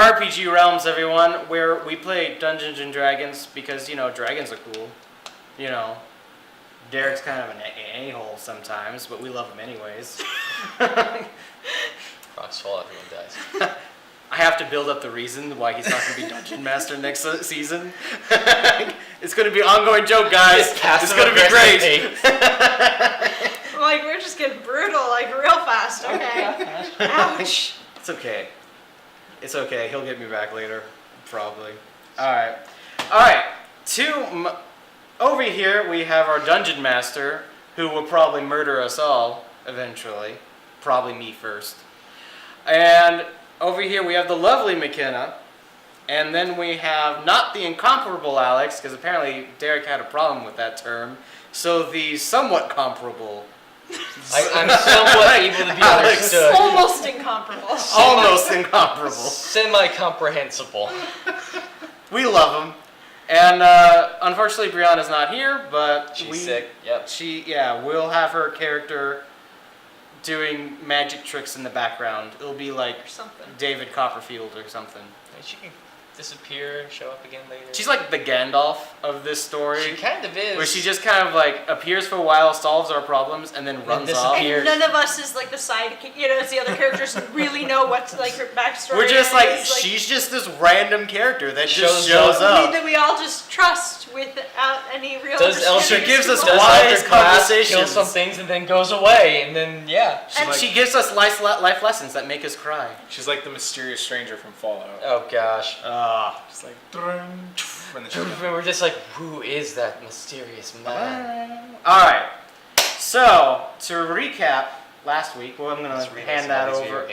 RPG realms, everyone, where we play Dungeons and Dragons because, you know, dragons are cool. You know, Derek's kind of an a-hole sometimes, but we love him anyways. Rocks fall, everyone dies. I have to build up the reason why he's not going to be Dungeon Master next season. It's going to be an ongoing joke, guys. It's going to be great. Like, we're just getting brutal, like, real fast, okay? Ouch. It's okay. It's okay. He'll get me back later, probably. All right. Over here, we have our Dungeon Master, who will probably murder us all eventually. Probably me first. And over here, we have the lovely McKenna. And then we have not the incomparable Alex, because apparently Derek had a problem with that term. So the somewhat comparable. I'm somewhat able to be understood. Almost incomparable. Almost incomparable. Semi-comprehensible. We love him. And unfortunately, Brianna's not here, but She's sick. Yep. We'll have her character doing magic tricks in the background. It'll be like something. David Copperfield or something. She can disappear and show up again later. She's like the Gandalf of this story. She kind of is. Where she just kind of like appears for a while, solves our problems, and then runs off. And none of us is like the sidekick, you know, it's the other characters who really know what like her backstory We're just is. like, she's just this random character that just shows I mean, up. that we all just trust without any real She gives us wise wise conversations. Kills some things and then goes away, and then She gives us life lessons that make us cry. She's like the mysterious stranger from Fallout. Oh gosh. Just like when the show we're just like, who is that mysterious man? All right. So to recap last week, well, I'm going to hand that over.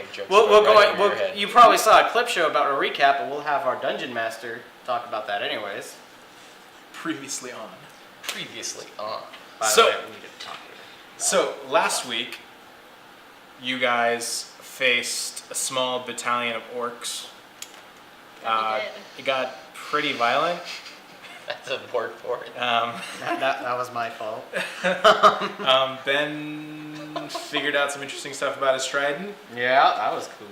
You probably saw a clip show about a recap, but we'll have our Dungeon Master talk about that anyways. Previously on. By the So- way, we need to talk here. So last week, you guys faced a small battalion of orcs. It got pretty violent. That's a word for it. That was my fault. Ben figured out some interesting stuff about his trident. Yeah, that was cool.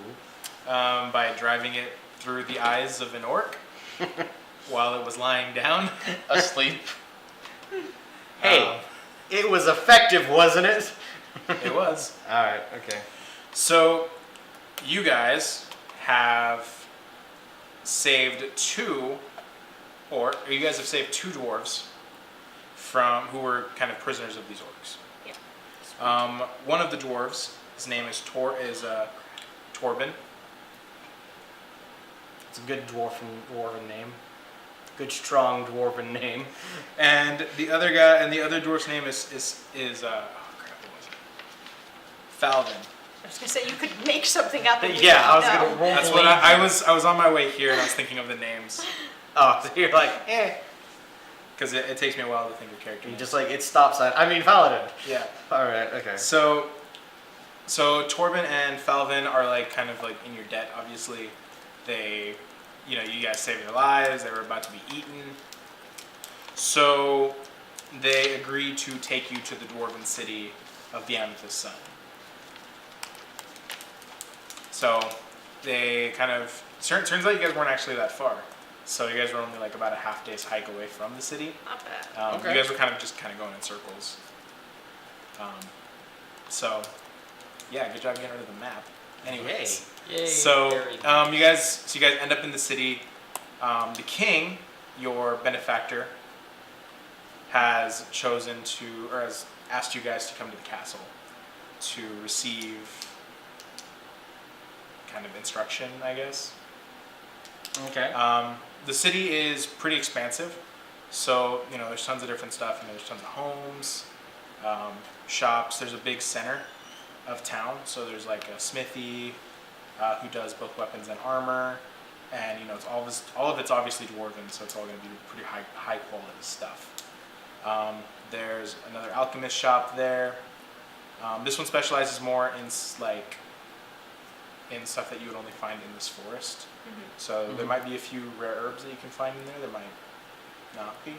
By driving it through the eyes of an orc while it was lying down. Asleep. Hey, it was effective, wasn't it? It was. All right, okay. So, you guys have saved two dwarves who were kind of prisoners of these orcs. Yeah. One of the dwarves, his name is Torben. It's a good dwarven name. Good strong dwarven name. And the other dwarf's name is Falvin. I was gonna say you could make something up. And Yeah, I was gonna roll. That's what I was on my way here and I was thinking of the names. Oh, so you're like, Because it takes me a while to think of character You names. just like, it stops at, Paladin. Yeah. Alright, okay. So Torben and Falvin are like kind of like in your debt, obviously. They, you guys saved their lives, they were about to be eaten. So they agreed to take you to the dwarven city of the Amethyst Sun. So they kind of, turns out you guys weren't actually that far. So you guys were only like about a half day's hike away from the city. Not bad. Okay. You guys were kind of going in circles. So yeah, good job getting rid of the map. Anyways, Yay. so you guys end up in the city. The king, your benefactor, has asked you guys to come to the castle to receive kind of instruction, I guess. Okay. The city is pretty expansive, so there's tons of different stuff. There's tons of homes, shops. There's a big center of town, so there's like a smithy who does both weapons and armor, and it's all of it's obviously dwarven, so it's all going to be pretty high quality stuff. There's another alchemist shop there. This one specializes more in stuff that you would only find in this forest. Mm-hmm. So there might be a few rare herbs that you can find in there. There might not be.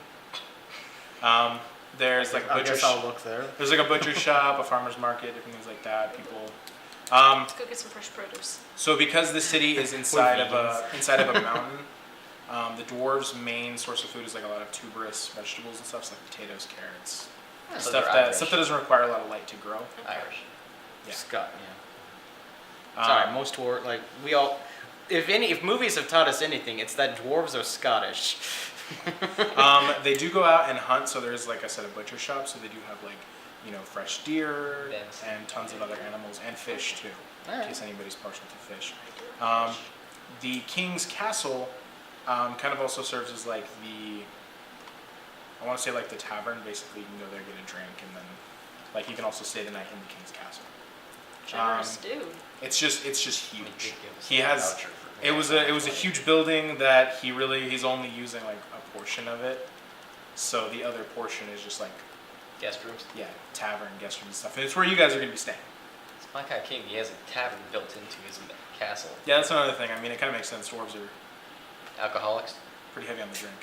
There's like a butcher. I'll look there. There's like a butcher shop, a farmer's market, different things like that. People Let's go get some fresh produce. So because the city is inside of a mountain, the dwarves' main source of food is like a lot of tuberous vegetables and stuff, so like potatoes, carrots, So stuff they're that doesn't require a lot of light to grow. Irish. Yeah. Scott, yeah. Sorry, most we all. If movies have taught us anything, it's that dwarves are Scottish. They do go out and hunt, so there's, like I said, a butcher shop, so they do have like, fresh deer Yes. and tons of other animals and fish too, in Alright. case anybody's partial to fish. The king's castle kind of also serves as like I want to say like the tavern. Basically, you can go there, get a drink, and then like you can also stay the night in the king's castle. Generous dude. It's just huge. Ridiculous. He has. Voucher for It was a huge building that he's only using like a portion of it, so the other portion is just like guest rooms. tavern, guest room and stuff. And it's where you guys are gonna be staying. It's my kind of king. He has a tavern built into his castle. Yeah, that's another thing. I mean, it kind of makes sense. Dwarves are Alcoholics. pretty heavy on the drink.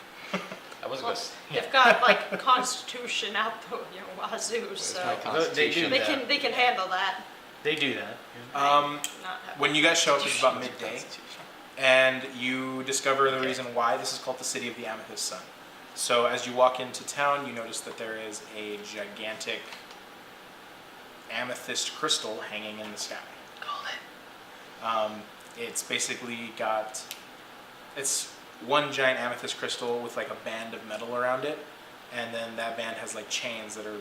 I wasn't Well, going to. they've got like constitution out the wazoo, so my They constitution? do they that. can handle that. They do that. Not have When you guys show up, it's about midday, Constitution. and you discover the Okay. reason why this is called the City of the Amethyst Sun. So as you walk into town, you notice that there is a gigantic amethyst crystal hanging in the sky. Called it. It's basically it's one giant amethyst crystal with like a band of metal around it, and then that band has like chains that are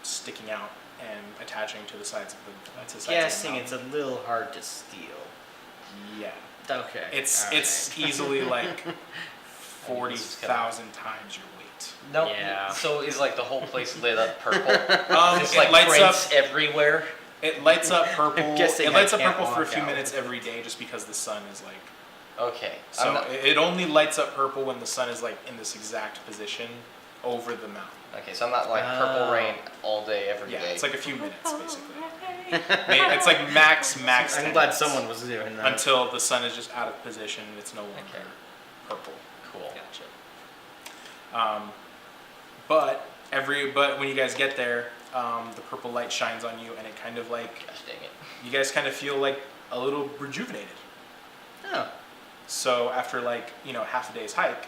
sticking out and attaching to the sides of the Guessing mountain. it's a little hard to steal. Yeah. Okay. It's alright. it's easily like 40,000 times your weight. No. Yeah. So is like the whole place lit up purple? Just It like lights prints up. everywhere. It lights up purple. I'm guessing It lights I up can't purple for a walk few out. minutes every day, just because the sun is like. Okay. So I'm not- it only lights up purple when the sun is like in this exact position over the mountain. okay, so I'm not like purple Oh. rain all day every day. Yeah, it's like a few minutes basically. Okay. It's like max. I'm 10 glad minutes someone was doing that. until the sun is just out of position and it's no longer Okay. purple. cool. Gotcha. But when you guys get there, the purple light shines on you, and it kind of like Gosh dang it. you guys kind of feel like a little rejuvenated. Oh. So after like half a day's hike,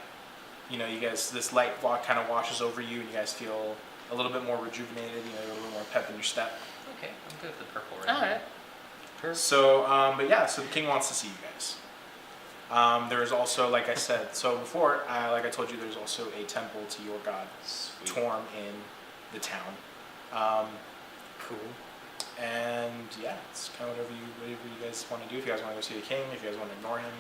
you guys this light kind of washes over you, and you guys feel a little bit more rejuvenated. A little bit more pep in your step. Okay, I'm good with the purple rain. Alright. So, so the king wants to see you guys. There is also, like I said, so before, like I told you, there's also a temple to your god, Sweet. Torm, in the town. Cool. And yeah, it's kind of whatever you guys want to do. If you guys want to go see the king, if you guys want to ignore him.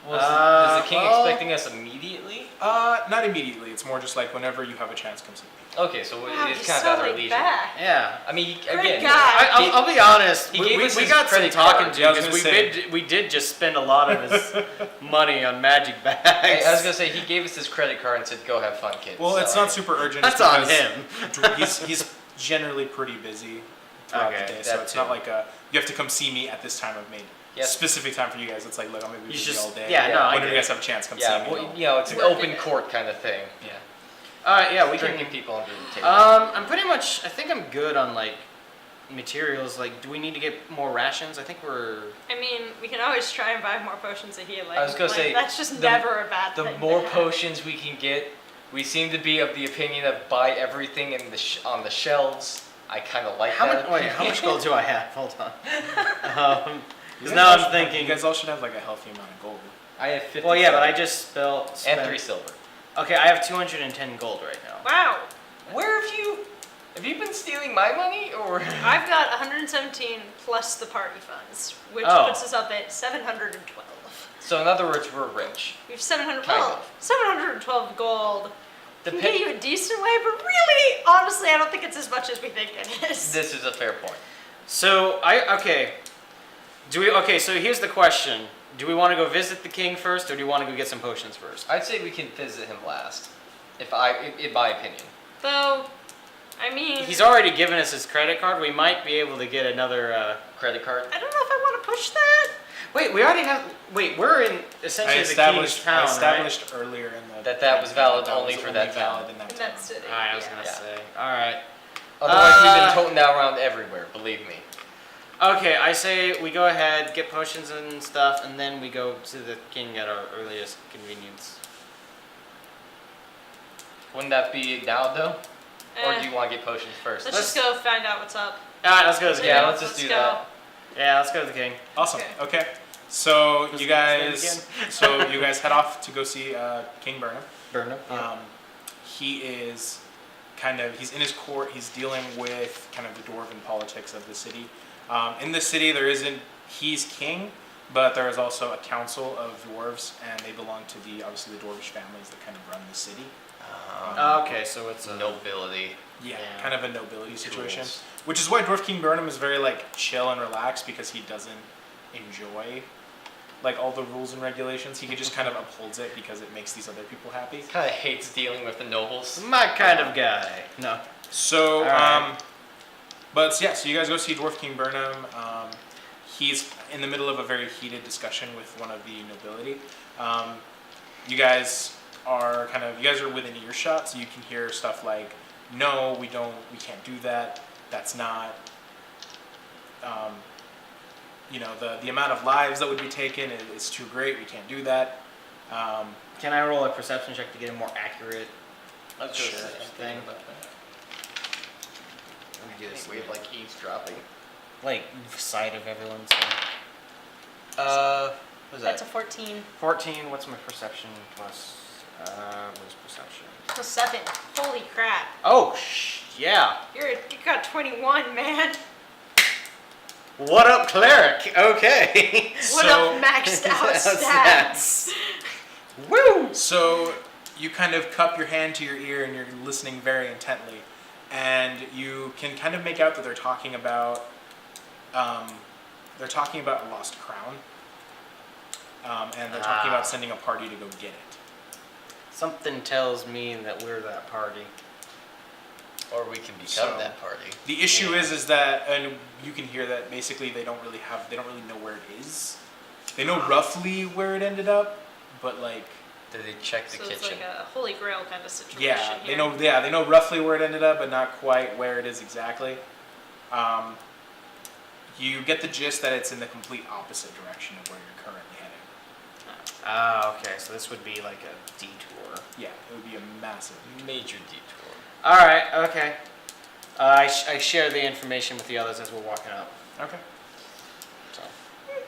Well, is the king well- expecting us immediately? Not immediately. It's more just like whenever you have a chance, come see me. Okay, so Wow, it's he's kind so of at our laid leisure. back. Yeah. I mean, Great again, guy. I'll be honest. he We gave us we his got some credit talking card. to Yeah, I was because gonna we did just spend a lot of his money on magic bags. I was gonna say he gave us his credit card and said, "Go have fun, kids." Well, it's So, not super urgent. That's just on because him. He's generally pretty busy throughout Okay, the day, so that it's too. not like you have to come see me at this time. I've made Yes. specific time for you guys. It's like, look, I'm gonna be You busy just- all day. yeah, no, I Whenever get you guys it. have a chance, come Yeah, see me. well, it's an Working open it. court kind of thing. Yeah, Yeah, we drinking can. people under the table. I'm pretty much. I think I'm good on like materials. Like, do we need to get more rations? I think we're. I mean, we can always try and buy more potions of healing. I was gonna say, that's just the- never a bad The thing. more to have. potions we can get, we seem to be of the opinion of buy everything in on the shelves. I kind of like How that. much? Wait, how much gold do I have? Hold on. You Because guys now all I'm should- thinking. You guys all should have like a healthy amount of gold. I have 50. Well, yeah, but I silver just spent. and 3 silver. Okay, I have 210 gold right now. Wow. Where have you been stealing my money or? I've got 117 plus the party funds, which Oh. puts us up at 712. So in other words, we're rich. We have 700. Kind Well, of. 712 gold. The Can pe- get you a decent way, but really, honestly, I don't think it's as much as we think it is. This is a fair point. So okay. Okay, so here's the question: do we want to go visit the king first, or do we want to go get some potions first? I'd say we can visit him last, in my opinion. Though, I mean, He's already given us his credit card. We might be able to get another. Credit card. I don't know if I want to push that. Wait, we already have. Wait, we're in essentially the king's town, I established earlier in the That was valid that only was for that valid town. in that In town. that city. Alright, I was yeah. gonna Yeah. say. Alright. Otherwise, we've Uh, been toting that around everywhere. Believe me. Okay, I say we go ahead, get potions and stuff, and then we go to the king at our earliest convenience. Wouldn't that be now though? Or Eh. do you want to get potions first? Let's just go find out what's up. Alright, let's go to the Yeah, king. let's just do go. that. Yeah, let's go to the king. Awesome. Okay. Okay. So What's you his name guys, you guys head off to go see King Burnham. Burnham. He is he's in his court. He's dealing with kind of the dwarven politics of the city. In the city, he's king, but there is also a council of dwarves, and they belong to obviously the dwarvish families that kind of run the city. Okay, so it's a Nobility. Yeah, Yeah. kind of a nobility situation, Rules. which is why Dwarf King Burnham is very like chill and relaxed because he doesn't enjoy like all the rules and regulations. He just kind of upholds it because it makes these other people happy. Kind of hates dealing with the nobles. my kind of guy. No. So, Alright. so you guys go see Dwarf King Burnham. He's in the middle of a very heated discussion with one of the nobility. You guys are within earshot, so you can hear stuff like, "No, we can't do that. That's not, the amount of lives that would be taken is too great. We can't do that." Can I roll a perception check to get a more accurate Let's Sure. just thing? about that. Let me do this. We have like eavesdropping. Like sight of everyone. So. What's That's a that? 14. 14. What's my perception plus? What is perception? Plus 7. Holy crap. Oh, yeah. You got 21, man. What up, cleric? Okay. What up, maxed out stats? Woo! So you kind of cup your hand to your ear and you're listening very intently, and you can kind of make out that they're talking about a lost crown, and they're talking about sending a party to go get it. Something tells me that we're that party. Or we can become So- that party. The issue is that, and you can hear that basically they don't really know where it is. They know roughly where it ended up, but like. Did they check the So kitchen? it's like a holy grail kind of situation. Yeah, here. they know roughly where it ended up, but not quite where it is exactly. You get the gist that it's in the complete opposite direction of where you're currently heading. Ah, okay. So this would be like a detour. Yeah, it would be a massive. Major detour. All right. Okay. I share the information with the others as we're walking up. Okay. So.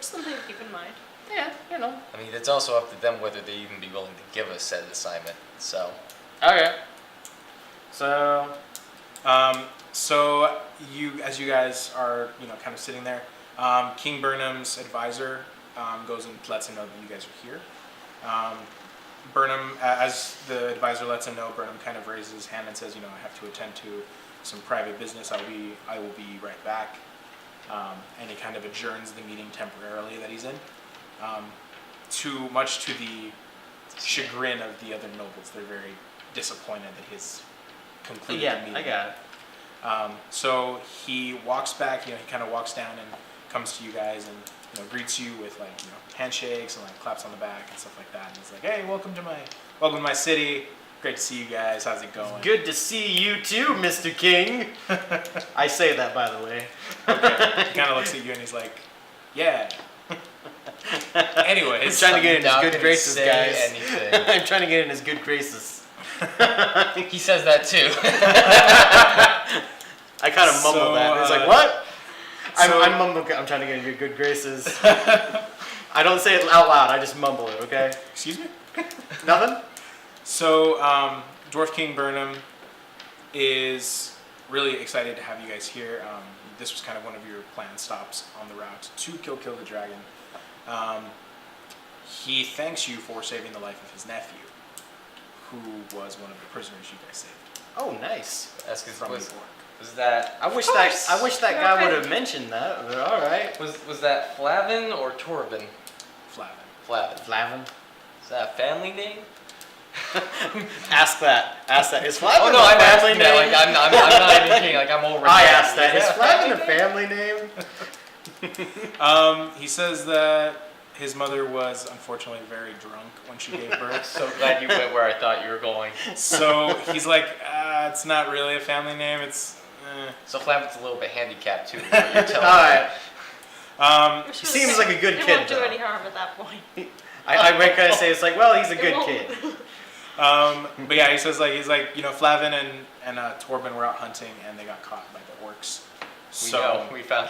Something to keep in mind. Yeah, you know. I mean, it's also up to them whether they even be willing to give us said assignment. So, Okay. So. So as you guys are, kind of sitting there, King Burnham's advisor goes and lets him know that you guys are here. Burnham, as the advisor lets him know, Burnham kind of raises his hand and says, I have to attend to some private business. I will be right back. And he kind of adjourns the meeting temporarily that he's in. Much to the chagrin of the other nobles. They're very disappointed that he's concluded the meeting. I got it. So he walks back, he kind of walks down and comes to you guys and, greets you with like, handshakes and like claps on the back and stuff like that. And he's like, "Hey, welcome to my city. Great to see you guys. How's it going?" Good to see you too, Mr. King. I say that, by the way. Okay. He kind of looks at you and he's like, "Yeah." Anyways, I'm trying to get in Not his good gonna graces, say guys. anything. I'm trying to get in his good graces. He says that too. I kind of mumble So, that. It's like, what? so- I'm mumbling. I'm trying to get in your good graces. I don't say it out loud. I just mumble it. Okay. Excuse me? Nothing. So, Dwarf King Burnham is really excited to have you guys here. This was kind of one of your planned stops on the route to kill the dragon. He thanks you for saving the life of his nephew, who was one of the prisoners you guys saved Oh, nice. That's because from the was orc. that I wish course. that Go guy ahead. would have mentioned that. But all right. was that Flavin or Torben? Flavin. Flavin. Flavin. Is that a family name? Ask that. Is Flavin Oh no, a I'm family asking name? that. Like I'm not even kidding. Like I'm already. I asked that. Is Yeah, Flavin a family family name? He says that his mother was unfortunately very drunk when she gave birth. So glad you went where I thought you were going. So he's like, it's not really a family name. It's. So Flavin's a little bit handicapped too. What you're telling All right. Which He was- seems like a good it kid, won't do though. any harm at that point. I might kind of say it's like, well, he's a It good won't. kid. But yeah, he says Flavin and Torben were out hunting and they got caught by the orcs. So we found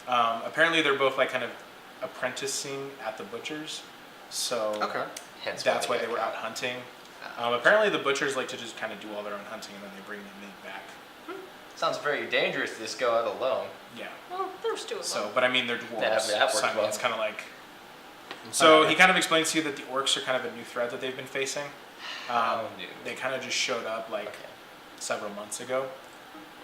that. apparently they're both like kind of apprenticing at the butchers. So Okay. Hence that's why got they were out caught. hunting. Apparently the butchers like to just kind of do all their own hunting and then they bring the meat back. Sounds very dangerous to just go out alone. Yeah. Well, there's two of them. So, but I mean they're dwarves. Yeah, but that works so I mean, well. it's kind of like. So he kind of explains to you that the orcs are kind of a new threat that they've been facing. How new? They kind of just showed up like Okay. several months ago.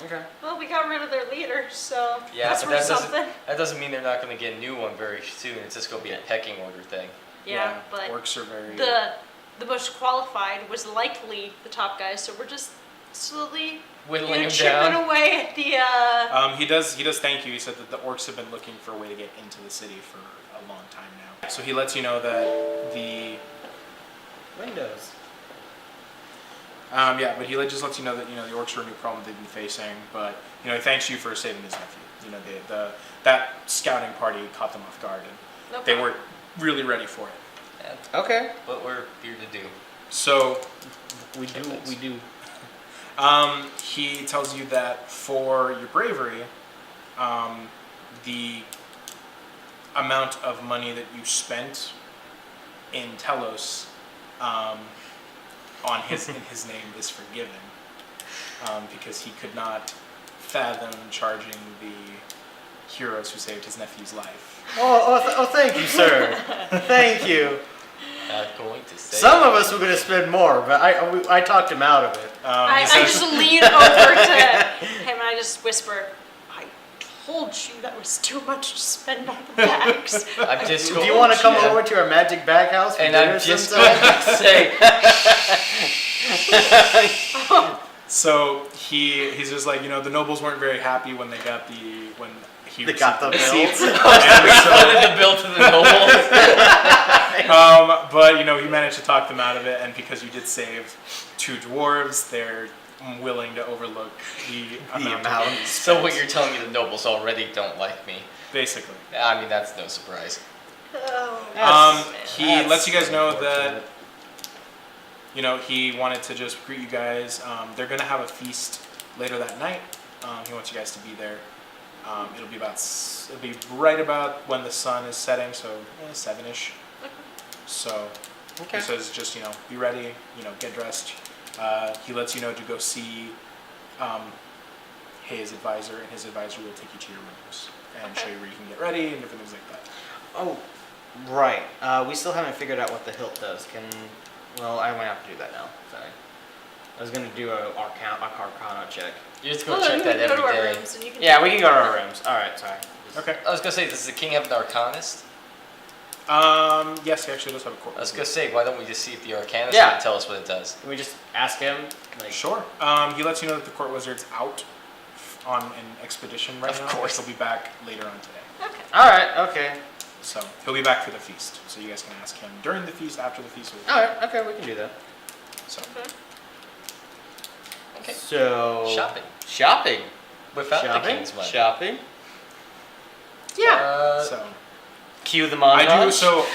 Okay. Well, we got rid of their leader, so Yeah, that's but worth that doesn't, something. that doesn't mean they're not going to get a new one very soon. It's just going to be a pecking order thing. Yeah, but orcs are very. the most qualified was likely the top guy, so we're just slowly Whittling him chipping down. away at the. He does thank you. He said that the orcs have been looking for a way to get into the city for a long time now. So he lets you know that the Windows. but he just lets you know that the orcs are a new problem they've been facing. But he thanks you for saving his nephew. That scouting party caught them off guard and they weren't really ready for it. Yeah, Okay. what we're here to do. So We do. he tells you that for your bravery, the amount of money that you spent in Telos in his name is forgiven, because he could not fathom charging the heroes who saved his nephew's life. Thank you, sir. Thank you. Not going to say. Some of us were going to spend more, but I talked him out of it. I He says, just lean over to him and I just whisper, "I told you that was too much to spend on the bags." I'm just Do you want to come yeah. over to our magic bag house for And dinner I'm just sometime? going to say. so he's just like, the nobles weren't very happy when they got he They got the received bill. And Funded the bill to the nobles. but he managed to talk them out of it, and because you did save 2 dwarves, they're willing to overlook the amount. So what you're telling me, the nobles already don't like me. Basically. I mean, that's no surprise. He lets you guys know that he wanted to just greet you guys. They're gonna have a feast later that night. He wants you guys to be there. It'll be right about when the sun is setting, so 7ish. So he says just be ready, get dressed. He lets you know to go see his advisor, and his advisor will take you to your rooms and show you where you can get ready and different things like that. Oh, right. We still haven't figured out what the hilt does. I might have to do that now. Sorry. I was gonna do a Arcana check. You're just going Well, to then check we that can go to every our day. rooms and you can. Yeah, we can go to our rooms. All right, sorry. Okay. I was going to say, does the king have an arcanist? Yes, he actually does have a court. I was going to say, why don't we just see if the arcanist Yeah. can tell us what it does? Can we just ask him? Sure. He lets you know that the court wizard's out on an expedition right Of now. course. He'll be back later on today. Okay. All right. Okay. So he'll be back for the feast. So you guys can ask him during the feast, after the feast. All right. Okay, we can do that. So Okay. So Shopping. Without Shopping. the king's money. Shopping. Yeah. so Cue the montage. I do. So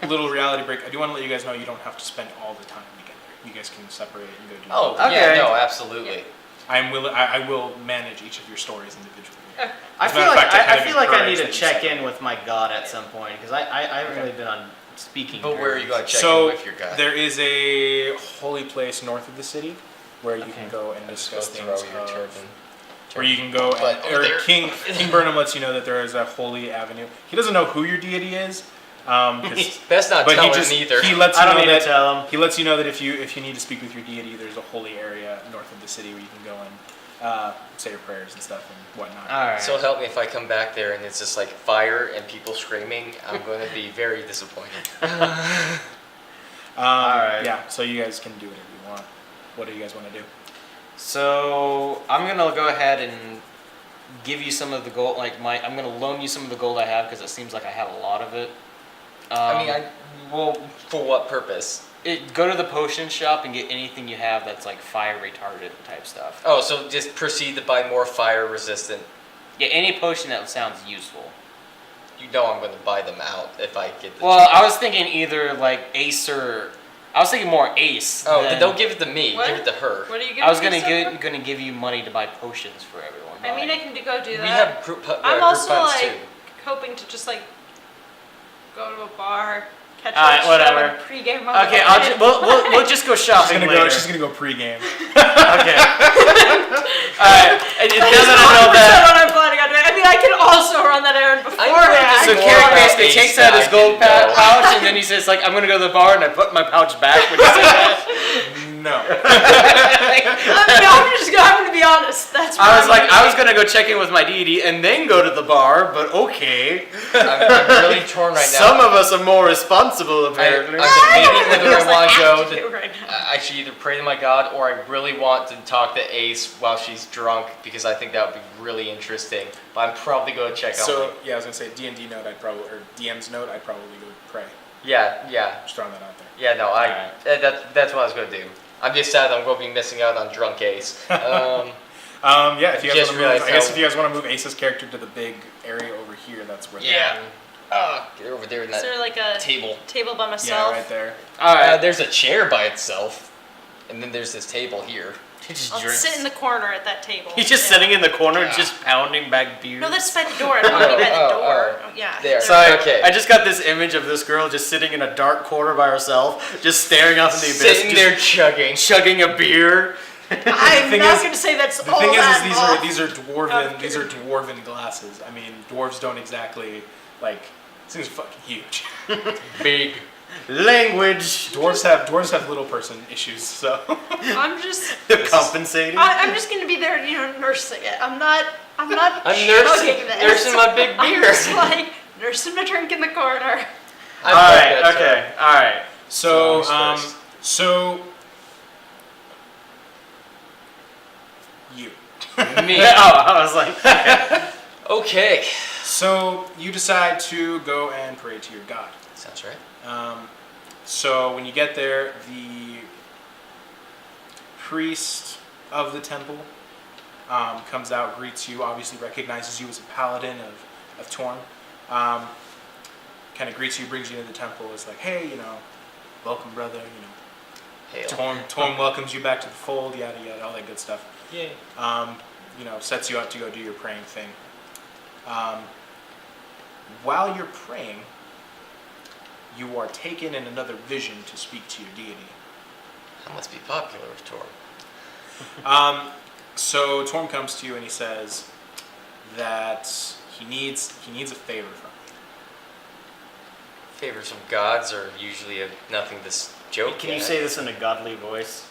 little reality break. I do want to let you guys know you don't have to spend all the time together. You guys can separate and go do. Oh, Okay. yeah, no, absolutely. I will manage each of your stories individually. I As a feel matter of like fact, I kind feel of like I encourage need to that you check separate. in with my god at some point because I haven't really been on speaking. But where are you going to check So in with your guy? there is a holy place north of the city where you Okay. can go and Just go discuss throw things. your of- turban. Where you can go, But over or there. King Burnham lets you know that there is a holy avenue. He doesn't know who your deity is, 'cause- That's not but telling he just either. he lets you I don't know need that to tell him. he lets you know that if you need to speak with your deity, there's a holy area north of the city where you can go and say your prayers and stuff and whatnot. All right. So help me if I come back there and it's just like fire and people screaming, I'm going to be very disappointed. Alright. Yeah, so you guys can do whatever you want. What do you guys want to do? So I'm gonna go ahead and give you some of the gold. I'm gonna loan you some of the gold I have because it seems like I have a lot of it. For what purpose? Go to the potion shop and get anything you have that's like fire retardant type stuff. Oh, so just proceed to buy more fire resistant. Yeah, any potion that sounds useful. You know I'm going to buy them out if I get the Well, chance. I was thinking either like Ace or I was thinking more Ace. Oh, than- then don't give it to me. What? Give it to her. What are you giving I was me gonna stuff gonna give you money to buy potions for everyone. for? I mean, I can go do that. We have group, I'm group also funds like too. hoping to just like go to a bar, catch Alright, a whatever. and pregame on Okay, the way. we'll just go She's shopping gonna later. go. She's gonna go pregame. Okay. Alright. And now That's that I know 100% that. what I'm planning on doing. I mean, I can also run that errand I'm beforehand. So more Carrick about basically Ace takes than out his I gold did, though. pouch and then he says like, I'm gonna go to the bar and I put my pouch back when you say that. No. I'm gonna be honest. That's what I was I'm like, gonna I was gonna go check in with my deity and then go to the bar, but okay. I'm really torn right now. Some of us are more responsible apparently. I'm debating whether I want to go. have to do right now. I should either pray to my god or I really want to talk to Ace while she's drunk because I think that would be really interesting. But I'm probably going to check on So her. yeah, I was gonna say D&D note. I'd probably or DM's note. I'd probably go pray. Yeah. Just throwing that out there. Yeah, no, Alright. that's what I was going to do. I'm just sad I'm going to be missing out on drunk Ace. Yeah, if you guys Just want to move, realized I guess how- if you guys want to move Ace's character to the big area over here, that's where. Yeah. Get over there in Is that there like a table. table by Yeah, myself? right there. Alright. There's a chair by itself, and then there's this table here. He just I'll drinks. sit in the corner at that table. He's just Yeah. sitting in the corner, just pounding back beer. No, that's by the door. I'm already by the Oh, door. oh. Yeah. There. Sorry, Okay. I just got this image of this girl just sitting in a dark corner by herself, just staring off in the abyss, Sitting just there chugging. chugging a beer. I'm thing not is- going to say that's The all thing is that these are off. dwarven. These are dwarven glasses. I mean, dwarves don't exactly like. This thing's fucking huge. Big. Language. Dwarves have little person issues. So I'm just. Compensating. I'm just going to be there, nursing it. I'm not. I'm chugging this. nursing my big I'm beer. just like nursing my drink in the corner. Alright, okay, alright. so Ladies first. so you. Me. I was like, Okay. So you decide to go and pray to your god. Sounds right. So when you get there, the priest of the temple comes out, greets you, obviously recognizes you as a paladin of Torm. Kind of greets you, brings you into the temple. Is like, hey, welcome, brother. Hail. Torm welcomes you back to the fold. Yada yada, all that good stuff. Yay. Sets you up to go do your praying thing. While you're praying, you are taken in another vision to speak to your deity. That must be popular with Torm. So Torm comes to you and he says that he needs a favor from you. Favors from gods are usually nothing this joke. can you say this in a godly voice?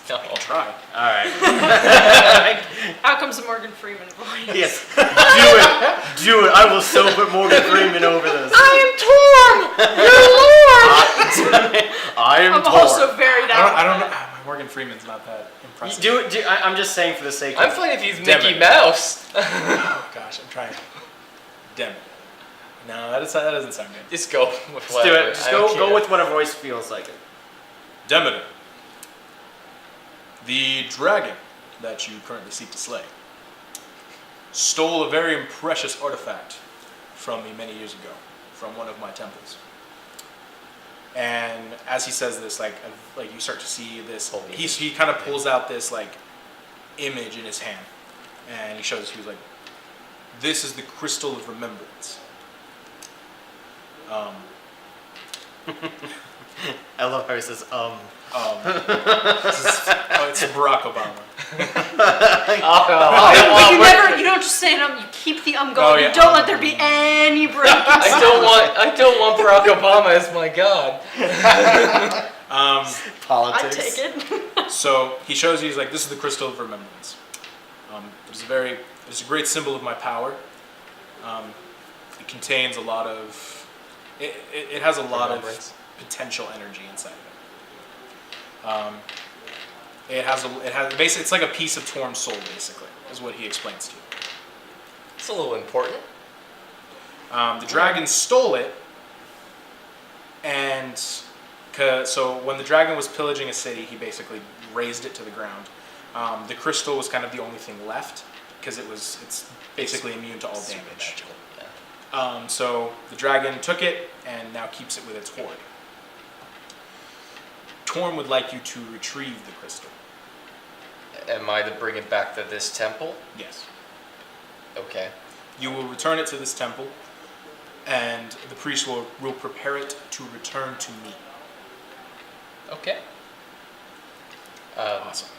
No. Try. Alright. Out comes the Morgan Freeman voice. Yes. Do it. I will so put Morgan Freeman over this. I am Torm, your lord. I am I'm Torm. also very down. I don't know. Morgan Freeman's not that impressive. I'm just saying for the sake I'm of fine if he's Damn Mickey it. Mouse. Oh gosh, I'm trying. Demeter. No, that doesn't sound good. Just go with Let's do whatever. it. Just I don't go care. with what a voice feels like it. Demeter. The dragon that you currently seek to slay stole a very precious artifact from me many years ago, from one of my temples. And as he says this, like you start to see this. Holy He kind of pulls out this image in his hand, and he shows. He was like, "This is the crystal of remembrance." I love how he says, It's Barack Obama. But you don't just say you keep the going. Oh, yeah. You don't let there be any break. I don't want Barack Obama as my god. I politics. take it. So he shows you, he's like, this is the crystal of remembrance. It's a great symbol of my power. It contains a lot of, it has a lot Remembrance. of potential energy inside of it. Basically, it's like a piece of Torm's soul, basically, is what he explains to you. It's a little important. The dragon stole it, and so when the dragon was pillaging a city, he basically razed it to the ground. The crystal was kind of the only thing left, because it's basically immune to all Super damage. magical. Yeah. So the dragon took it and now keeps it with its hoard. Torm would like you to retrieve the crystal. Am I to bring it back to this temple? Yes. Okay. You will return it to this temple, and the priest will prepare it to return to me. Okay. Awesome.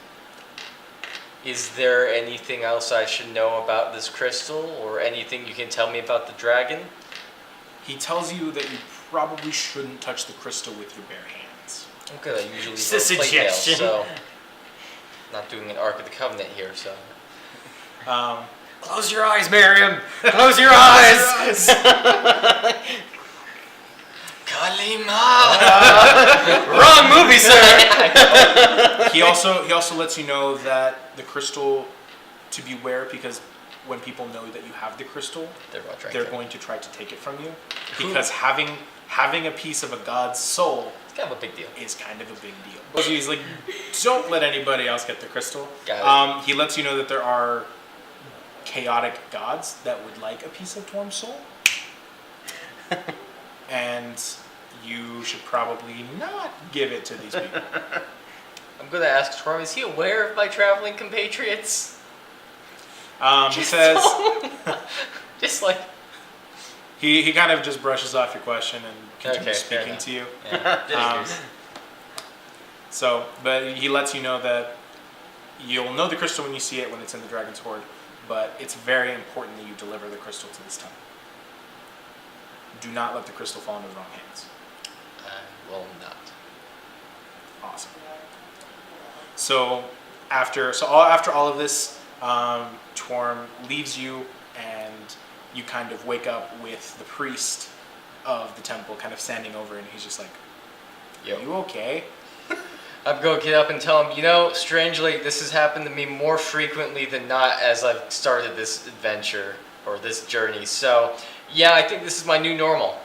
Is there anything else I should know about this crystal, or anything you can tell me about the dragon? He tells you that you probably shouldn't touch the crystal with your bare hands. Okay, I usually It's a roll plate mail, suggestion. so not doing an Ark of the Covenant here, so. Close your eyes, Miriam. Close your eyes. Kalima! Wrong movie, sir. He also lets you know that the crystal to beware, because when people know that you have the crystal, they're going to try to take it from you, because having a piece of a god's soul It's kind of a big deal. is kind of a big deal. So he's like, don't let anybody else get the crystal. Got it. He lets you know that there are chaotic gods that would like a piece of Torm's soul. And you should probably not give it to these people. I'm gonna ask Torm, is he aware of my traveling compatriots? He says, Just like... he kind of just brushes off your question and continues Okay, fair speaking enough. to you. Yeah. But he lets you know that you'll know the crystal when you see it, when it's in the dragon's hoard, but it's very important that you deliver the crystal to this temple. Do not let the crystal fall into the wrong hands. I will not. Awesome. So after all of this, Torm leaves you, and you kind of wake up with the priest of the temple kind of standing over, and he's just like, Yo. "Are you okay?" I'm going to get up and tell him, you know, strangely, this has happened to me more frequently than not as I've started this adventure, or this journey. So, yeah, I think this is my new normal.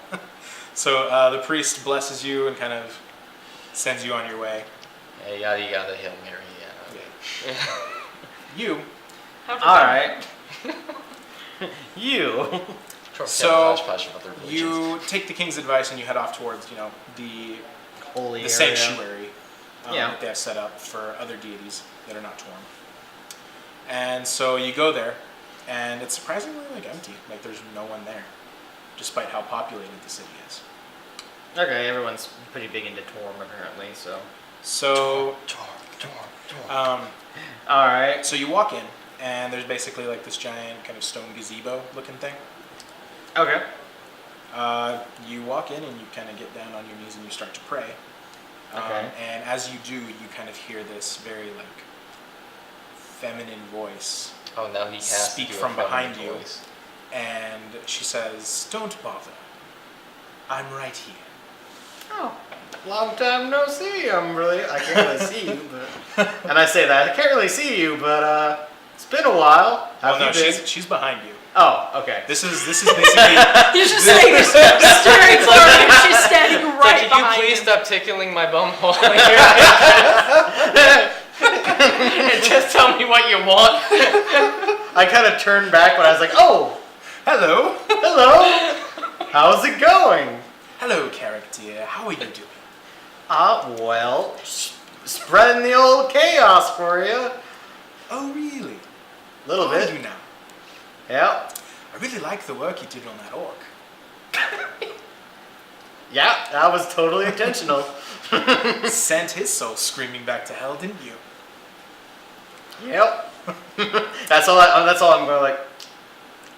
So the priest blesses you and kind of sends you on your way. Hey, yada yada, Hail Mary, yeah. Okay. You. How did All that- right. You. Torm's So, got a hodgepodge of other religions. You take the king's advice and you head off towards, the Holy area. sanctuary Yeah. that they have set up for other deities that are not Torm. And so you go there, and it's surprisingly empty. Like there's no one there, despite how populated the city is. Okay, everyone's pretty big into Torm apparently, so. So, Torm. All right. so you walk in, and there's basically like this giant kind of stone gazebo-looking thing. Okay. You walk in and you kind of get down on your knees and you start to pray. Okay. And as you do, you kind of hear this very feminine voice, Oh, now he has Speak to do from a feminine behind you. voice. and she says, "Don't bother. I'm right here." Oh, long time no see. I can't really see you, but. And I say that I can't really see you, but it's been a while. Oh Have no, you been? she's behind you. Oh, okay. This is basically You're just saying, you're staring forward, and she's standing It's like, right can you behind please you. stop tickling my bumhole and just tell me what you want? I kind of turned back when I was like, "Oh, Hello. hello. How's it going?" Hello, Carrick dear. How are you doing? Well, spreading the old chaos for you. Oh, really? Little How are bit. you now? Yep. I really like the work you did on that orc. Yeah, that was totally intentional. Sent his soul screaming back to hell, didn't you? Yep. That's all I'm going like.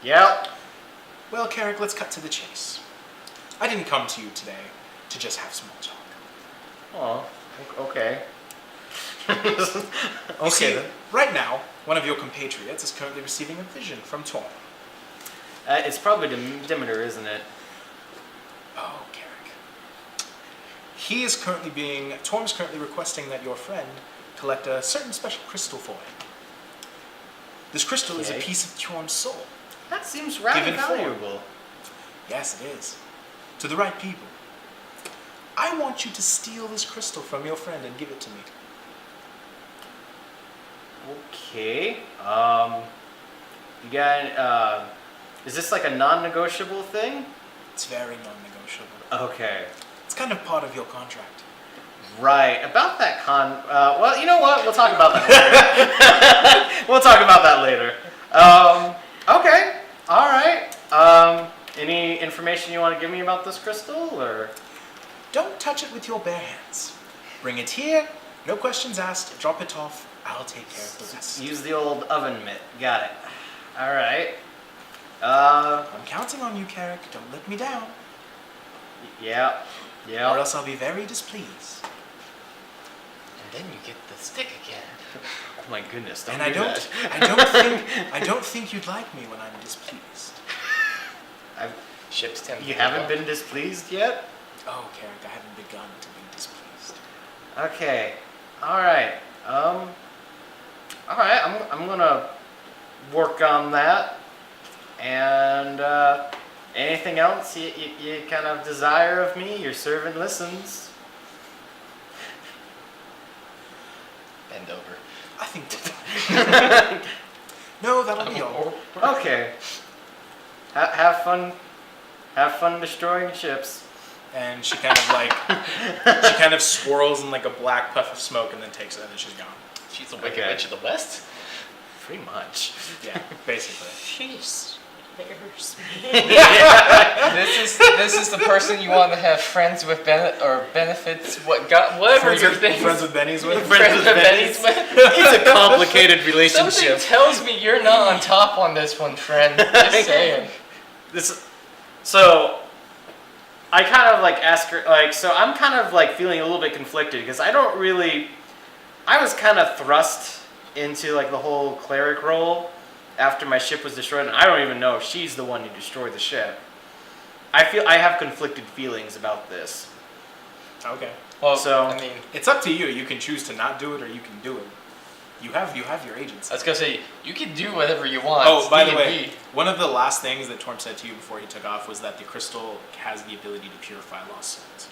Yep. Well, Carrick, let's cut to the chase. I didn't come to you today to just have small talk. Oh, okay. You see, Okay then. right now, one of your compatriots is currently receiving a vision from Torm. It's probably Demeter, isn't it? Oh, Carrick. Torm's currently requesting that your friend collect a certain special crystal for him. This crystal is a Okay. piece of Torm's soul. That seems rather Given form. valuable. Yes, it is. To the right people. I want you to steal this crystal from your friend and give it to me. Okay. You got, is this like a non-negotiable thing? It's very non-negotiable. Okay. It's kind of part of your contract. Right. About that well, you know what? We'll talk about that later. We'll talk about that later. Okay. All right. Any information you want to give me about this crystal, or? Don't touch it with your bare hands. Bring it here, no questions asked, drop it off, I'll take care of the rest. Use the old oven mitt. Got it. All right. I'm counting on you, Carrick, don't let me down. Yeah. Or Yeah. else I'll be very displeased. And then you get the stick again. Oh my goodness. And do I that. don't think you'd like me when I'm displeased. Ships tend to You be haven't low. been displeased yet? Oh, Carrick, I haven't begun to be displeased. Okay. All right. All right. I'm gonna work on that. And anything else you kind of desire of me? Your servant listens. Bend over. I think we're fine. No, that'll be all. Okay. Have fun. Have fun destroying ships. And she kind of swirls in like a black puff of smoke and then takes it and then she's gone. She's the Wicked Okay. Witch of the West. Pretty much. Yeah, basically. She scares me. This is the person you want to have friends with benefits. Whatever your thing. Friends with Bennies with? Friends with Bennies with. It's a complicated Something relationship. tells me you're not on top on this one, friend. Just saying. So I kind of like ask her, so I'm kind of like feeling a little bit conflicted because I was kind of thrust into like the whole cleric role after my ship was destroyed, and I don't even know if she's the one who destroyed the ship. I have conflicted feelings about this. Okay. Well, So- I mean, It's up to you. You can choose to not do it or you can do it. You have your agency. I was gonna say you can do whatever you want. Oh, It's by the D&D. way, one of the last things that Torm said to you before he took off was that the crystal has the ability to purify lost souls.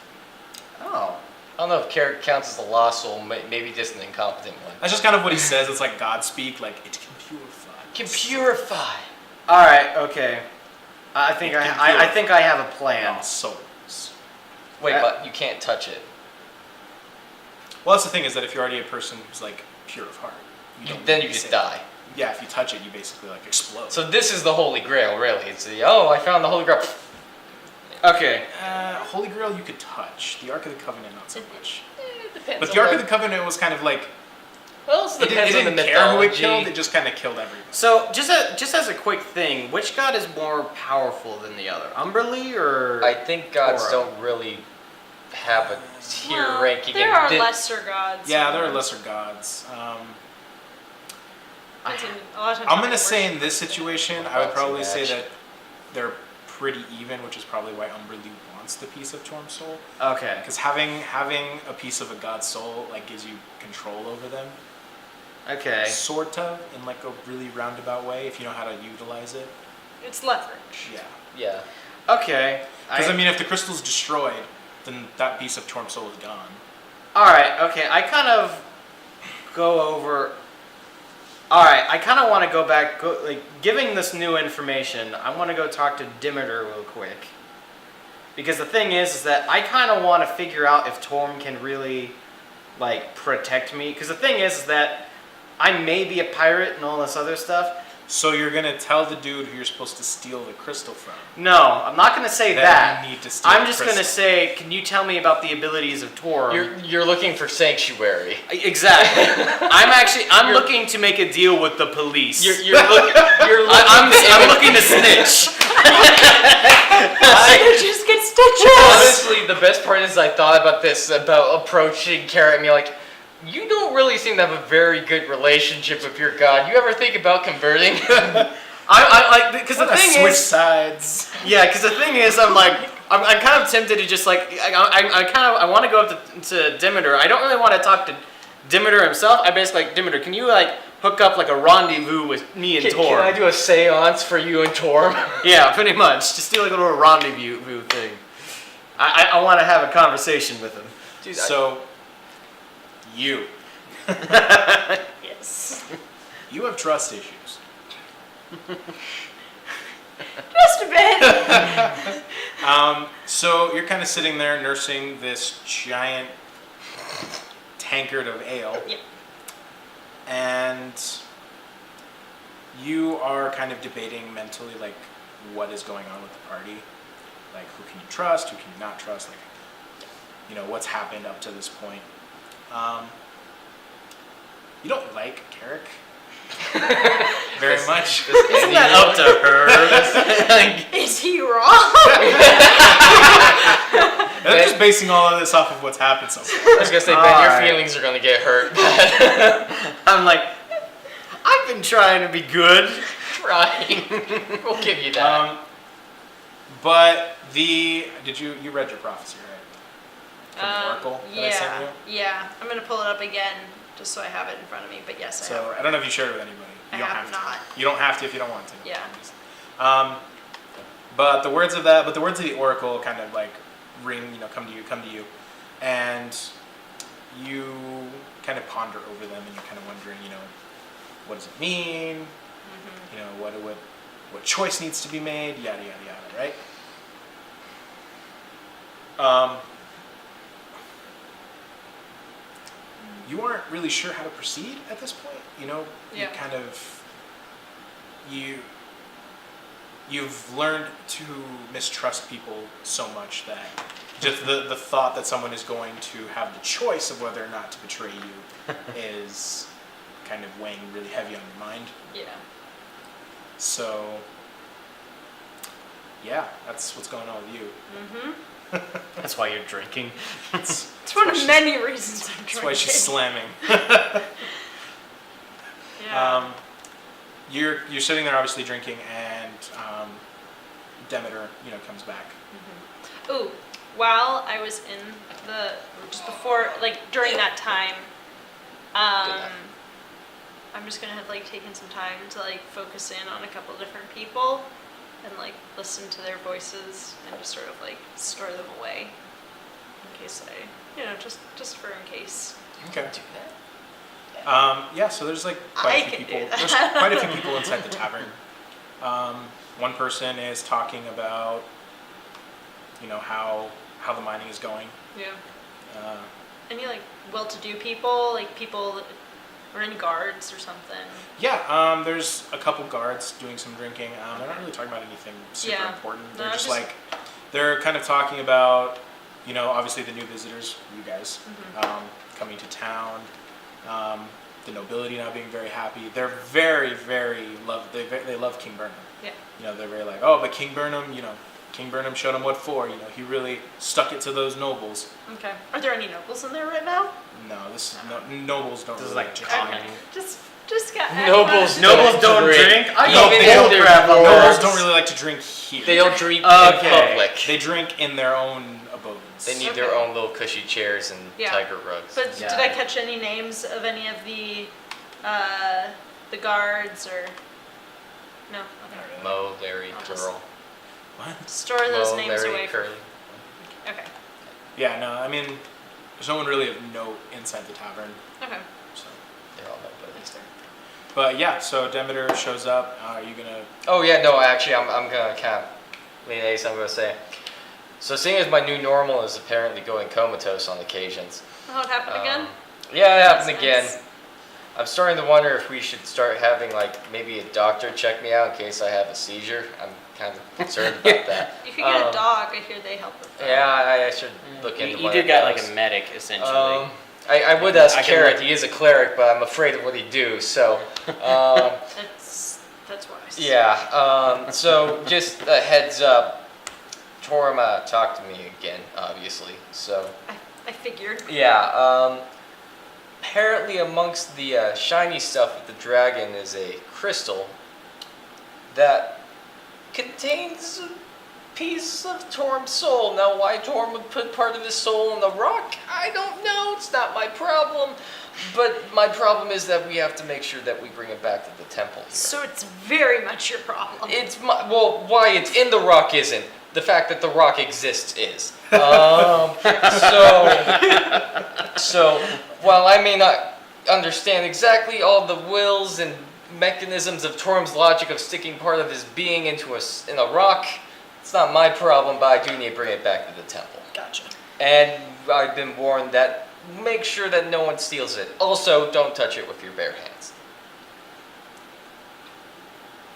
Oh. I don't know if Carrick counts as a lost soul. Maybe just an incompetent one. That's just kind of what he says. It's like God speak, like it can purify. Can purify. All right. Okay. I think It can I think I have a plan. Lost souls. Wait, but you can't touch it. Well, that's the thing is that if you're already a person who's like pure of heart, Then you be just saved. die. Yeah, if you touch it, you basically like explode. So this is the Holy Grail, really. It's I found the Holy Grail. Okay. Holy Grail you could touch. The Ark of the Covenant not so much. It depends. But the Ark of the Covenant was kind of like Well, it it depends on the didn't care who it mythology. killed. It just kind of killed everyone. So just as a quick thing, which god is more powerful than the other? Umberly or? I think gods Toro? don't really have a tier Well, ranking. there and are di- lesser gods. Yeah, there are lesser gods. Depends on- a lot of times I'm how gonna they say in worship. this situation, Well, I would that's a probably say match. that they're pretty even, which is probably why Umberly wants the piece of Torm's soul. Okay. Because having a piece of a god's soul like gives you control over them, Okay. sort of, in like a really roundabout way if you know how to utilize it. It's leverage. Yeah. Yeah. Okay. Because I mean, if the crystal's destroyed, then that piece of Torm's soul is gone. All right. Okay. I kind of go over. All right. I kind of want to go back. Giving this new information, I want to go talk to Demeter real quick. Because the thing is that I kind of want to figure out if Torm can really, like, protect me. Because the thing is that I may be a pirate and all this other stuff. So you're gonna tell the dude who you're supposed to steal the crystal from No, I'm not going to say that. you need to steal I'm the just going to crystal. say, can you tell me about the abilities of Torm? You're looking for sanctuary. Exactly. I'm looking to make a deal with the police. You're looking. I'm looking to snitch. Just get stitches. Honestly, the best part is I thought about this about approaching Carrot and be like, you don't really seem to have a very good relationship with your god. You ever think about converting? I like because the Wanna thing switch is, sides. yeah, because the thing is, I'm kind of tempted to just like I want to go up to Demeter. I don't really want to talk to Demeter himself. I basically like Demeter. Can you like hook up like a rendezvous with me and Torm? Can I do a seance for you and Torm? Yeah, pretty much. Just do like a little rendezvous thing. I want to have a conversation with him. Dude, So, you Yes. have trust issues. Just a bit. So you're kind of sitting there nursing this giant tankard of ale. Yep. And you are kind of debating mentally, like, what is going on with the party. Like, who can you trust, who can you not trust, like, you know, what's happened up to this point. You don't like Carrick very much. Isn't that up to her? Is he wrong? I'm just basing all of this off of what's happened so far. I was gonna say, Ben, your Alright. feelings are gonna get hurt. I'm like, I've been trying to be good. Trying. We'll give you that. But you read your prophecy, right? From the Oracle that I sent you? Yeah. I'm gonna pull it up again just so I have it in front of me. But yes, I have. So I don't know if you shared it with anybody. I You don't have not. to. You don't have to if you don't want to. Yeah. But the words of the Oracle kind of like ring, come to you, and you kind of ponder over them, and you're kind of wondering, what does it mean? Mm-hmm. What choice needs to be made? Yada yada yada, right? You aren't really sure how to proceed at this point. You Yeah. kind of you've learned to mistrust people so much that just the thought that someone is going to have the choice of whether or not to betray you is kind of weighing really heavy on your mind. Yeah. So, yeah, that's what's going on with you. Mm-hmm. That's why you're drinking. It's one of many reasons I'm drinking. That's why she's slamming. Yeah. You're sitting there obviously drinking, and Demeter, comes back. Mm-hmm. Ooh, while I was in just before, during that time, I'm just gonna have taken some time to focus in on a couple different people and listen to their voices and just sort of store them away in case just for in case. Okay. Do that. Yeah, so there's quite I a few can do people. that. There's quite a few people inside the tavern. One person is talking about, how the mining is going. Yeah. Any well-to-do people, people, or any guards or something. Yeah, there's a couple guards doing some drinking. They're not really talking about anything super Yeah. important. No, They're just just- they're kind of talking about, obviously the new visitors, you guys, Mm-hmm. coming to town. The nobility now being very happy. They're very, very they love King Burnham. Yeah. They're very like, oh, but King Burnham, King Burnham showed him what for. He really stuck it to those nobles. Okay. Are there any nobles in there right now? No, nobles don't This is really like drink. talking. Just got Nobles Nobles don't drink? I Even don't if bull they're crap on dwarves. Nobles that. don't really like to drink here. They'll drink Okay. in public. They drink in their own abodes. They need their Okay. own little cushy chairs and Yeah. tiger rugs. But Yeah. did I catch any names of any of the guards or no? Okay. Mo, Larry, I'll just- Curl. What? Store those Mo, names Larry, away. Curly. Okay. Yeah, no, I mean, there's no one really of note inside the tavern. Okay. So. They're all nobodies. That's fair. But yeah, so Demeter shows up. Are you gonna? Oh yeah, no, actually, I'm gonna kind of liaise. I'm gonna say. So seeing as my new normal is apparently going comatose on occasions. Oh, it happened again? Yeah, it happened That's again. nice. I'm starting to wonder if we should start having maybe a doctor check me out in case I have a seizure. I'm kind of concerned about that. You could get a dog. I hear they help with that. Yeah, I should look into You one do of got those. a medic essentially. I would ask I can Carrot. look- He is a cleric, but I'm afraid of what he'd do. So, That's wise. yeah. So just a heads up. Torma talked to me again, obviously. So I figured. yeah. Apparently, amongst the shiny stuff with the dragon is a crystal that contains a piece of Torm's soul. Now, why Torm would put part of his soul in the rock, I don't know. It's not my problem. But my problem is that we have to make sure that we bring it back to the temple here. So it's very much your problem. Why it's in the rock isn't. The fact that the rock exists is. So while I may not understand exactly all the wills and mechanisms of Torm's logic of sticking part of his being in a rock, it's not my problem, but I do need to bring it back to the temple. Gotcha. And I've been warned that make sure that no one steals it. Also, don't touch it with your bare hands.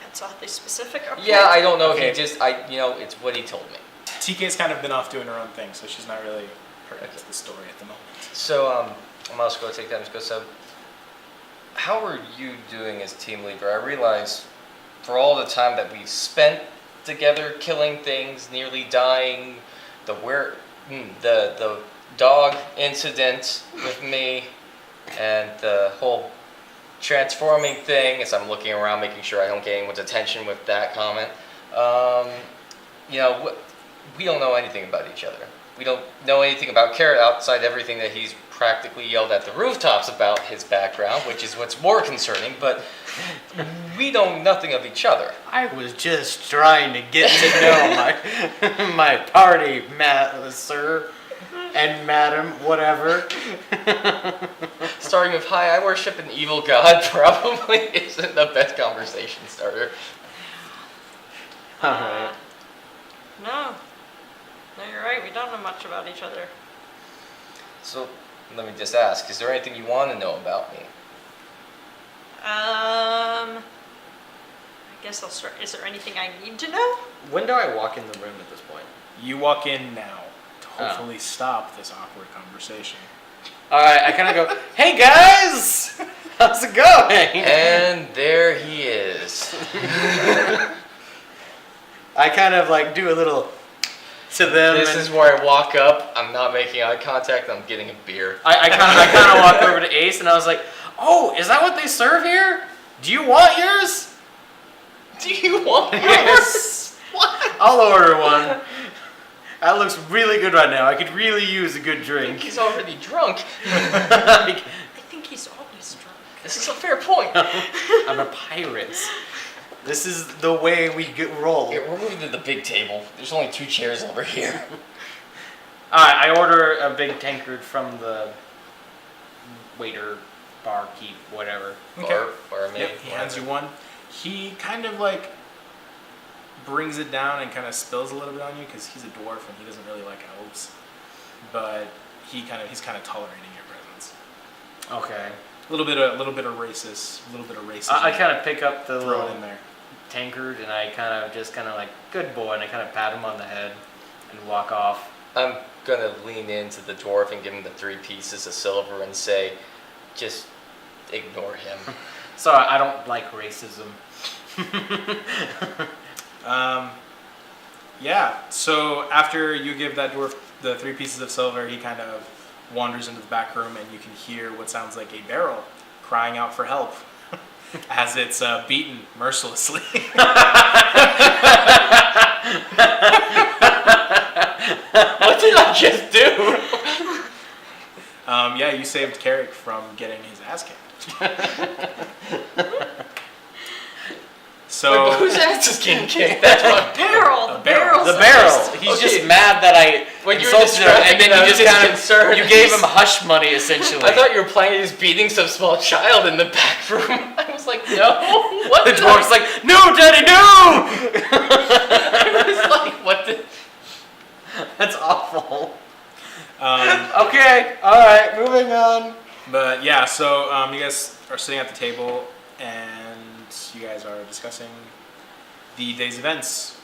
That's oddly specific. Okay. Yeah, I don't know Okay. if it's what he told me. TK's kind of been off doing her own thing, so she's not really pertinent to the story at the moment. So, I'm also going to take that and go, so, how are you doing as team leader? I realize for all the time that we've spent together killing things, nearly dying, the dog incident with me, and the whole transforming thing, as I'm looking around making sure I don't get anyone's attention with that comment, we don't know anything about each other. We don't know anything about Carrot outside everything that he's practically yelled at the rooftops about his background, which is what's more concerning, but we know nothing of each other. I was just trying to get to know my party, sir and madam, whatever. Starting with, hi, I worship an evil god, probably isn't the best conversation starter. Alright. No. No, you're right. We don't know much about each other. So, let me just ask, is there anything you want to know about me? I guess I'll start. Is there anything I need to know? When do I walk in the room at this point? You walk in now to hopefully stop this awkward conversation. Alright, I kind of go, hey guys! How's it going? And there he is. I kind of like do a little to them. This is where I walk up, I'm not making eye contact, I'm getting a beer. I kind of walk over to Ace and I was like, oh, is that what they serve here? Do you want yours? Do you want Yes. What? I'll order one. That looks really good right now. I could really use a good I think drink. he's already drunk. I think he's always drunk. This is a fair point. I'm a pirate. This is the way we roll. Here, we're moving to the big table. There's only 2 chairs over here. Alright, I order a big tankard from the waiter, barkeep, whatever. Or maybe. Yep, he hands you one. He kind of like brings it down and kind of spills a little bit on you because he's a dwarf and he doesn't really like elves. But he's kind of tolerating your presence. Okay. A little bit of racism. I kind of pick up the throw little it in there. tankard and I kind of like, good boy, and I kind of pat him on the head and walk off. I'm gonna lean into the dwarf and give him the 3 pieces of silver and say, just ignore him. So I don't like racism. Yeah, so after you give that dwarf the 3 pieces of silver, he kind of wanders into the back room and you can hear what sounds like a barrel crying out for help as it's beaten mercilessly. What did I just do? Yeah, you saved Carrick from getting his ass kicked. So Wait, whose ass is getting kicked? That's what. Barrel. A The barrel. barrel's The barrel. interesting. He's Okay. just mad that I When you were insulted him, and then describing it, I you was just just kind of concerned. you gave him hush money essentially. I thought you were planning on beating some small child in the back room. I was like, no. What the did dwarf's like, no, Daddy, no! I was like, what the? That's awful. um, Okay, all right, moving on. but yeah, so you guys are sitting at the table and you guys are discussing the day's events.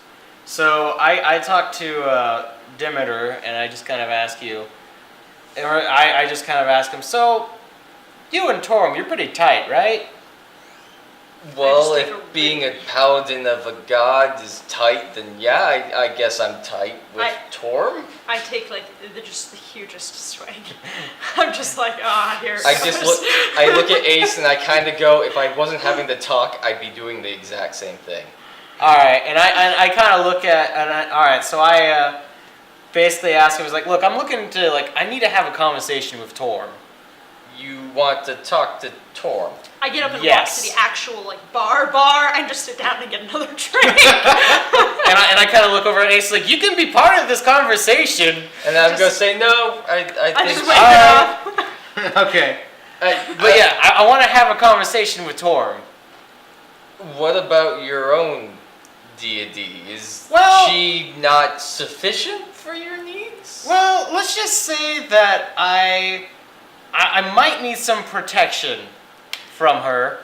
So I talked to Demeter, and I just kind of ask you, or I just kind of ask him, so you and Torm, you're pretty tight, right? Well, take if a being a paladin of a god is tight, then yeah, I guess I'm tight with Torm. I take like just the hugest swing. I'm just like, here it I goes. just look at Ace and I kind of go, if I wasn't having to talk, I'd be doing the exact same thing. All right, and I kind of look at, all right, so I basically ask him, I was like, look, I'm looking to, like, I need to have a conversation with Torm. You want to talk to Torm? I get up and Yes. walk to the actual like bar and just sit down and get another drink. And I kind of look over at Ace, like, you can be part of this conversation. And I'm going to say, no, I I think just so. wake it up. Okay. But yeah, I want to have a conversation with Torm. what about your own deity? Is Well- she not sufficient for your needs? Well, let's just say that I might need some protection from her.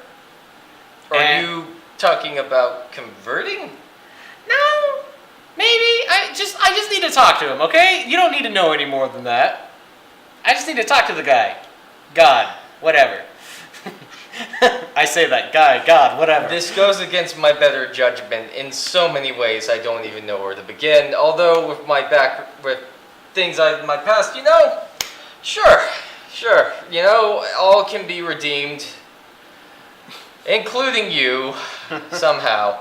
Are and- you talking about converting? No, maybe I just need to talk to him. Okay, you don't need to know any more than that. I just need to talk to the guy, God, whatever. I say that guy, God, whatever. This goes against my better judgment in so many ways. I don't even know where to begin. Although with with things in my past, sure, all can be redeemed, including you, somehow.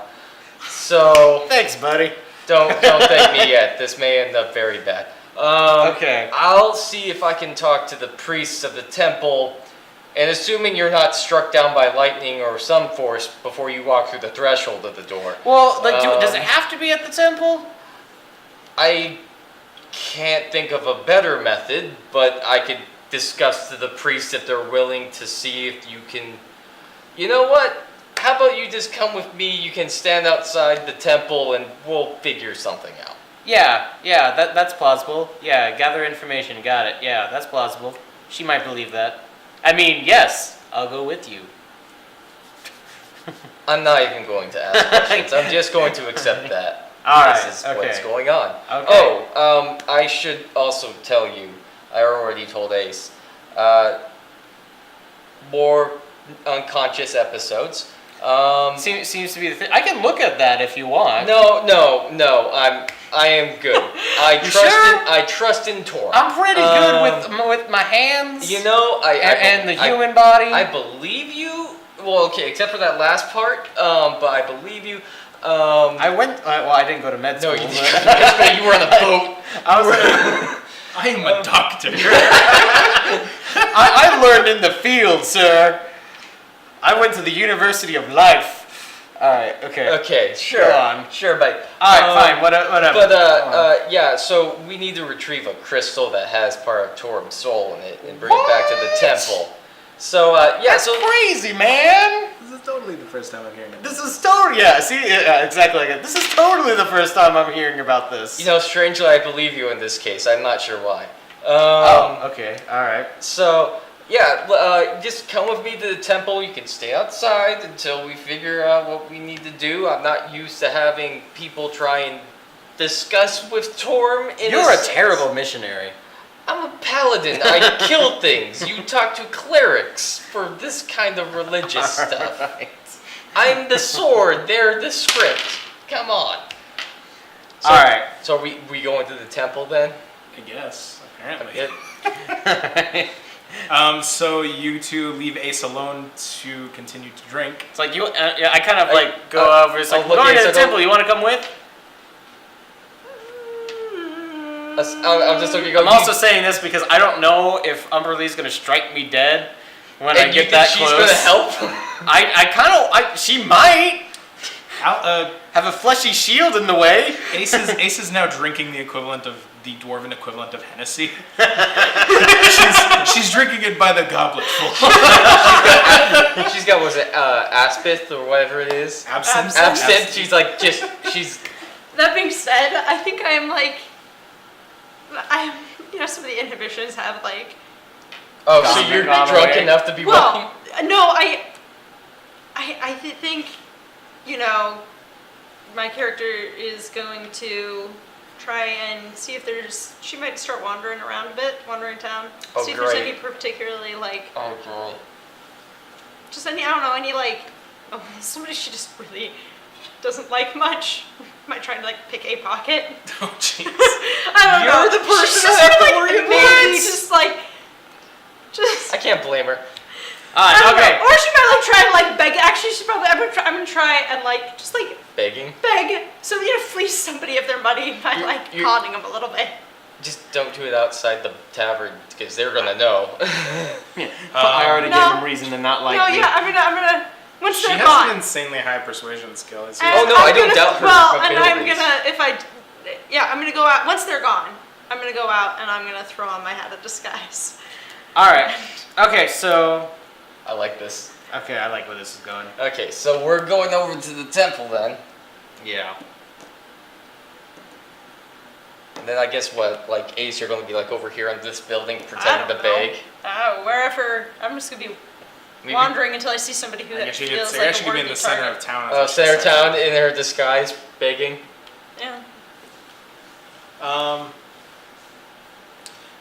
So Thanks, buddy. don't thank me yet. This may end up very bad. Okay. I'll see if I can talk to the priests of the temple, and assuming you're not struck down by lightning or some force before you walk through the threshold of the door. Well, does it have to be at the temple? I can't think of a better method, but I could discuss to the priests if they're willing to see if you can... You know what? How about you just come with me? You can stand outside the temple and we'll figure something out. Yeah, that's plausible. Yeah, gather information, got it. Yeah, that's plausible. She might believe that. I mean, yes, I'll go with you. I'm not even going to ask questions. I'm just going to accept that. All right, This is okay. what's going on. Okay. I should also tell you, I already told Ace, more unconscious episodes. Seems to be the thing. I can look at that if you want. No. I am good. I trust in Tor. I'm pretty good with my hands. And the human body. I believe you. Well, okay, except for that last part. But I believe you. I went. Well, I didn't go to med school. No, you didn't. You were on a boat. I am a doctor. I learned in the field, sir. I went to the University of Life. All right. Okay. Okay. Sure. Go on. Sure, but. All right. Fine. Whatever. But yeah. So we need to retrieve a crystal that has part of Torum's soul in it and bring it back to the temple. So yeah. That's crazy, man. This is totally the first time I'm hearing of This is totally exactly like it. This is totally the first time I'm hearing about this. Strangely, I believe you in this case. I'm not sure why. Okay. All right. So, yeah, just come with me to the temple. You can stay outside until we figure out what we need to do. I'm not used to having people try and discuss with Torm. You're a terrible missionary. I'm a paladin. I kill things. You talk to clerics for this kind of religious stuff. Right. I'm the sword. They're the script. Come on. So, All right. So we going to the temple then? I guess, apparently. It- So you two leave Ace alone to continue to drink. It's like you. I kind of like go over. It's like I'll we're look going at to it, the temple. You want to come with? I'm just looking. I'm also saying this because I don't know if Umberlee's going to strike me dead when I get that close. She's gonna help. She might Al, have a fleshy shield in the way. Ace is now drinking the equivalent of the dwarven equivalent of Hennessy. she's drinking it by the goblet full. She's got was it Aspith or whatever it is. Absinthe. Absinthe. She's. That being said, I think I'm some of the inhibitions have like. Oh, so Gone you're away. drunk enough to be walking? Well, no, I think, my character is going to try and see if she might start wandering around a bit, wandering town. Oh, see if great. there's any particularly Oh, girl. just any, I don't know, any somebody she just really doesn't like much. Might try to pick a pocket. Oh jeez. I don't know. You're the person She's I have to just, worry about. maybe just I can't blame her. I don't Okay. know. Or she might try and beg. Actually, I'm gonna try and just Begging? beg. So fleece somebody of their money by You- conning them a little bit. Just don't do it outside the tavern because they're gonna know. I already No. gave him reason to not like No, me. yeah, I'm gonna once She they're has gone. an insanely high persuasion skill. It's And Oh, no, I'm I don't gonna- doubt her Well, and I'm abilities. gonna I'm gonna go out once they're gone. I'm gonna go out and I'm gonna throw on my hat of disguise. All right. Okay. So I like this. Okay, I like where this is going. Okay, so we're going over to the temple then. Yeah. And then I guess what, like Ace, you're going to be like over here on this building I pretending don't to know. beg. Wherever. I'm just gonna be Maybe- wandering until I see somebody who I guess you could feels say like actually a could be in worthy the center target. of town. Oh, Center Town in her disguise, begging. Yeah.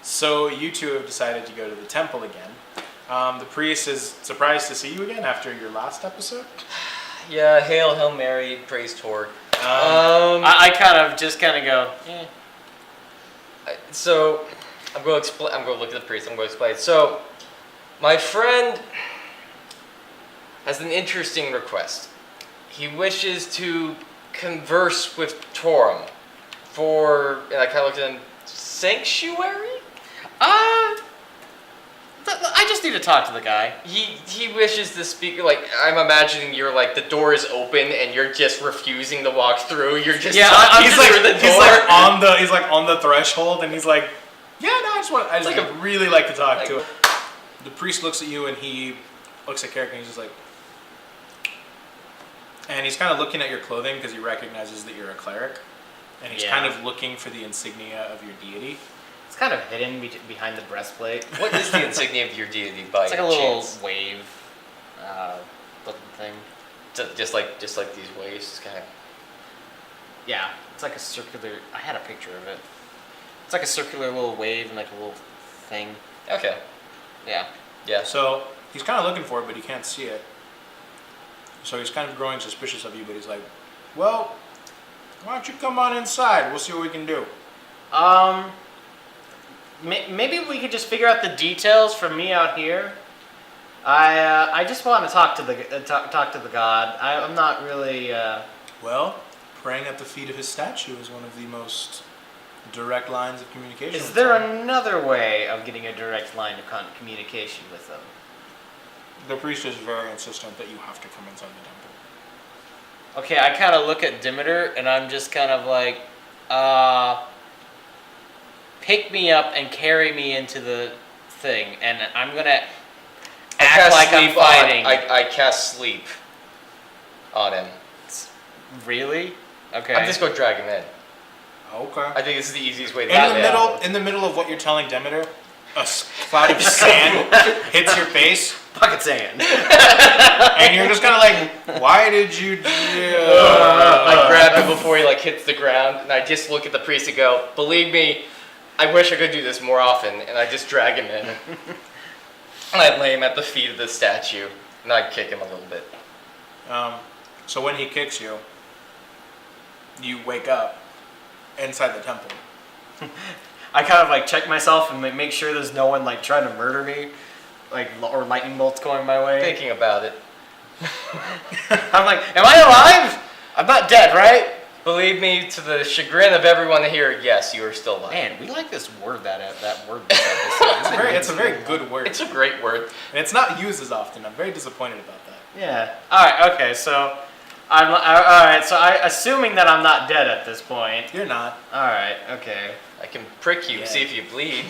So you two have decided to go to the temple again. The priest is surprised to see you again after your last episode. Yeah, Hail Mary, praise Torg. I kind of go, eh. So, I'm going to look at the priest. I'm going to explain. So, my friend has an interesting request. He wishes to converse with Torum for, and I kind of looked at him, sanctuary? I just need to talk to the guy. He wishes to speak, like, I'm imagining you're like, the door is open and you're just refusing to walk through. You're just talking through the door. He's like on the threshold and he's like, yeah, no, I just really like to talk to him. The priest looks at you and he looks at Carrick and he's just like, and he's kind of looking at your clothing because he recognizes that you're a cleric, and he's kind of looking for the insignia of your deity. It's kind of hidden behind the breastplate. What is the insignia of your deity by It's like a little chance? wave looking thing. Just like these waves, it's kind of. Yeah, it's like a circular. I had a picture of it. It's like a circular little wave and like a little thing. Okay. Yeah. Yeah. So he's kind of looking for it, but he can't see it. So he's kind of growing suspicious of you, but he's like, well, why don't you come on inside? We'll see what we can do. Maybe we could just figure out the details from me out here. I just want to talk to the god. I'm not really. Well, praying at the feet of his statue is one of the most direct lines of communication. Is with there him. another way of getting a direct line of communication with them? The priest is very insistent that you have to come inside the temple. Okay, I kind of look at Demeter and I'm just kind of like, pick me up and carry me into the thing, and I'm gonna act like I'm fighting. I cast sleep on him. Really? Okay. I'm just going to drag him in. Okay. I think this is the easiest way to In the middle of what you're telling Demeter, a cloud of sand hits your face, Bucket sand. and you're just kind of like, why did you do I grab him before he like hits the ground, and I just look at the priest and go, believe me, I wish I could do this more often, and I just drag him in. And I lay him at the feet of the statue, and I kick him a little bit. So when he kicks you, you wake up inside the temple. I kind of like check myself and make sure there's no one like trying to murder me, like or lightning bolts going my way. Thinking about it. I'm like, am I alive? I'm not dead, right? Believe me, to the chagrin of everyone here, yes, you are still alive. Man, we like this word that word. It's a very good word. It's a great word. And it's not used as often. I'm very disappointed about that. Yeah. All right. Okay. So, all right. So, assuming that I'm not dead at this point. You're not. All right. Okay. I can prick you, see if you bleed.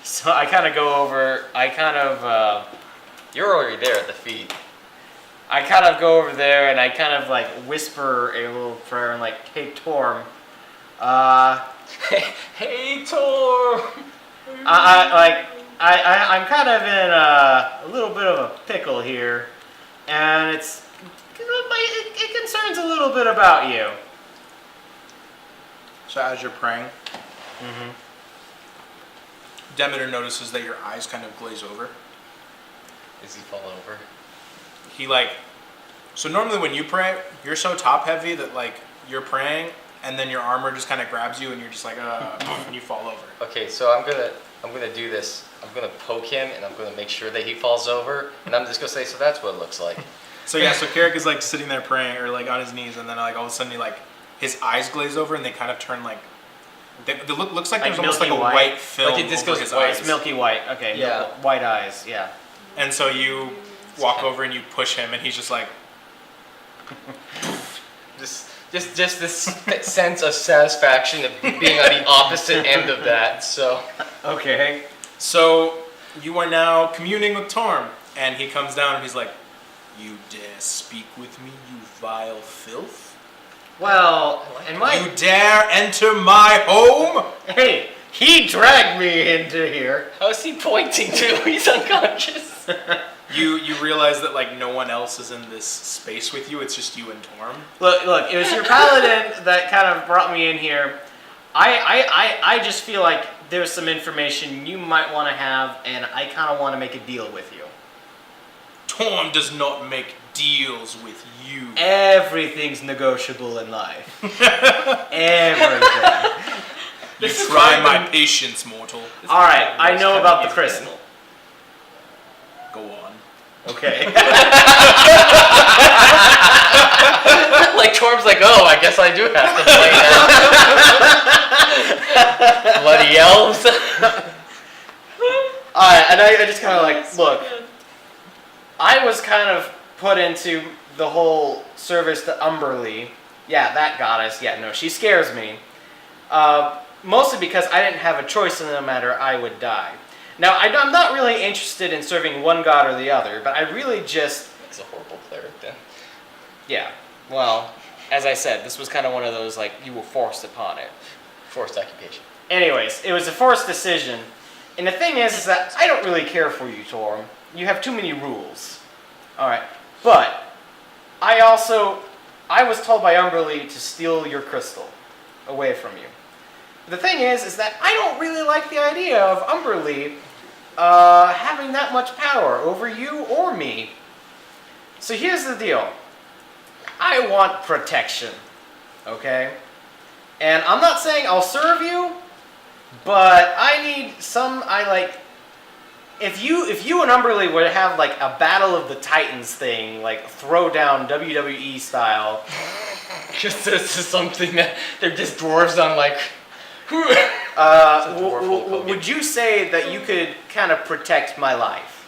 So I kind of go over. You're already there at the feet. I kind of go over there and I kind of like whisper a little prayer and like, "Hey Torm, Hey Tor. I'm kind of in a little bit of a pickle here, and it concerns a little bit about you." So as you're praying, Demeter notices that your eyes kind of glaze over. Does he fall over? He so normally when you pray, you're so top heavy that like you're praying and then your armor just kind of grabs you and you're just like, and you fall over. Okay, so I'm gonna do this. I'm gonna poke him and I'm gonna make sure that he falls over, and I'm just gonna say, so that's what it looks like. So yeah, so Carrick is like sitting there praying or like on his knees, and then like all of a sudden his eyes glaze over and they kind of turn like, looks like there's almost like a white film Like it just over goes his white. eyes. It's milky white. Okay. Yeah. White eyes. Yeah. And so you walk over and you push him, and he's just like, just this sense of satisfaction of being on the opposite end of that. So Okay. so you are now communing with Torm. And he comes down and he's like, "You dare speak with me, you vile filth? Well, and You dare enter my home?" hey, he dragged me into here. How's he pointing to? He's unconscious. You realize that like no one else is in this space with you. It's just you and Torm. Look, it was your paladin that kind of brought me in here. I just feel like there's some information you might want to have, and I kind of want to make a deal with you. Torm does not make deals with you. Everything's negotiable in life. Everything. You try my patience, mortal. All right, I know about the crystal. Go on. Okay. Like Torm's like, oh, I guess I do have to play now. Bloody elves. All right, and I just kind of like, look, I was kind of put into the whole service to Umberly. Yeah, that goddess. Yeah, no, she scares me. Mostly because I didn't have a choice in the matter, I would die. Now, I'm not really interested in serving one god or the other, but I really just... He's a horrible cleric then. Yeah, well, as I said, this was kind of one of those, like, you were forced upon it. Forced occupation. Anyways, it was a forced decision. And the thing is that I don't really care for you, Torm. You have too many rules. Alright, but I was told by Umberly to steal your crystal away from you. The thing is that I don't really like the idea of Umberly having that much power over you or me. So here's the deal. I want protection, okay? And I'm not saying I'll serve you, but I need if you and Umberly would have like a Battle of the Titans thing, like throwdown WWE style. Just this is something that they're just dwarves on like... would you say that you could kind of protect my life?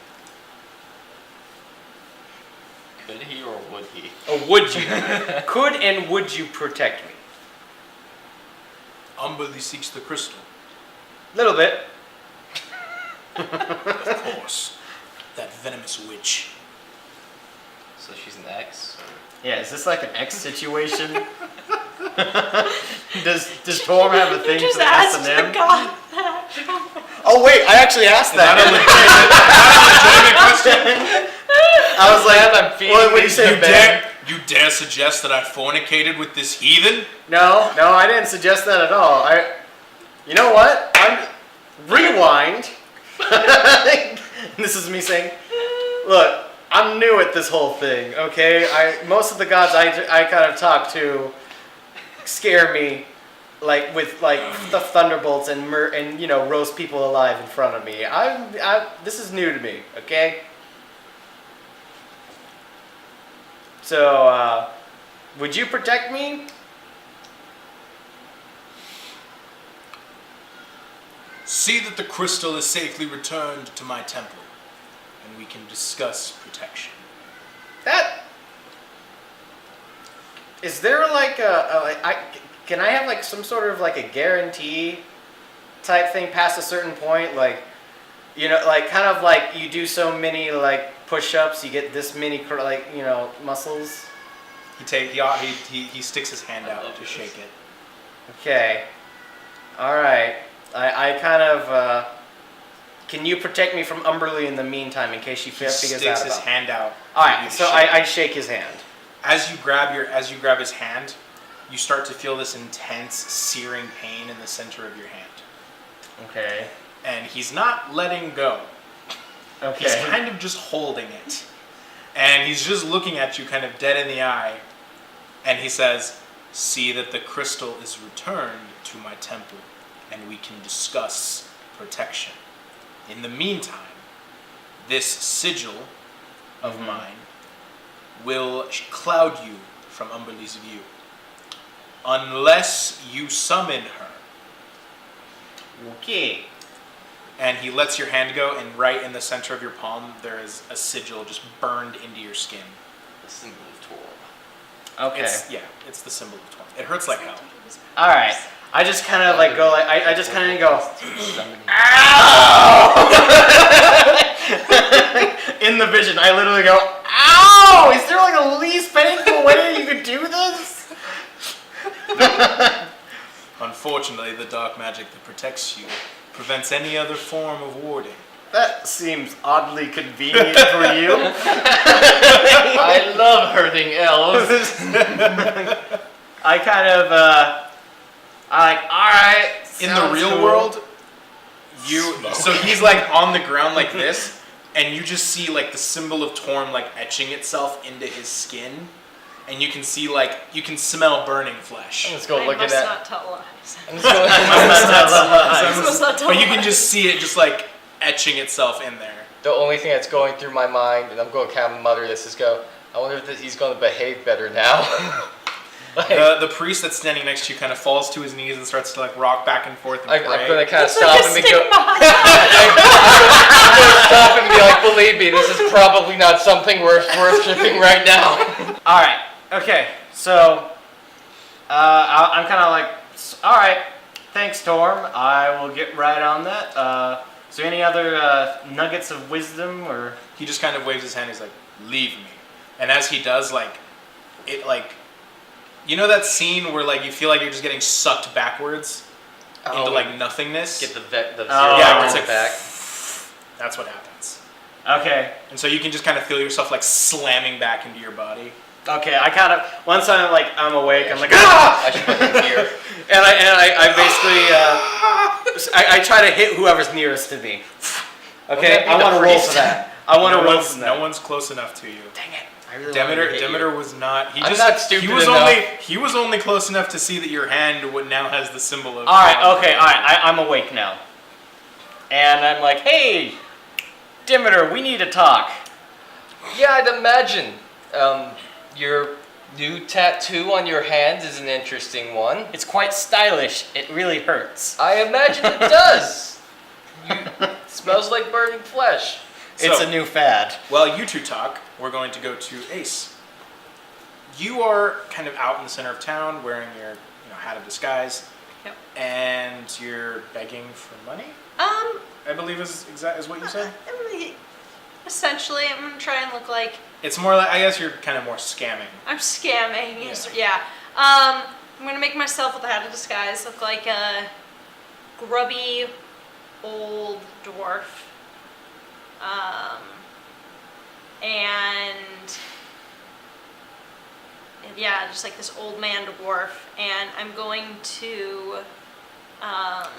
Could he or would he? Or would you? Could and would you protect me? Umberly seeks the crystal. Little bit. Of course. That venomous witch. So she's an ex? Yeah, is this like an X situation? Does Torm have a thing You just for asked S&M? the god that. Oh wait, I actually asked that. I was like, I'm feeding what do you say, Ben? You dare suggest that I fornicated with this heathen? No, I didn't suggest that at all. You know what? Rewind. This is me saying, look, I'm new at this whole thing, okay? Most of the gods I kind of talk to scare me, like with like the thunderbolts and roast people alive in front of me. This is new to me, okay? So, would you protect me? See that the crystal is safely returned to my temple, and we can discuss protection. Is there like can I have like some sort of like a guarantee type thing past a certain point? Like, like kind of like you do so many like push-ups, you get this many muscles. He sticks his hand out to shake it. Okay. All right. I kind of. Can you protect me from Umberly in the meantime in case she figures out? He sticks his hand out. All right. So I shake his hand. As you grab his hand, you start to feel this intense, searing pain in the center of your hand. Okay. And he's not letting go. Okay. He's kind of just holding it. And he's just looking at you kind of dead in the eye. And he says, "See that the crystal is returned to my temple, and we can discuss protection. In the meantime, this sigil of mine will cloud you from Umberly's view. Unless you summon her." Okay. And he lets your hand go, and right in the center of your palm, there is a sigil just burned into your skin. The symbol of Torm. Okay. It's the symbol of Torm. It hurts like hell. All right. I just kind of like go like I just kind of go. Ow! in the vision, I literally go, ow! Is there like a least painful way you could do this? Unfortunately, the dark magic that protects you prevents any other form of warding. That seems oddly convenient for you. I love hurting elves. I kind of, I'm like, alright. In the real world, so he's like on the ground like this, and you just see like the symbol of Torm like etching itself into his skin, and you can see like, you can smell burning flesh. Let's go I look at must that. not tell lies. I'm just going, I must not tell But you can lies. just see it just like etching itself in there. the only thing that's going through my mind, and I'm going to kind of mutter this, is go, I wonder if he's going to behave better now. Like, The priest that's standing next to you kind of falls to his knees and starts to like rock back and forth and I'm pray. going to kind of It's like stop a and go. stigma. I'm going to stop and be like, believe me, this is probably not something worth worshipping right now. Alright, okay, so, I'm kind of like, alright, thanks, Torm. I will get right on that. Is there any other nuggets of wisdom, or? He just kind of waves his hand. He's like, "Leave me." And as he does, like, it like, you know that scene where like you feel like you're just getting sucked backwards into like nothingness. Get the zero yeah, where it's like back. That's what happens. Okay. And so you can just kind of feel yourself like slamming back into your body. Okay, I kind of, once I'm awake, Yeah, I'm like, I ah! should put him here. And I basically, I try to hit whoever's nearest to me. Okay, Well, I that'd be want to the roll priest. for that. I want to roll for that. No one's close enough to you. Dang it. I really wanted to hit Demeter you. was not. I'm not stupid he was enough. he was only close enough to see that your hand now has the symbol of. Alright, okay, alright, I'm awake now. And I'm like, hey, Demeter, we need to talk. Yeah, I'd imagine. Your new tattoo on your hands is an interesting one. It's quite stylish. It really hurts. I imagine it does. It smells like burning flesh. It's So- a new fad. While you two talk, we're going to go to Ace. You are kind of out in the center of town wearing your hat of disguise. Yep. And you're begging for money, I believe is what you said. Essentially, I'm gonna try and look like It's more like, I guess you're kind of more scamming. I'm scamming. Yeah. Yeah. I'm gonna make myself with a hat of disguise look like a grubby old dwarf. And yeah, just like this old man dwarf. And I'm going to.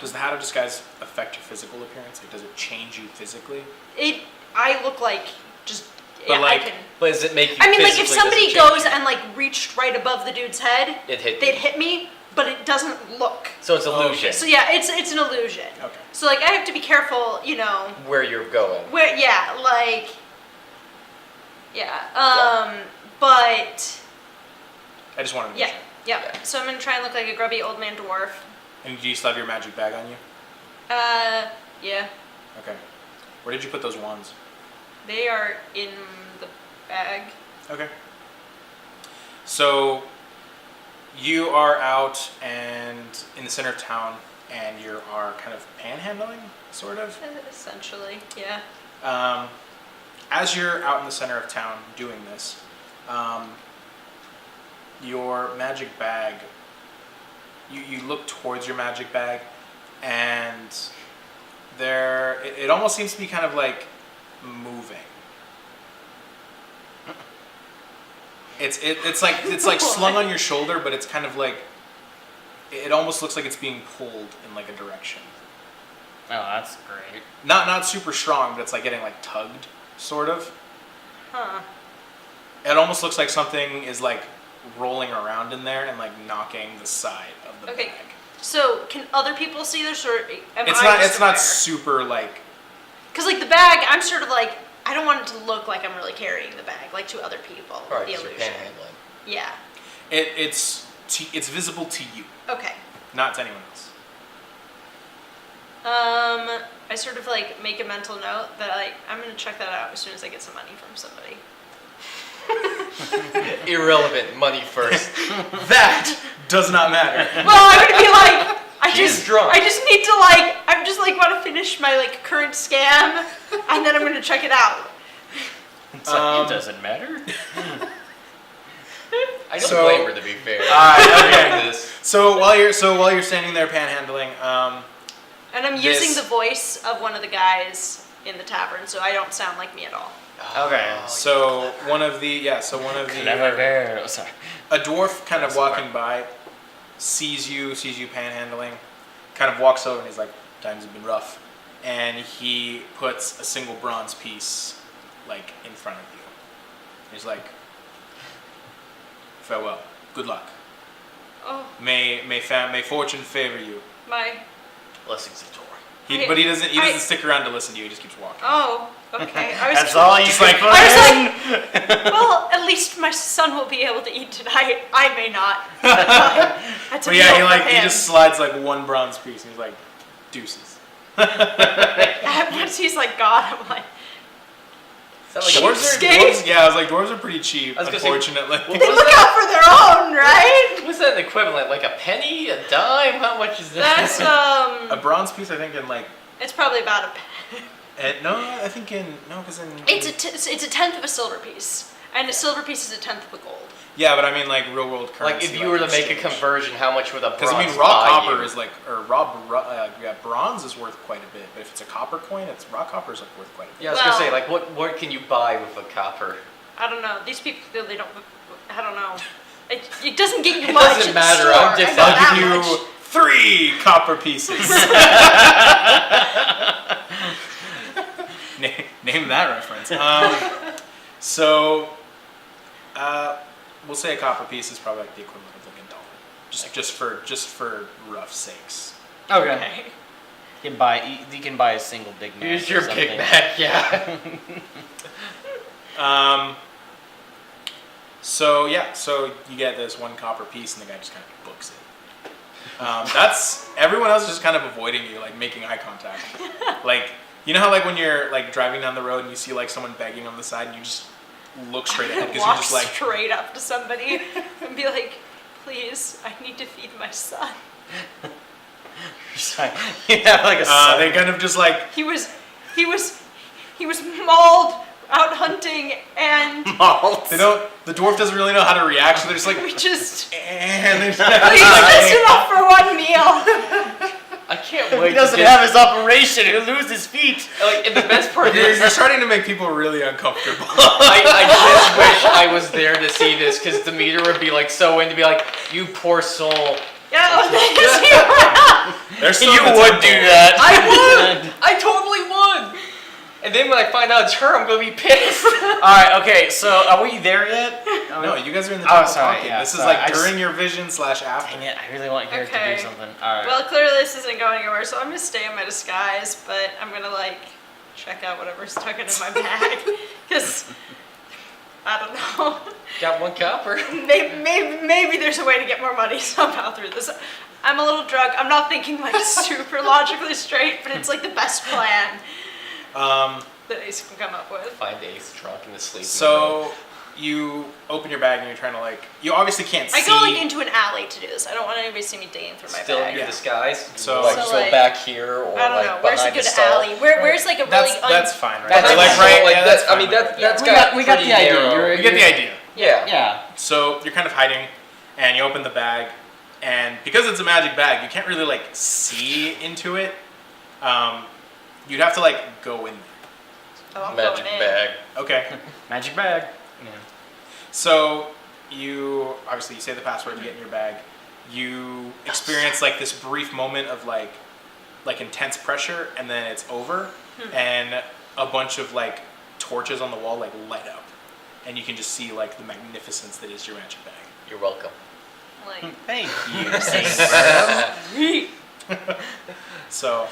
Does the hat of disguise affect your physical appearance? Like, does it change you physically? I look like just. But Yeah, like- I can. But does it make you I mean, like if physically, somebody does it change goes you? and like reached right above the dude's head, It hit they'd you. hit me, but it doesn't look. So it's illusion. So yeah, it's an illusion. Okay. So like I have to be careful, Where you're going. where but I just wanted to yeah, mention. yeah. So I'm gonna try and look like a grubby old man dwarf. And do you still have your magic bag on you? Yeah. Okay. Where did you put those wands? They are in the bag. Okay. So you are out and in the center of town, and you are kind of panhandling, sort of. Essentially, yeah. As you're out in the center of town doing this, your magic bag, you look towards your magic bag, and it almost seems to be kind of like moving. It's like slung on your shoulder, but it's kind of like, it almost looks like it's being pulled in like a direction. Oh, that's great. Not super strong, but it's like getting like tugged, sort of. Huh. It almost looks like something is like rolling around in there and like knocking the side of the Okay. bag. So can other people see this, or am It's I not. just It's not aware? super like. Because like the bag, I'm sort of like I don't want it to look like I'm really carrying the bag like to other people. Right, the 'cause you're illusion. panhandling. Yeah. It's visible to you, Okay. not to anyone else. I sort of like make a mental note that I'm gonna check that out as soon as I get some money from somebody. Irrelevant. Money first. That does not matter. Well, I'm gonna be like, She's drunk. I just need to I'm just like want to finish my like current scam, and then I'm gonna check it out. It's like, it doesn't matter. I don't So- blame her, to be fair. okay. This. So while you're standing there panhandling, And I'm using the voice of one of the guys in the tavern, so I don't sound like me at all. Okay. so one of the Oh, sorry. a dwarf kind of That's walking by, sees you panhandling, kind of walks over and he's like, times have been rough, and he puts a single bronze piece like in front of you. He's like, farewell, good luck. Oh, May fortune favor you. my. Blessings of Tor. But he doesn't stick around to listen to you. He just keeps walking. Oh, okay. That's all you Just can like- put I was in. Well, at least my son will be able to eat tonight. I may not. That's a But yeah, deal for he him. just slides like one bronze piece, and he's like, deuces. Once he's like, God, I'm like, Sound like Cheapskate. Yeah, I was like, dwarves are pretty cheap, I was gonna say, unfortunately. what they was look that? out for their own, right? What's that equivalent? Like a penny? A dime? How much is that? That's A bronze piece, I think, in like, It's probably about a. because in. It's a tenth of a silver piece, and a silver piece is a tenth of a gold. Yeah, but I mean like real world currency. Like if you were to make a exchange. conversion, how much would a bronze Because I mean, raw buy copper you? is like, bronze is worth quite a bit. But if it's a copper coin, raw copper is like worth quite a bit. Yeah, I was gonna say, Well- like, what can you buy with a copper? I don't know. These people, they don't. I don't know. It doesn't get you It much. doesn't at matter, The store. I'm just- I know I'll that give you much. 3 copper pieces. Name that reference. We'll say a copper piece is probably like the equivalent of like $1, just for rough sakes. Okay. Okay. You can buy a single Big Mac. Here's or your something. Big Mac, yeah. So you get this 1 copper piece, and the guy just kind of books it. That's everyone else is just kind of avoiding you, like making eye contact. Like, you know how like when you're like driving down the road and you see like someone begging on the side, and you just look straight ahead because Walk you're just like, straight up to somebody and be like, "Please, I need to feed my son." You have like a son. they kind of just like He was mauled out hunting, and Malt. the dwarf doesn't really know how to react, so they're just like, we just. and they're just Please, just enough for one meal. I can't wait He doesn't to get, have his operation. He'll lose his feet. like, and the best part you're, is, you're starting to make people really uncomfortable. I just wish I was there to see this, because Demeter would be like so into be like, you poor soul. Yeah, They're still You in the would do temple. that. I would! I totally would! And then when I find out it's her, I'm gonna be pissed. Alright, okay, so are we there yet? No, you guys are in the Oh, temple sorry, talking. yeah, this sorry. is I like just- during your vision / after. Dang it, I really want Garrett to Okay. do something. Alright. Well, clearly this isn't going anywhere, so I'm gonna stay in my disguise, but I'm gonna like check out whatever's stuck into my bag, because I don't know. Got 1 copper. Maybe there's a way to get more money somehow through this. I'm a little drunk. I'm not thinking like super logically straight, but it's like the best plan that Ace can come up with. Find Ace drunk in the sleep. So you open your bag and you're trying to like, you obviously can't see. I go like into an alley to do this. I don't want anybody to see me digging through my Still in bag. your Yeah. disguise. So- like, So, go like, back here or I don't like know. Where's a behind good the stall. alley? Where's like a really That's fine, right? That's like fine. right. Like, yeah, that's, I fine, mean, right? that's We got got the pretty idea. narrow. You get the idea. Yeah. Yeah. So you're kind of hiding, and you open the bag, and because it's a magic bag, you can't really like see into it. You'd have to like go in there. Oh, I'm Magic going in. bag. Okay. Magic bag. Yeah. So you obviously you say the password, you get in your bag. You experience like this brief moment of like intense pressure, and then it's over, and a bunch of like torches on the wall like light up, and you can just see like the magnificence that is your magic bag. You're welcome. Like, Thank you, Saint Graham. So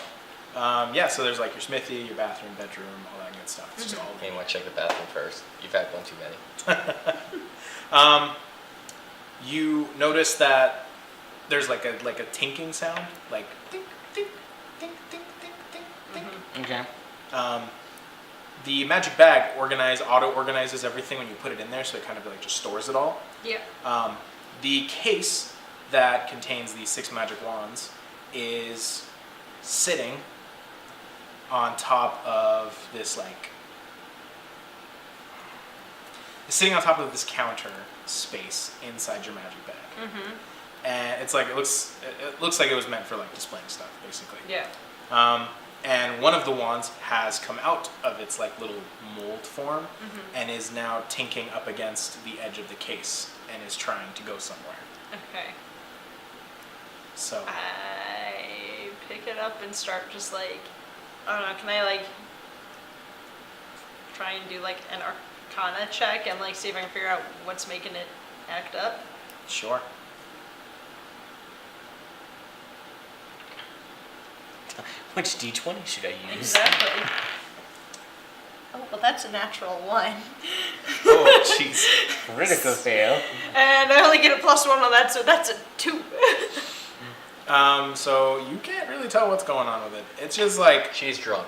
so there's like your smithy, your bathroom, bedroom, all that good stuff. It's just all You want to check the bathroom first. You've had one too many. You notice that there's like a tinking sound, like tink, tink, tink, tink, tink, tink, tink. Okay. The magic bag auto-organizes everything when you put it in there, so it kind of like just stores it all. yeah. The case that contains these 6 magic wands is sitting on top of this like sitting on top of this counter space inside your magic bag. And it's like it looks like it was meant for like displaying stuff, basically. Yeah. And one of the wands has come out of its like little mold form and is now tinking up against the edge of the case and is trying to go somewhere. Okay. So I pick it up and start just like, I don't know, can I like try and do like an arcana check and like see if I can figure out what's making it act up? sure. Which D20 should I use? Exactly. Oh, well that's a natural 1. Oh jeez. Critical fail. And I only get a +1 on that, so that's a 2. So you can't really tell what's going on with it. It's just like, She's drunk.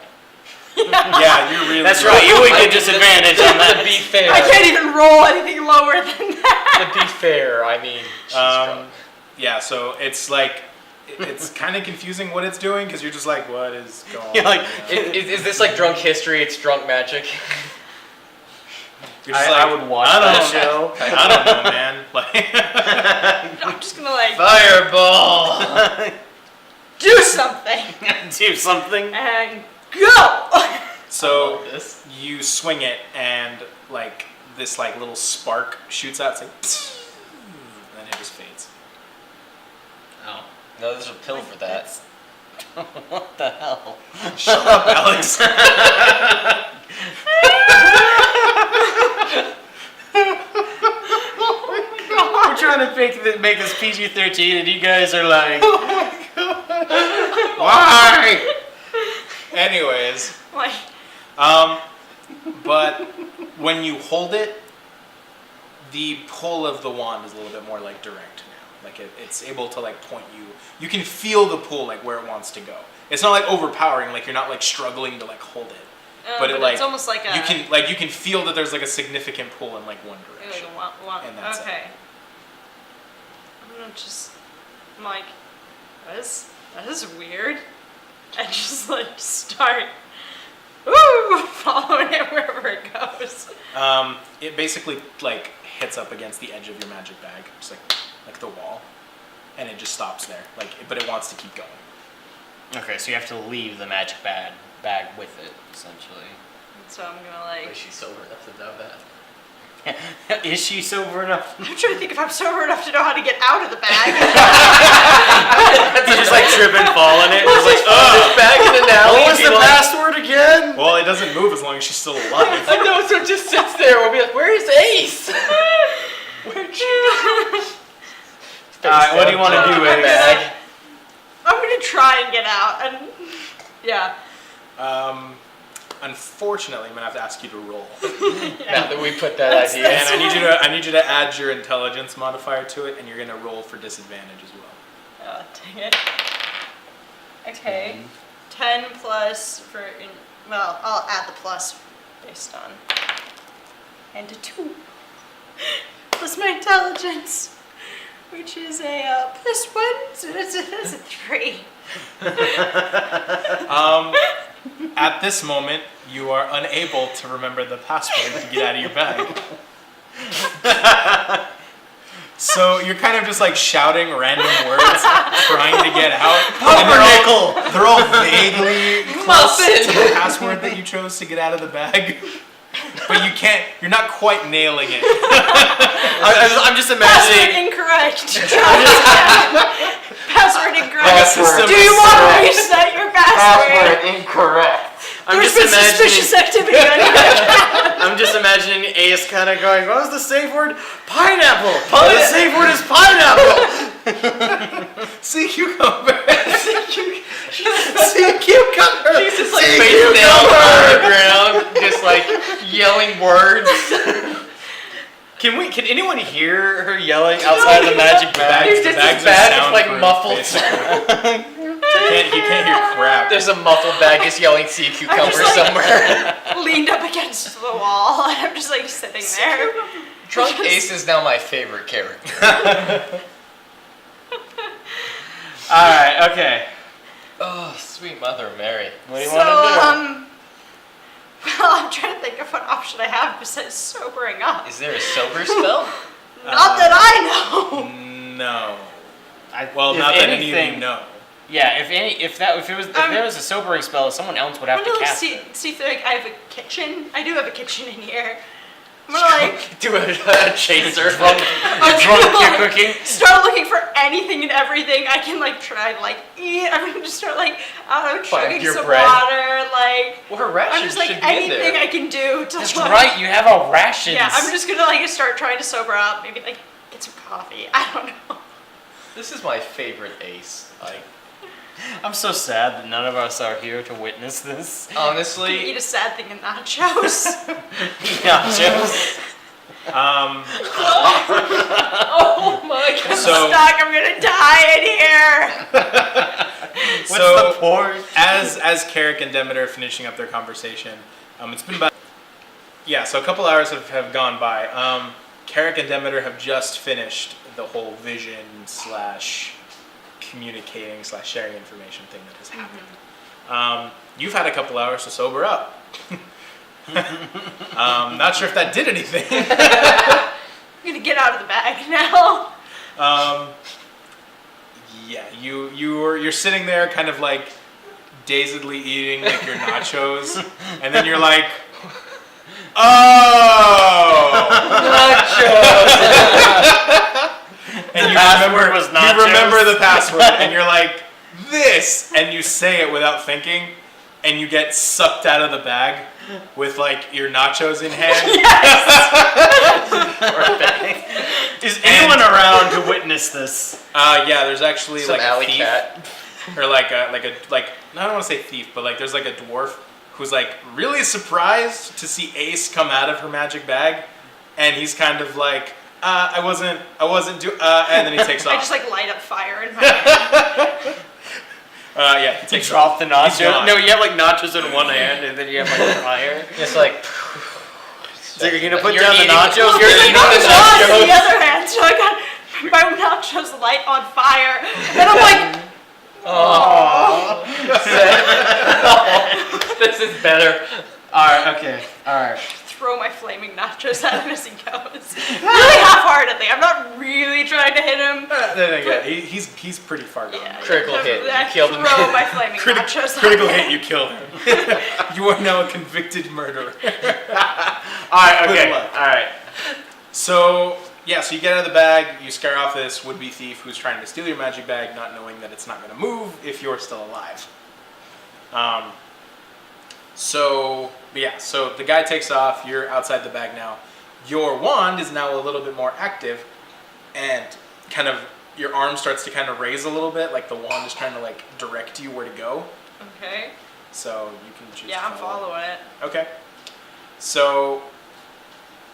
yeah, you're really. That's right, you would get disadvantage on To that. be fair. I can't even roll anything lower than that. To be fair, I mean, she's drunk. Yeah, so it's like, it's kind of confusing what it's doing because you're just like, what is going on? You're like, Is this like drunk history? It's drunk magic. You're just I like, would watch I that don't show. I don't know, man. Like, I'm just gonna like Fireball. do something Do something. and go. so This. you swing it and like this like little spark shoots out. It's like, and then it just fades. Oh. No, there's a pill for that. What the hell? Shut up, Alex. We're trying to make this PG-13 and you guys are like, Why? Anyways, Like, but when you hold it, the pull of the wand is a little bit more like direct now. Like it's able to like point you. You can feel the pull like where it wants to go. It's not like overpowering. Like you're not like struggling to like hold it. But it like it's almost like a you can feel that there's like a significant pull in like one direction. And that's it. okay. I'm gonna just I'm like that is weird. And just like start following it wherever it goes. It basically like hits up against the edge of your magic bag, just like the wall, and it just stops there. Like, but it wants to keep going. okay, so you have to leave the magic bag with it, essentially. So I'm gonna like Is she sober enough to know that? Is she sober enough? I'm trying to think if I'm sober enough to know how to get out of the bag. You just like trip and fall in it. Just like, This bag in an alley. what was and the be like, password again? Well, it doesn't move as long as she's still alive. I know, so it just sits there. We'll be like, where's Ace? Where'd you go? Alright, what do you want to do, Ace? Bag. I'm gonna try and get out and yeah. Unfortunately, I'm gonna have to ask you to roll, Now that we put that idea in. and I need you to add your intelligence modifier to it, and you're gonna roll for disadvantage as well. Oh, dang it. Okay. 10 plus for well, I'll add the plus based on and a 2 plus my intelligence, which is a +1, so that's a 3. At this moment, you are unable to remember the password to get out of your bag. So you're kind of just like shouting random words, trying to get out. Pumpernickel! They're all vaguely close to Muffin! the password that you chose to get out of the bag. But you can't, you're not quite nailing it. I'm just Password imagining. incorrect. Password incorrect. Like a system Do you of want to zero. reset your password? incorrect. I'm There's just been suspicious imagining. activity on your account. I'm just imagining Ace kind of going, what was the safe word? Pineapple! The safe word is pineapple! Sea cucumber. See cucumber! She's just like Sea face down cucumber! on the ground, just like yelling words. Can anyone hear her yelling outside the magic bag? There's just bags this are bag of like soundproof, muffled. basically. You can't hear crap. There's a muffled bag just yelling sea cucumber just like- somewhere. Leaned up against the wall, and I'm just like sitting there. Drunk Ace is now my favorite character. Alright, okay. Oh, sweet Mother Mary. What do you So, want to do? Well, I'm trying to think of what option I have besides sobering up. Is there a sober spell? Not that I know. No. I, Well, if not that any of anything- you know. Yeah, if there was a sobering spell, someone else would have I'm to gonna cast see it. if like I have a kitchen. I do have a kitchen in here. I'm gonna like Do a chaser. Drunk gonna, you're cooking. start looking for anything and everything I can like try to like eat. I'm gonna just start like chugging your some bread. water. Like Well, her I'm rations just like should be in anything there. I can do to That's like, right, you have a rations. Yeah, I'm just gonna like start trying to sober up. Maybe like get some coffee. I don't know. This is my favorite ace. Like, I'm so sad that none of us are here to witness this. honestly, Eat a sad thing in nachos. Nachos. oh my god. So- Stuck. I'm gonna die in here. What's So- the point? As Carrick and Demeter are finishing up their conversation, it's been about so a couple hours have gone by. Carrick and Demeter have just finished the whole vision / communicating / sharing information thing that has happened. You've had a couple hours to sober up. Not sure if that did anything. I'm gonna get out of the bag now. You're sitting there kind of like dazedly eating like your nachos, and then you're like, oh, and password was you nachos. remember the password, and you're like this, and you say it without thinking, and you get sucked out of the bag with like your nachos in hand. Is anyone around to witness this? Yeah, there's actually Some like alley a thief, cat. or like I don't want to say thief, but like there's like a dwarf who's like really surprised to see Ace come out of her magic bag, and he's kind of like, I wasn't and then he takes I off. just like light up fire in my hand. Yeah, he You takes drop off. the He's nachos. gone. No, you have like nachos in one hand, and then you have like fire. It's like. So you're gonna put You're down the eating- nachos. Well, You're there's eating like the nachos on nachos. the other hand, so I got my nachos light on fire, and I'm like, Oh. This is better. All right. Okay. All right. throw my flaming nachos at him as he goes. Really half-heartedly. I'm not really trying to hit him. Yeah, he's pretty far gone. Yeah. Critical hit. You I killed him. throw my flaming nachos at Critical him. hit, you kill him. You are now a convicted murderer. All right. Okay. Good luck. All right. So you get out of the bag, you scare off this would-be thief who's trying to steal your magic bag, not knowing that it's not going to move if you're still alive. So the guy takes off, you're outside the bag now. Your wand is now a little bit more active, and kind of your arm starts to kind of raise a little bit, like the wand is trying to like direct you where to go. Okay. So you can just Yeah, I'm following it. Okay. So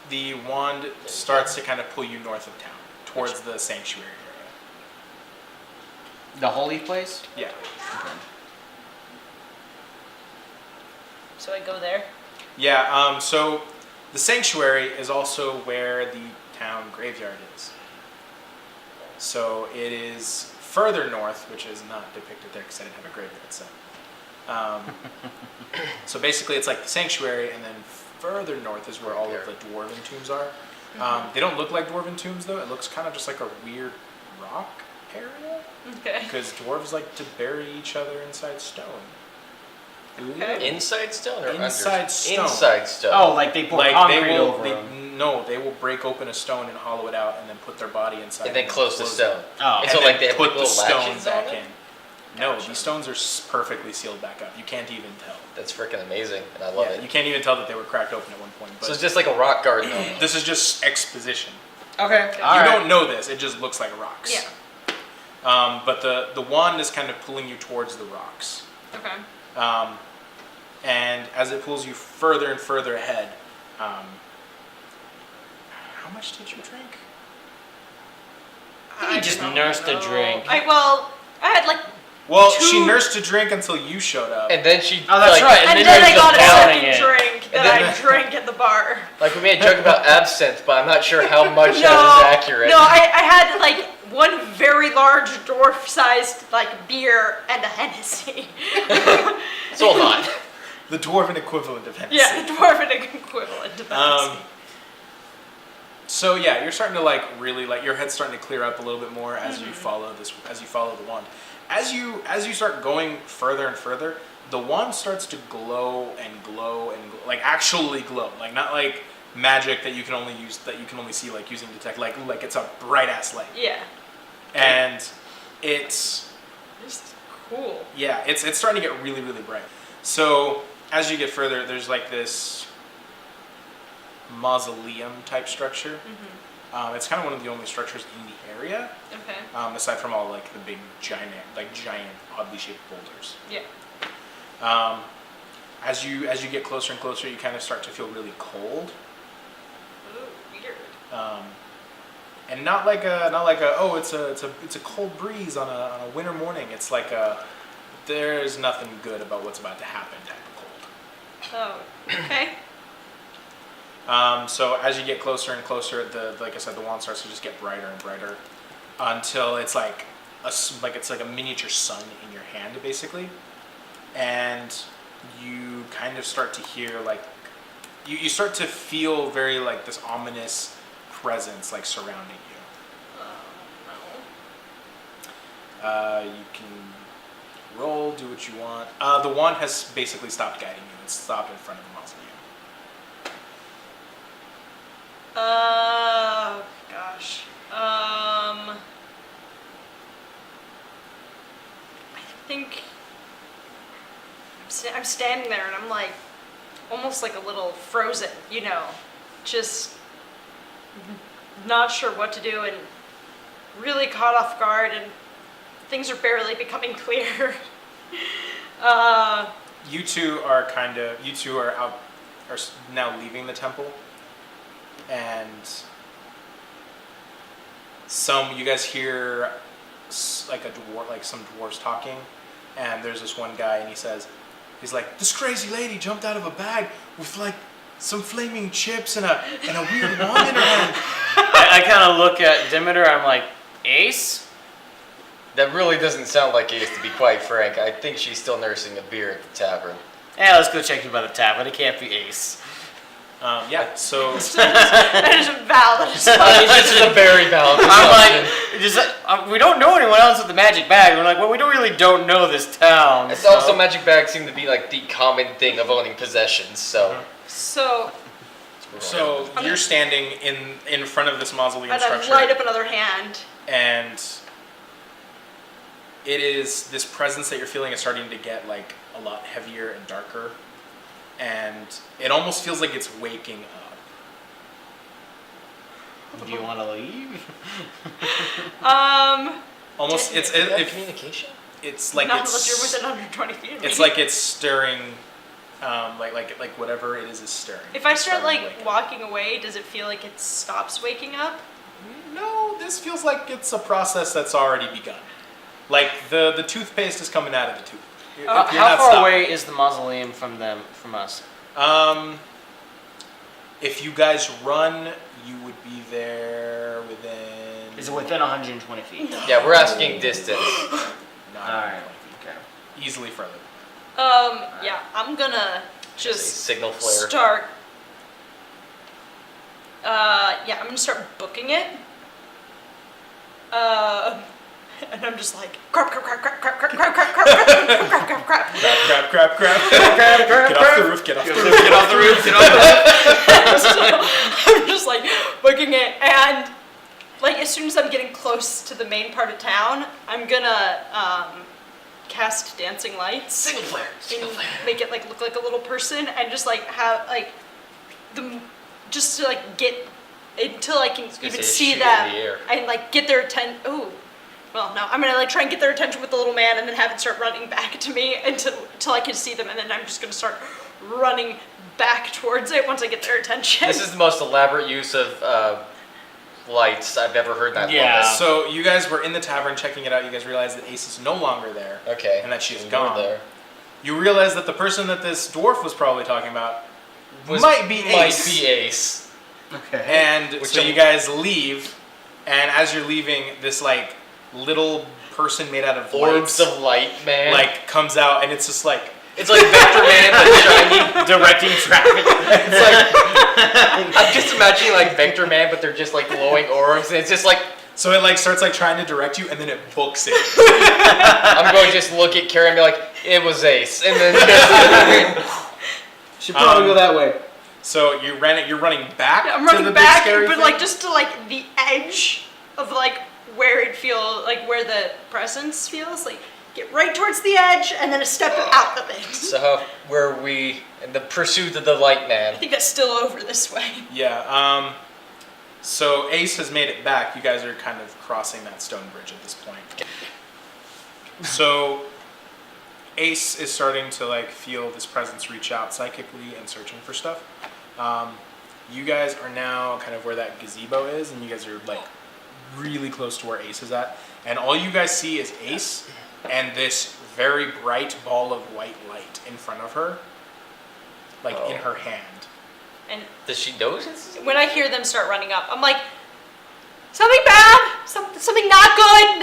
the wand starts to kind of pull you north of town, towards the sanctuary The holy place. area. So I go there. Yeah. So the sanctuary is also where the town graveyard is. So it is further north, which is not depicted there because I didn't have a graveyard set. So basically, it's like the sanctuary, and then further north is where all of the dwarven tombs are. They don't look like dwarven tombs though. It looks kind of just like a weird rock area Okay. because dwarves like to bury each other inside stone. Okay. Inside stone or Inside under? stone. Inside stone. Oh, like they pour Like concrete they will, over them. they will break open a stone and hollow it out, and then put their body inside. And then close the it. stone. Oh. And so then like they have put like the little stone latches on back it? in. No, Gotcha. these stones are perfectly sealed back up. You can't even tell. That's freaking amazing, and I love Yeah, it. you can't even tell that they were cracked open at one point. But So it's just like a rock garden. almost. this is just exposition. Okay. You don't know this. It just looks like rocks. Yeah. But the wand is kind of pulling you towards the rocks. Okay. And as it pulls you further and further ahead, how much did you drink? He just nursed a drink. I had like, Well, Two- she nursed a drink until you showed up. And then she. Oh, that's like, right. and then then you're I got just a downing second it. drink that And I drank at the bar. Like we made a joke about absinthe, but I'm not sure how much No, that is accurate. no, I had like one very large dwarf-sized like beer and a Hennessy. So a lot. The dwarven equivalent of Hennessy. Yeah, the dwarven equivalent of Hennessy. So yeah, you're starting to like really like your head's starting to clear up a little bit more as you follow the wand. As you start going further and further, the wand starts to glow and glow and like actually glow, like not like magic that you can only see like using detect, like it's a bright ass light. Yeah. And it's cool. Yeah, it's starting to get really really bright. So as you get further, there's like this mausoleum type structure. It's kind of one of the only structures in the area. Okay. Aside from all like the big giant oddly shaped boulders. Yeah. As you get closer and closer, you kind of start to feel really cold. Ooh, weird. And not like a it's a cold breeze on a winter morning. It's like there's nothing good about what's about to happen type of cold. Oh, okay. So as you get closer and closer, like I said, the wand starts to just get brighter and brighter until it's like a miniature sun in your hand, basically. And you kind of start to hear like you start to feel very like this ominous presence like surrounding you. No. You can roll, do what you want. The wand has basically stopped guiding you. It's stopped in front of the mausoleum. Oh gosh. I think I'm standing there and I'm like almost like a little frozen, just not sure what to do and really caught off guard and things are barely becoming clear. You two are now leaving the temple, and you guys hear like some dwarves talking, and there's this one guy and he's like, this crazy lady jumped out of a bag with like some flaming chips and a weird wand in her hand. I kind of look at Demeter. I'm like, Ace? That really doesn't sound like Ace, to be quite frank. I think she's still nursing a beer at the tavern. Yeah, let's go check you by the tavern. It can't be Ace. Yeah, so That is valid. This is a very valid I'm assumption. like, we don't know anyone else with the magic bag. We're like, well, we don't know this town. It's also magic bags seem to be like the common thing of owning possessions, so. So you're standing in front of this mausoleum and I structure, light up another hand. and it is this presence that you're feeling is starting to get like a lot heavier and darker, and it almost feels like it's waking up. Do you want to leave? Almost, Do you have communication? it's like not it's unless you're within 120 feet of me. it's like it's stirring, like whatever it is stirring. If I start Starting to like wake up. walking away, does it feel like it stops waking up? No, this feels like it's a process that's already begun. Like the toothpaste is coming out of the tooth. You're How not far stopping. away is the mausoleum from us? If you guys run, you would be there within. Is it within 120 feet? Yeah, we're asking distance. Not Alright, okay. easily further. Yeah, I'm gonna just Signal flare. start. Yeah, I'm gonna start booking it. And I'm just like crap. Crap! Get off the roof! Get off the roof! Get off the roof! Get off the roof! So I'm just like booking it, and like as soon as I'm getting close to the main part of town, I'm gonna cast dancing lights. Signal flare. Signal And flare. make it like look like a little person, and just like have like just to like get until I can even say see shoot them in the air. and like get their attention. Oh, well, no, I'm gonna like try and get their attention with the little man, and then have it start running back to me until I can see them, and then I'm just gonna start running back towards it once I get their attention. This is the most elaborate use of lights I've ever heard that Yeah. woman. So you guys were in the tavern checking it out. You guys realized that Ace is no longer there, Okay. and that she's We're gone. there. You realize that the person that this dwarf was probably talking about Was- might be Ace. Might be Ace. Okay. And Which so I'm- you guys leave, and as you're leaving, this little person made out of Orbs lights, of light, man. comes out, and it's just like It's like Vector Man but shiny. Directing traffic. It's like I'm just imagining like Vector Man, but they're just like glowing orbs, and it's just like So it like starts like trying to direct you, and then it books it. I'm going to just look at Carrie and be like, it was Ace, and then just Should probably go that way. So you're running back. I'm to running the back, big scary but thing? like just to like the edge of like where it feels, like where the presence feels, like get right towards the edge and then a step out of it. so how, where are we in the pursuit of the light I man? think that's still over this way. Yeah. So Ace has made it back. You guys are kind of crossing that stone bridge at this point. So Ace is starting to like feel this presence reach out psychically and searching for stuff. You guys are now kind of where that gazebo is, and you guys are like really close to where Ace is at. And all you guys see is Ace and this very bright ball of white light in front of her, like in her hand. And Does she notice? when I hear them start running up, I'm like, something bad, something not good,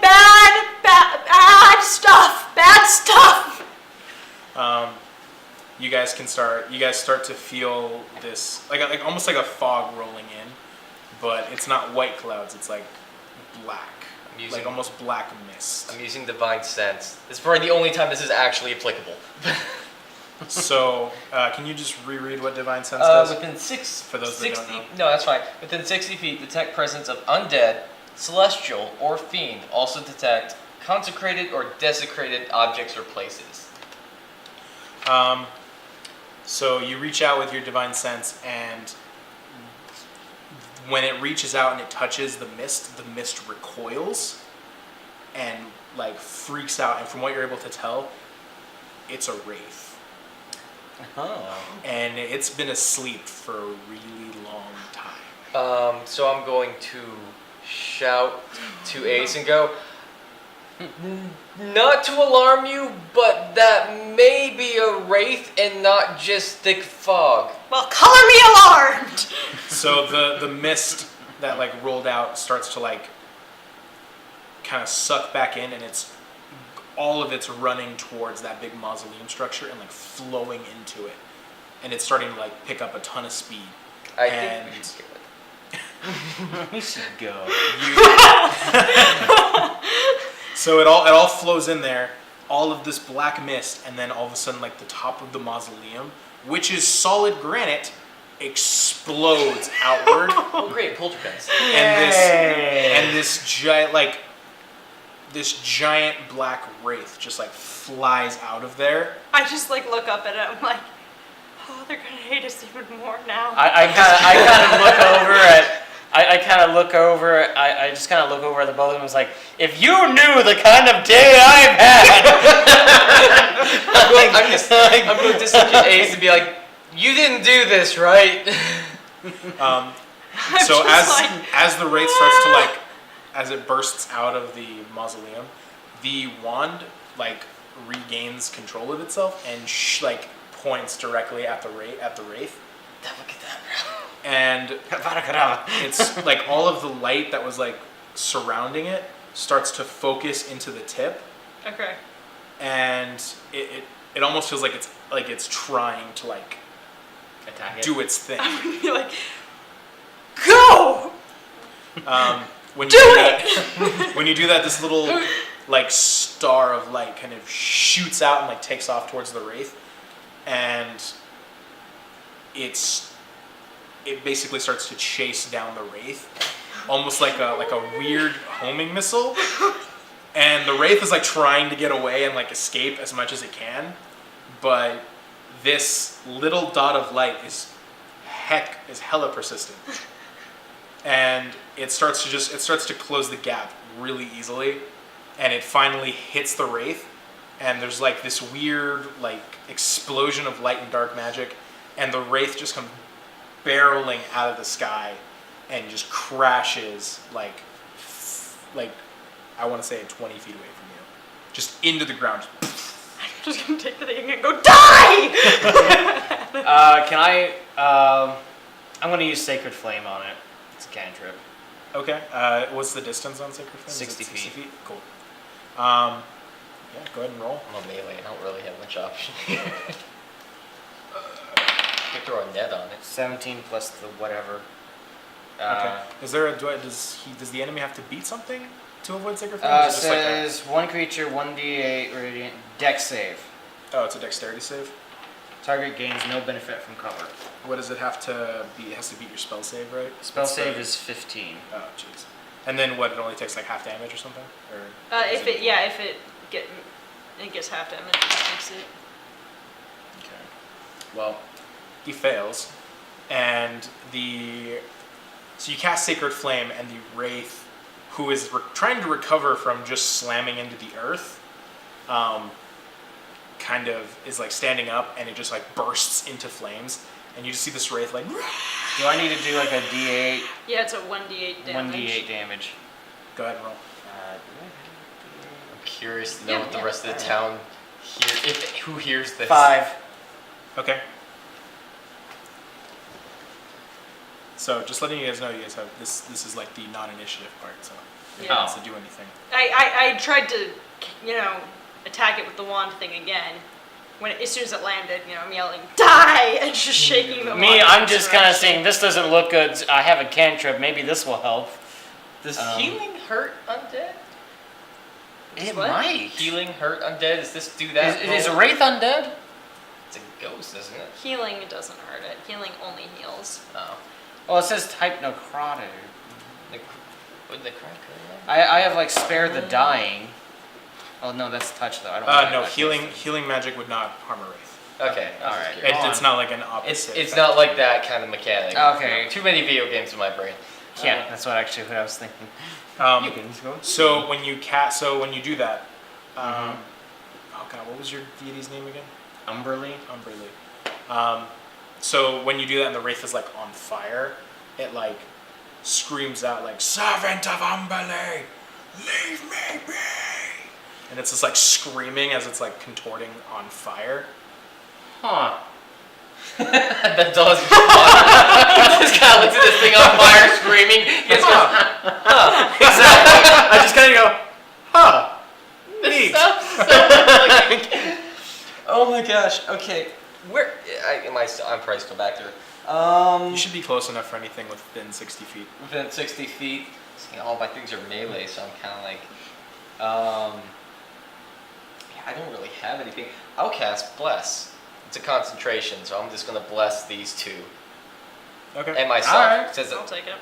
bad stuff. You guys start to feel this like almost like a fog rolling in, but it's not white clouds, it's like black, like almost black mist. I'm using divine sense. This is probably the only time this is actually applicable. So can you just reread what divine sense does? Within For those that 60, don't know. No, that's fine. Within 60 feet, detect presence of undead, celestial, or fiend. Also detect consecrated or desecrated objects or places. So you reach out with your divine sense, and when it reaches out and it touches the mist recoils and like freaks out. And from what you're able to tell, it's a wraith. Oh. And it's been asleep for a really long time. So I'm going to shout to Ace and go, not to alarm you, but that may be a wraith and not just thick fog. Well, color me alarmed. So the mist that like rolled out starts to like kind of suck back in, and all of it's running towards that big mausoleum structure and like flowing into it, and it's starting to like pick up a ton of speed. I think we should go. We should go. So it all flows in there, all of this black mist, and then all of a sudden, like the top of the mausoleum, which is solid granite, explodes outward, Oh, great, poltergeist. and this giant black wraith just like flies out of there. I just like look up at it. I'm like, oh, they're gonna hate us even more now. I kind of look over at. I just kind of look over at the both of them and was like, if you knew the kind of day I've had. I'm going to look at Ace and be like, you didn't do this, right? So just as the wraith starts to like, as it bursts out of the mausoleum, the wand like regains control of itself and like points directly at the wraith. And it's like all of the light that was like surrounding it starts to focus into the tip, Okay. and it almost feels like it's trying to like Attack it. do its thing. You're like, go! When Do you it! when you do that, this little like star of light kind of shoots out and like takes off towards the wraith, and it basically starts to chase down the wraith, almost like a weird homing missile. And the wraith is like trying to get away and like escape as much as it can, but this little dot of light is hella persistent, and it starts to close the gap really easily, and it finally hits the wraith, and there's like this weird like explosion of light and dark magic, and the wraith just comes barreling out of the sky and just crashes like I want to say 20 feet away from you, just into the ground. I'm just gonna take the thing and go, die! Can I? I'm gonna use Sacred Flame on it. It's a cantrip. Okay. What's the distance on Sacred Flame? 60 Is it 60 feet. feet? Cool. Yeah, go ahead and roll. I'm a melee. I don't really have much option. Could throw a net on it. 17 plus the whatever. Okay. Is there a does the enemy have to beat something to avoid Sacred Flame? It says one creature, 1d8 radiant, dex save. Oh, it's a dexterity save. Target gains no benefit from cover. What does it have to be? It has to beat your spell save, right? Spell save is 15. Oh, jeez. And then what? It only takes like half damage or something? Or If it gets half damage, it just makes it. Okay. Well, he fails, and so you cast Sacred Flame, and the Wraith, who is trying to recover from just slamming into the earth, kind of is like standing up, and it just like bursts into flames, and you just see this Wraith like. do I need to do like a d8? Yeah, it's a 1d8 damage. 1d8 damage. Go ahead and roll. I'm curious to know Yeah, what the yeah, rest of the alright. town who hears this. 5. Okay. So just letting you guys know, you guys have this is like the non-initiative part, so you Yeah. don't have to do anything. I tried to, attack it with the wand thing again. As soon as it landed, I'm yelling, "Die!" and just shaking the wand. Me, in I'm its just kind of direction. saying, this doesn't look good. I have a cantrip. Maybe this will help. Does Um, healing hurt undead? It What? might. Healing hurt undead? Does this do that? Is Wraith undead? It's a ghost, isn't it? Healing doesn't hurt it. Healing only heals. Oh. Well, it says type necrotic. Would the crack I have like spare the dying. Oh no, that's touch though. I don't. want No, that healing magic would not harm a Wraith. Okay, All alright. right. It's not like an opposite. It's effect. not like that kind of mechanic. Okay. Too many video games in my brain. Yeah, that's what what I was thinking. You Um, can go. so when you do that, oh god, what was your deity's name again? Umberly. Umberly. So when you do that and the Wraith is like on fire, it like screams out like, "Servant of Umberly, leave me be!" And it's just like screaming as it's like contorting on fire. Huh. That dog's he just kind of looks at this thing on fire, screaming. He just goes, Exactly. I just kind of go, huh. this sounds so like... Oh my gosh. Okay. Where I'm probably still back there. You should be close enough for anything within 60 feet. Within 60 feet. See, all my things are melee, so I'm kind of like, yeah, I don't really have anything. I'll cast Bless. It's a concentration, so I'm just gonna bless these two Okay. and myself. Alright. Says I'll take it.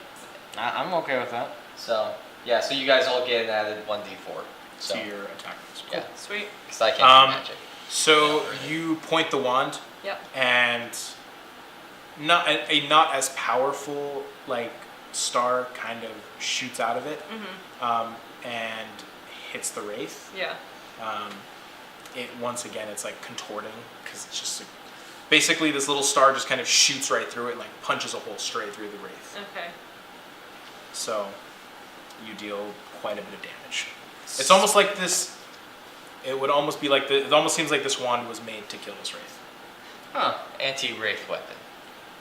I'm okay with that. so. Yeah, so you guys all get an added 1d4. So To your attack rolls. yeah, Sweet. because I can't do magic. So you point the wand, Yep. and not not as powerful like star kind of shoots out of it, and hits the Wraith. Yeah. It once again, it's like contorting because it's just basically this little star just kind of shoots right through it, and like punches a hole straight through the Wraith. Okay. So you deal quite a bit of damage. It's almost like this. It would almost be like it almost seems like this wand was made to kill this Wraith. Huh. Anti-wraith weapon.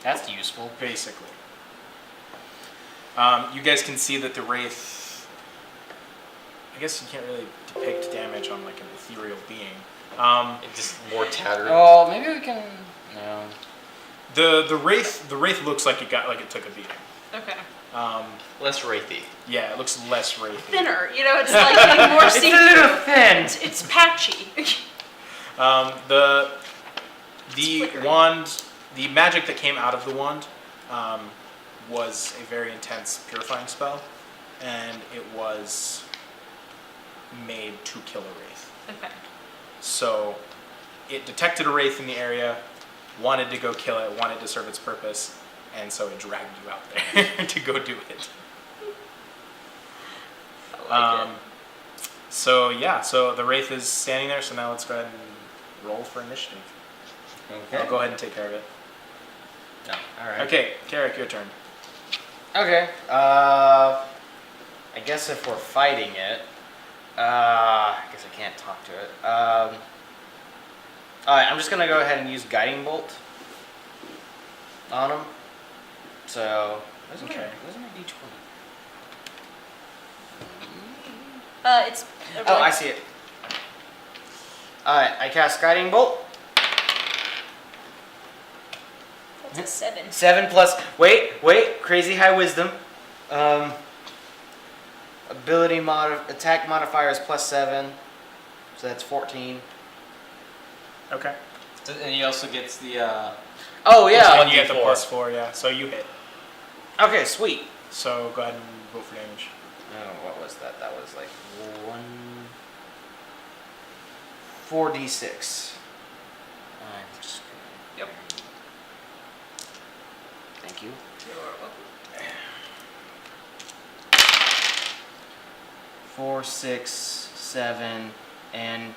That's useful. Basically. You guys can see that the Wraith, I guess you can't really depict damage on like an ethereal being. It's just more tattered. Oh, maybe we can. No. The Wraith looks like it took a beating. Okay. Less wraithy. Yeah, it looks less wraithy. Thinner, it's like getting more It's a see-through. little thin. It's patchy. The flickering. wand, the magic that came out of the wand, was a very intense purifying spell, and it was made to kill a Wraith. Okay. So it detected a Wraith in the area, wanted to go kill it, wanted to serve its purpose, and so it dragged you out there to go do it. I like it. So yeah, so the Wraith is standing there, so now let's go ahead and roll for initiative. Okay. I'll go ahead and take care of it. No. All right. Okay, Carrick, your turn. Okay. I guess if we're fighting it, I guess I can't talk to it. All right, I'm just gonna go ahead and use guiding bolt on him. So, where's my D20? It's. Oh, I see it. Alright, I cast Guiding Bolt. That's a 7. 7 plus. Wait. Crazy high wisdom. Ability attack modifier is +7. So that's 14. Okay. And he also gets the. Oh, yeah. And you get the 1d4. +4, yeah. So you hit. Okay, sweet. So go ahead and roll for damage. Oh, what was that? That was like 4d6. I'm just gonna... Yep. Thank you. You're welcome. 4, 6, 7, and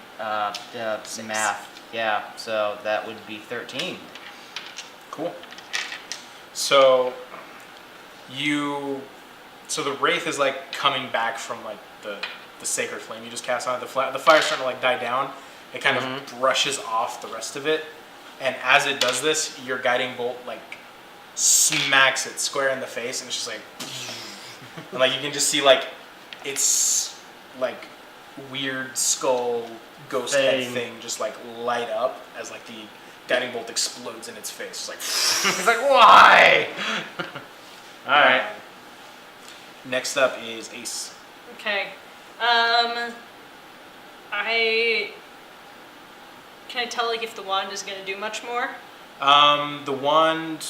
Six. math. Yeah, so that would be 13. Cool. So the Wraith is like coming back from like the sacred flame you just cast on it. The fire's starting to like die down. It kind of brushes off the rest of it, and as it does this, your guiding bolt like smacks it square in the face, and it's just like, and like you can just see like it's like weird skull ghost head thing just like light up as like the guiding bolt explodes in its face. It's like, It's like, why? Alright. Next up is Ace. Okay. Can I tell like if the wand is gonna do much more? The wand,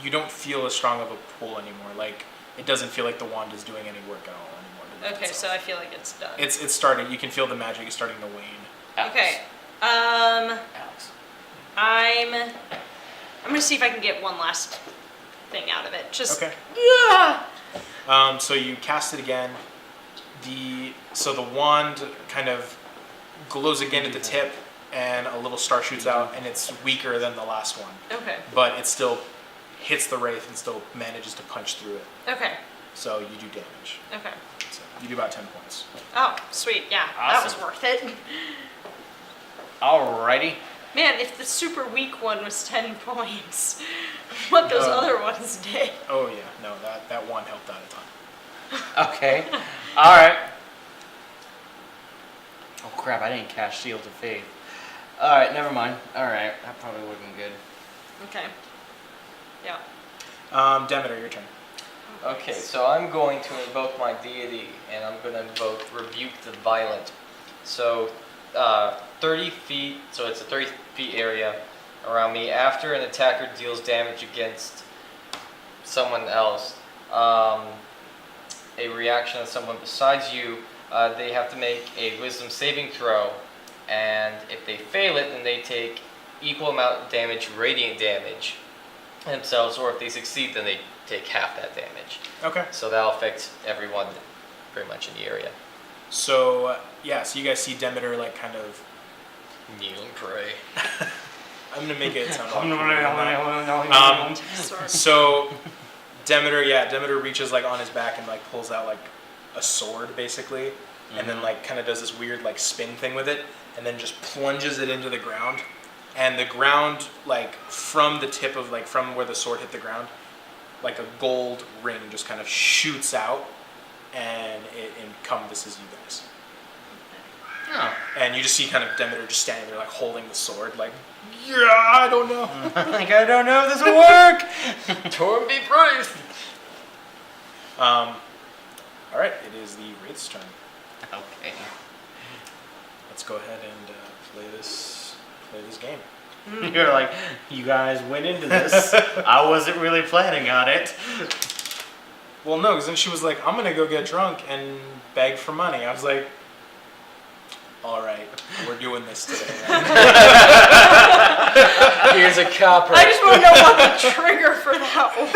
you don't feel as strong of a pull anymore. Like it doesn't feel like the wand is doing any work at all anymore. Okay, so I feel like it's done. It's starting. You can feel the magic is starting to wane. Okay. Alex. I'm gonna see if I can get one last thing out of it. Just Okay. yeah. So you cast it again. So the wand kind of glows again at the tip, and a little star shoots out, and it's weaker than the last one, Okay. but it still hits the Wraith and still manages to punch through it. Okay. So you do damage. Okay. So you do about 10 points. Oh, sweet. Yeah, that was Awesome. worth it. Alrighty. Man, if the super weak one was 10 points, what those other ones did. Oh yeah, no, that one helped out a ton. Okay. Alright. Oh crap, I didn't cast Shield of Faith. Alright, never mind. Alright, that probably would have been good. Okay. Yeah. Demeter, your turn. Okay, so I'm going to invoke my deity, and I'm going to invoke Rebuke the Violent. So, 30 feet, so it's a 30 feet area around me. After an attacker deals damage against someone else, a reaction of someone besides you, they have to make a wisdom saving throw, and if they fail it, then they take equal amount of damage, radiant damage, themselves, or if they succeed, then they take half that damage. Okay. So that'll affect everyone pretty much in the area. So yeah, so you guys see Demeter like kind of. Kneel and pray. I'm gonna make it sound. Sorry. So Demeter reaches like on his back and like pulls out like a sword basically, and then like kind of does this weird like spin thing with it, and then just plunges it into the ground, and the ground like from the tip of like from where the sword hit the ground, like a gold ring just kind of shoots out, and it encompasses you guys. Oh. And you just see kind of Demeter just standing there like holding the sword, like, yeah, I don't know. Like, I don't know if this will work. Torn be brave. All right, it is the Wraith's turn. Okay. Let's go ahead and play this game. You're like, you guys went into this. I wasn't really planning on it. Well, no, because then she was like, I'm gonna go get drunk and beg for money. I was like, all right, we're doing this today. Here's a copper. I just want to know what the trigger for that was.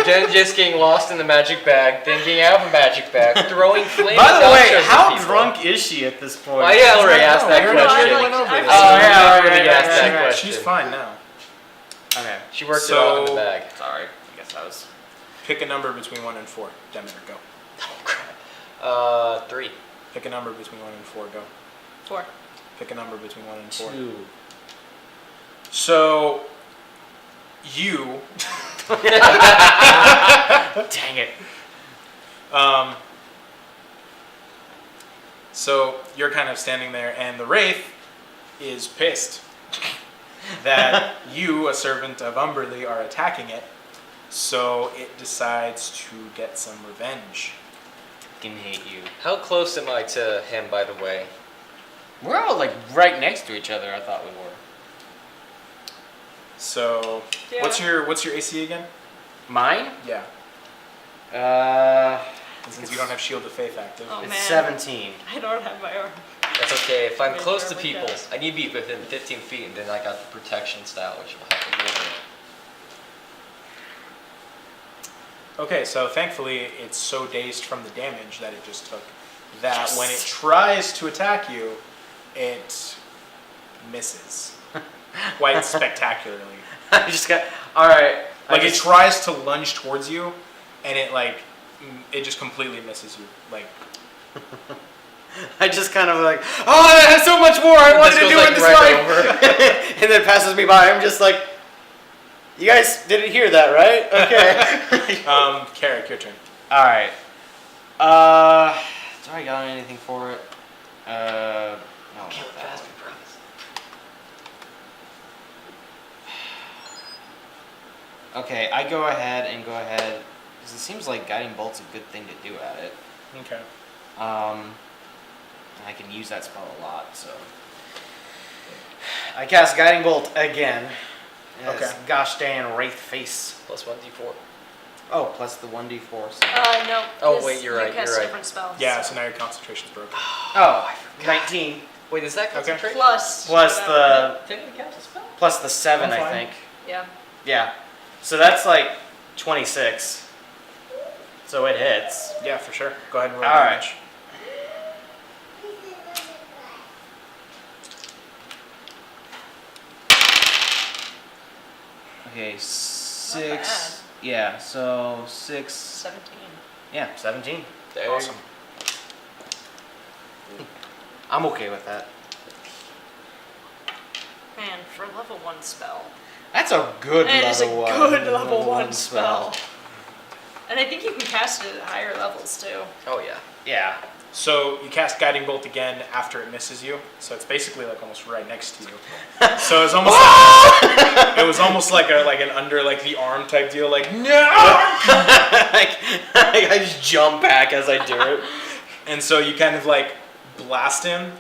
Then just getting lost in the magic bag, then getting out of the magic bag, throwing flaming By the way, dusters at how people. drunk is she at this point? I already asked that we question. already went over this. Oh, yeah, I already right, asked right, that right. question. She's fine now. Okay. She worked So- it out in the bag. Sorry. I guess I was. Pick a number between 1 and 4. Demeter, go. Oh, crap. 3. Pick a number between 1 and 4. Go. 4. Pick a number between 1 and 4. 2. So, you. Dang it. So you're kind of standing there, and the Wraith is pissed that you, a servant of Umberly, are attacking it. So it decides to get some revenge. Fucking hate you. How close am I to him, by the way? We're all like right next to each other. I thought we were. So Yeah. what's your AC again? Mine? Yeah. Since you don't have Shield of Faith active. Oh, It's man. 17. I don't have my arm. That's okay. If I'm Wait, close to where we people, go? I need to be within 15 feet, and then I got the protection style, which will help a little bit. Okay, so thankfully it's so dazed from the damage that it just took that when it tries to attack you, it misses quite spectacularly. I just got. All right. Like it tries to lunge towards you, and it just completely misses you. Like I just kind of like, oh, I have so much more I wanted to goes, do like, in this right life, and then passes me by. I'm just like, you guys didn't hear that, right? Okay. Carrick, your turn. All right. Do I got anything for it? No. Kill it not that fast, one. we promise. Okay, I go ahead because it seems like guiding bolt's a good thing to do at it. Okay. And I can use that spell a lot, so I cast guiding bolt again. Yes, Okay. Gosh dang Wraith face. Plus 1d4. Oh, plus the 1d4. No. Oh, this- wait, you're you right, cast you're right. different spells. Yeah, so now your concentration's broken. Oh, 19 Wait, is that concentration? Plus. plus whatever. the Technically counts as spell? plus the 7, I'm I fine. think. Yeah. Yeah. So that's like 26. So it hits. Yeah, for sure. Go ahead and roll All right. damage. Okay, 6. bad. Yeah, so 6. 17. Yeah, 17. There. Awesome. I'm okay with that. Man, for level 1 spell. That's a good It level is a 1. good level 1 spell. And I think you can cast it at higher levels too. Oh, yeah. Yeah. So you cast Guiding Bolt again after it misses you. So it's basically like almost right next to you. So it's almost like, it was almost like an under like the arm type deal. Like no. like, I just jump back as I do it. And so you kind of like blast him,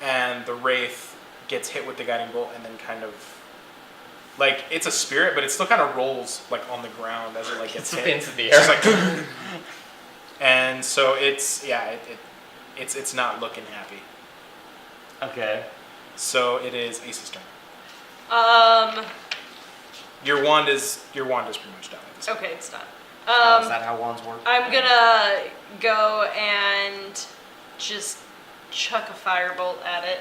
and the Wraith gets hit with the Guiding Bolt, and then kind of like it's a spirit, but it still kind of rolls like on the ground as it like gets hit. Spins in the It's air. just like, and so it's not looking happy. Okay. So it is Ace's turn. Your wand is pretty much done at this point. Okay, it's done. Is that how wands work? I'm gonna go and just chuck a firebolt at it.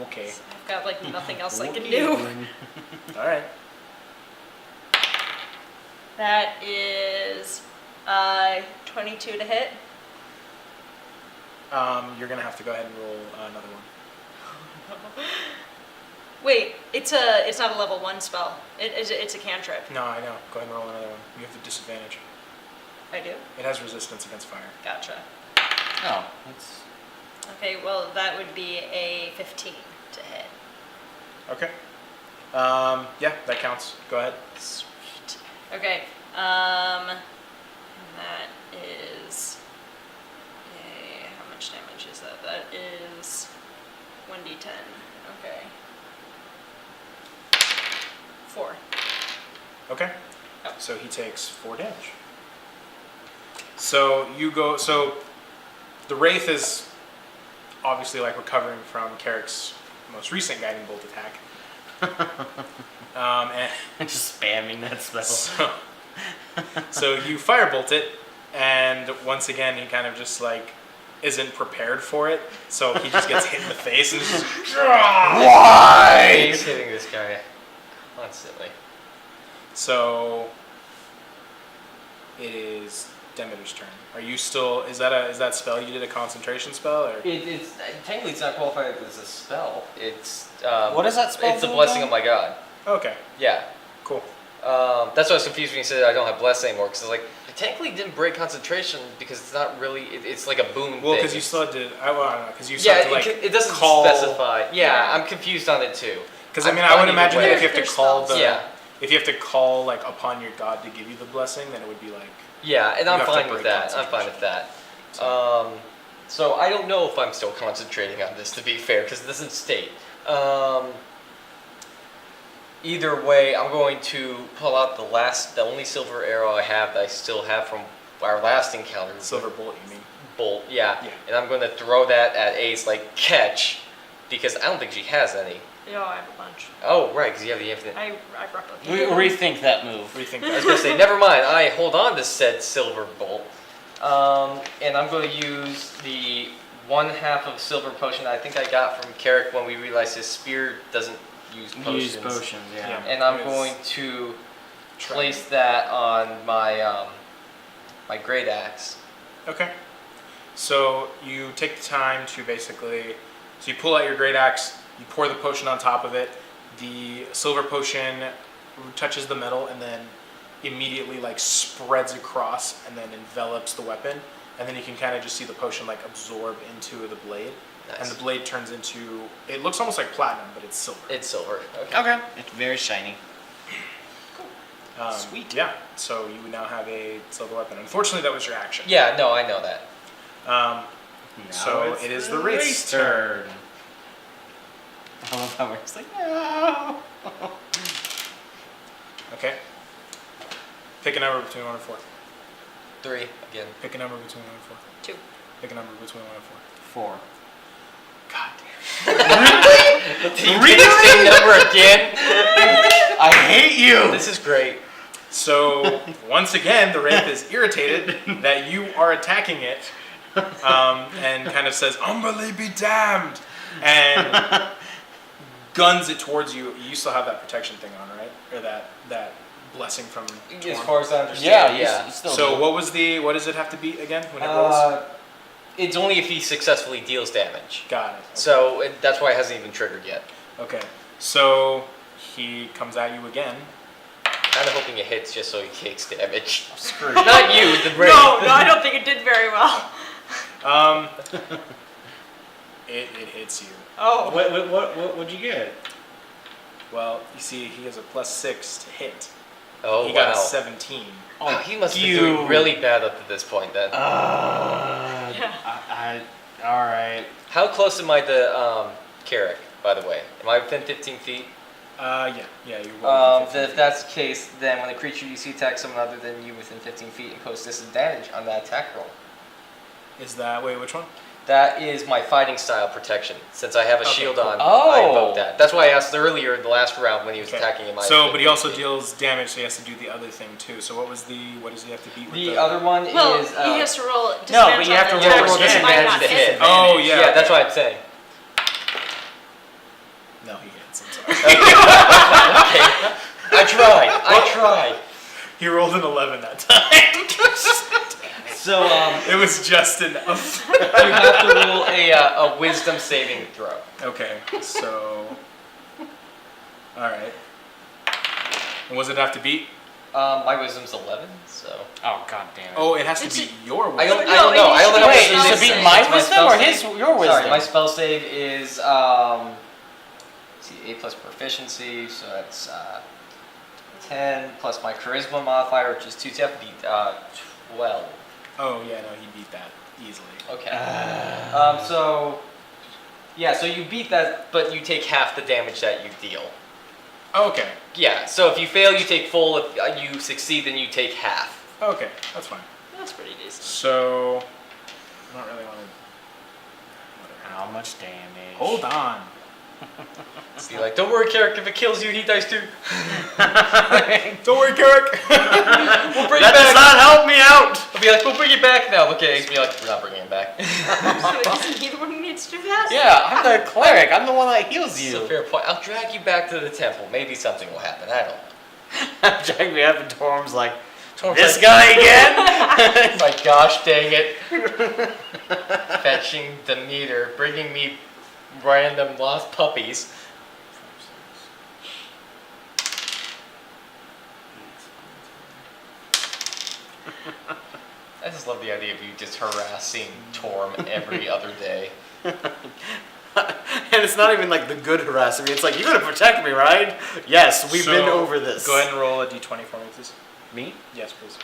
Okay. I've got like nothing else I can do. All right. That is 22 to hit. You're gonna have to go ahead and roll another one. Wait, it's not a level 1 spell. It's a cantrip. No, I know. Go ahead and roll another one. You have the disadvantage. I do. It has resistance against fire. Gotcha. Oh, that's... Okay, well that would be a 15 to hit. Okay. Yeah, that counts. Go ahead. Sweet. Okay. And that is how much damage is that? That is 1d10. Okay. 4. Okay. Oh. So he takes 4 damage. So you go. So the Wraith is obviously like recovering from Carrick's most recent guiding bolt attack. And just spamming that spell. so you firebolt it, and once again he kind of just like isn't prepared for it. So he just gets hit in the face and just Why? He's hitting this guy constantly. So it is Demeter's turn. Are you still? Is that spell? You did a concentration spell, or It's technically it's not qualified as a spell. It's What is that spell It's the doing blessing again? of my god. okay, Yeah. cool. That's why I was confused when you said I don't have bless anymore, because like technically didn't break concentration because it's not really. It's like a boon Well, thing. because you still had to. I don't know, because you still Yeah, had to like it doesn't call. specify. Yeah, Yeah. I'm confused on it too. Because I I'm mean, I fine would either imagine way. that if you have to There's call the, spells. Yeah. if you have to call like upon your god to give you the blessing, then it would be like. Yeah, and You I'm have to fine with break that. I'm fine with that. So I don't know if I'm still concentrating on this, to be fair, because it doesn't state. Either way, I'm going to pull out the only silver arrow I have that I still have from our last encounter. Silver bolt, you mean? Bolt, yeah. Yeah. And I'm going to throw that at Ace, like, catch, because I don't think she has any. Yeah, I have a bunch. Oh, right, because you have the infinite. I replicated. Rethink that move. Rethink I was that. going to say, never mind, I hold on to said silver bolt. And I'm going to use the 1/2 of silver potion I think I got from Carrick when we realized his spear doesn't use potions. Use potions, yeah. Yeah. And I'm Yes. going to place that on my my great axe. Okay. So you take the time to basically, so you pull out your great axe, you pour the potion on top of it. The silver potion touches the metal and then immediately like spreads across and then envelops the weapon. And then you can kind of just see the potion like absorb into the blade. Nice. And the blade turns into, it looks almost like platinum, but it's silver. It's silver. Okay. Okay. It's very shiny. Sweet. Yeah. So you would now have a silver weapon. Unfortunately, that was your action. Yeah, no, I know that. So it is the Wraith's turn. I love how it's like, no. Okay. Pick a number between 1 and 4. 3 again. Pick a number between 1 and 4. 2. Pick a number between 1 and 4. 4. God Read the same number again. I hate you. This is great. So once again, the Wraith is irritated that you are attacking it, and kind of says, "Umberly be damned," and guns it towards you. You still have that protection thing on, right? Or that blessing from As Torm? far as I understand, yeah. You still So do. what does it have to beat again when it rolls? It's only if he successfully deals damage. Got it. So that's why it hasn't even triggered yet. Okay. So he comes at you again. Kind of hoping it hits just so he takes damage. Screw Not you, the Wraith. No, I don't think it did very well. It hits you. Oh. What'd you get? Well, you see, he has a +6 to hit. Oh, He got wow. a 17. Oh, he must be you. doing really bad up to this point then. Yeah. All right. How close am I to Carrick, by the way? Am I within 15 feet? Yeah, you're well within 15 If that's the case, then when a creature you see attacks someone other than you within 15 feet, impose disadvantage on that attack roll. Is that, wait, which one? That is my fighting style protection. Since I have a Okay, shield cool. on, Oh. I invoke that. That's why I asked earlier in the last round when he was Okay. attacking in my. So, but he 15 also feet. deals damage, so he has to do the other thing too. So what does he have to beat with The other one Well, is. he has to roll but disadvantage you have on to the roll attacks, which again. might not to hit. hit. Oh, yeah. Yeah, that's what I'm saying. No, he hits, I'm sorry. Okay. I tried. He rolled an 11 that time. So It was just enough. you have to roll a wisdom saving throw. Okay, so... Alright. And what does it have to beat? My wisdom's 11, so. Oh, god damn it. Oh, it has to It's beat your I wisdom. don't No, know. it I don't needs know. to be Wait, spell is it save. beat my It's wisdom spell or save. your wisdom? Sorry, my spell save is let's see, 8 plus proficiency, so that's 10 plus my charisma modifier, which is 2. So you have to beat 12. Oh, yeah, no, he beat that easily. Okay. So yeah, so you beat that, but you take half the damage that you deal. Okay, Yeah. So if you fail, you take full. If you succeed, then you take half. okay, that's fine. That's pretty decent. So, I don't really want to... How much damage? Hold on. So you're like, don't worry, Carrick. If it kills you, he dies too. Don't worry, Carrick. We'll bring That it does back. not help me out! I'll be like, we'll bring it back now. Look at Ace, be like, we're not bringing it back. Isn't he the one who needs to do that? Yeah, I'm the cleric. I'm the one that heals It's a you. fair point. I'll drag you back to the temple. Maybe something will happen. I don't know. Jack me up and Torm's like, Torm's this like, guy again? my gosh, dang it. Fetching Demeter, bringing me random lost puppies. just love the idea of you just harassing Torm every other day. And it's not even like the good harassing me. It's like, you're going to protect me, right? Yes, we've been over this. Go ahead and roll a d20 for me, please. Me? Yes, please.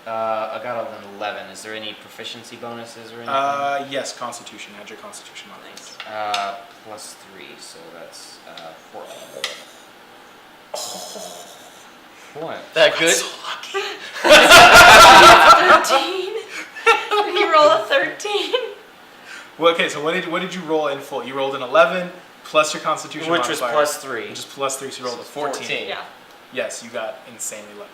I got an 11. Is there any proficiency bonuses or anything? Yes, Constitution. Add your Constitution on. Nice. Plus 3, so that's 4. What? That good? 13. Did he roll a 13? Well, okay, so what did you roll in full? You rolled an 11 plus your Constitution Which was modifier, plus 3. Which is plus 3, so you rolled a 14. Yeah. Yes, you got insanely lucky.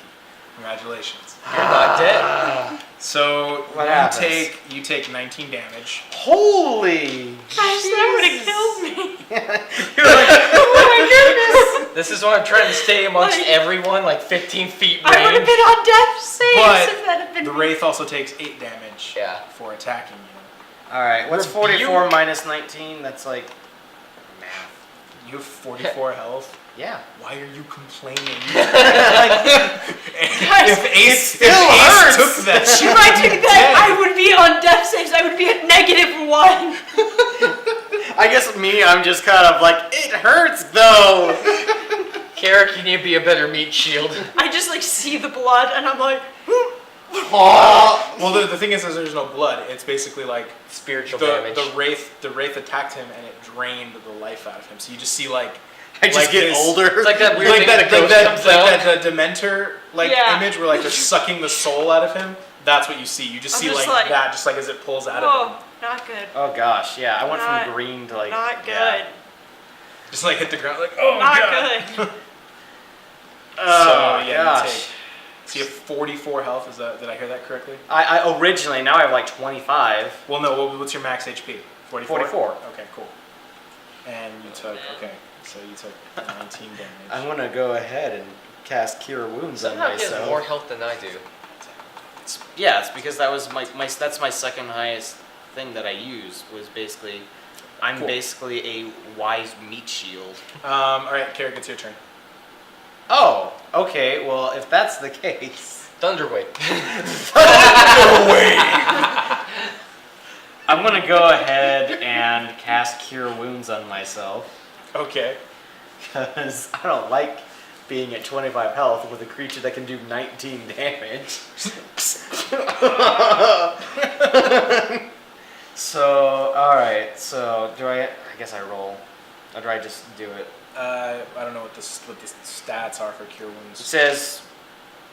Congratulations. You're not dead. So What happens? you take 19 damage. Holy! Gosh, that would have killed me. You're like, oh my goodness! This is what I'm trying to stay amongst Like- everyone, like 15 feet range. I would have been on death saves But if that had been the me. Wraith also takes 8 damage Yeah. for attacking you. Alright, what's We're 44 minus 19? That's like math. You have 44 health. Yeah. Why are you complaining? Guys, if Ace hurts. took that, If I took that, I would be on death saves. I would be at -1. I guess me, I'm just kind of like, it hurts though! Carrick, you need to be a better meat shield. I just like see the blood and I'm like, Oh. well, the thing is there's no blood. It's basically like Spiritual damage. the wraith attacked him and it drained the life out of him. So you just see like I just like get this- older. It's like that weird like thing that, when a like ghost that, comes like out. that the Demeter Yeah. image where like they're sucking the soul out of him. That's what you see. You just I'm see just like like- that, just like as it pulls out of him. oh, not good. Oh gosh, yeah. I went Not- from green to like. Not good. Yeah. Just like hit the ground, like oh Not god. good. Oh So, yeah, you gosh. So you have 44 health. Is that? Did I hear that correctly? I originally, now I have like 25. Well, no. What's your max HP? 44. 44. Okay, cool. And you took so you took 19 damage. I'm gonna go ahead and cast Cure Wounds on Somehow he has myself. more health than I do. Yeah, it's because that was my that's my second highest thing that I used was basically, I'm Cool. basically a wise meat shield. All right, Carrick, it's your turn. Oh, okay. Well, if that's the case, Thunderwave. I'm gonna go ahead and cast Cure Wounds on myself Okay. because I don't like being at 25 health with a creature that can do 19 damage. So, all right. So, do I guess I roll, or do I just do it? I don't know what the stats are for cure It wounds. says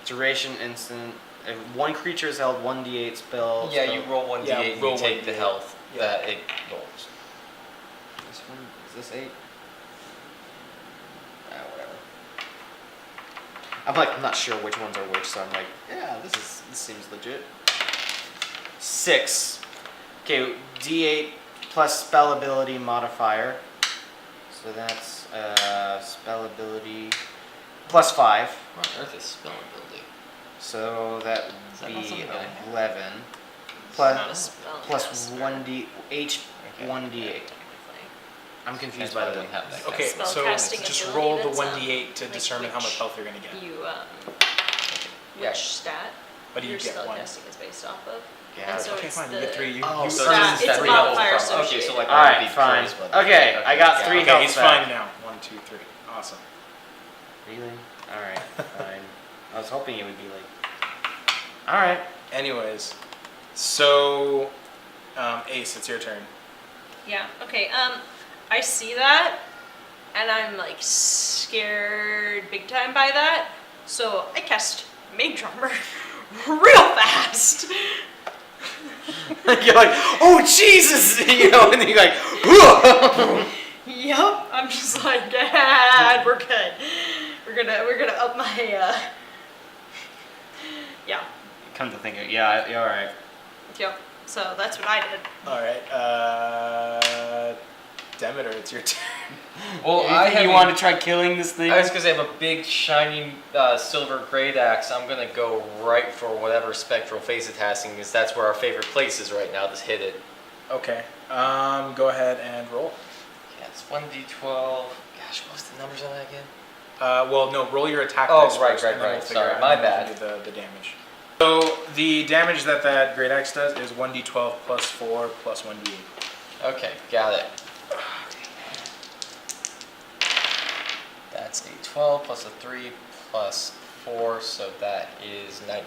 duration instant. If one creature has held 1d8 spell. Yeah, you roll 1d8 Yeah, and roll you take the 1d8. health Yeah. that it rolls. This one is this 8? Whatever. I'm not sure which ones are which, so I'm like, yeah, this seems legit. 6. Okay, d8 plus spell ability modifier. So that's spell ability plus 5. What on earth is spell ability? So that Is that would not be something that I have? 11 Not a plus spell plus caster. 1d h Okay. 1d8. I'm confused That's by why I the don't have that. Okay, Spell so casting just ability, roll the that's, 1d8 to like determine how much which health you're gonna get. You Yeah. which stat What do you your get? spell 1. casting is based off of. Yeah. And so Okay, it's fine. You the- get 3. Oh, you, so Stat- it's it's a three modifier health from- associated. Okay, so like All I would right, be fine. charisma. Okay, I got yeah. 3 okay, health he's back. fine now. 1, 2, 3. Awesome. Really? All right, fine. I was hoping it would be like. All right. Anyways, so Ace, it's your turn. Yeah. Okay. I see that, and I'm like scared big time by that. So I cast Mage Armor real fast. You're like, oh Jesus, and then you're like, "Whoa." Yup. I'm just like, Dad, we're good. We're gonna up my yeah. Come to think of it, yeah, you're all right. Yep. So that's what I did. All right, Demeter, it's your turn. Well, You want to try killing this thing? I was gonna say I have a big shiny silver great axe. I'm gonna go right for whatever spectral face it has, because that's where our favorite place is right now. Just hit it. Okay, go ahead and roll. Yeah, it's 1d12. Gosh, what's the numbers on that again? Well, no, roll your attack Oh, dice right, first, right, and then right. we'll figure Sorry, out my how to bad. do the damage. So the damage that Great Axe does is 1d12 plus 4 plus 1d8. Okay, got it. That's a 12 plus a 3 plus 4, so that is 19.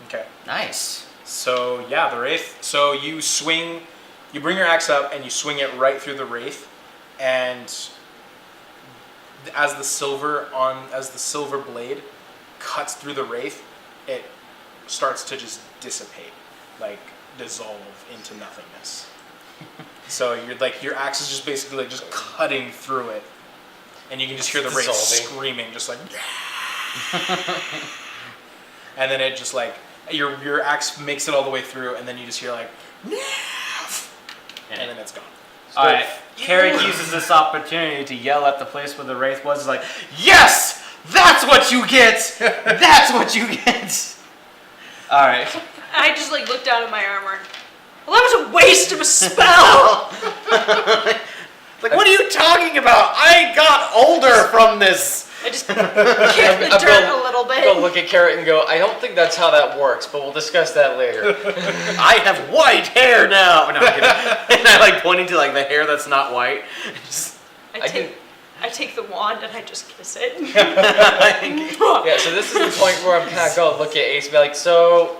Okay. Nice. So yeah, the Wraith. So you swing, you bring your axe up and you swing it right through the Wraith, and as the silver blade cuts through the Wraith, it starts to just dissipate, like dissolve into nothingness. So you're like your axe is just basically like just cutting through it, and you can just hear the Wraith Dissolving. screaming, just like. And then it just like your axe makes it all the way through, and then you just hear like, and then it's gone. All right. Carrick uses this opportunity to yell at the place where the Wraith was. He's like, "Yes, that's what you get. That's what you get." All right. I just like look down at my armor. Well, that was a waste of a spell. Like, what are you talking about? I got older from this. I just kick the dirt a little bit. Go look at Carrot and go, I don't think that's how that works, but we'll discuss that later. I have white hair now. No, I'm kidding. And I like pointing to like the hair that's not white. Just- I take the wand and I just kiss it. Yeah, so this is the point where I'm kind of going to look at Ace and be like, so,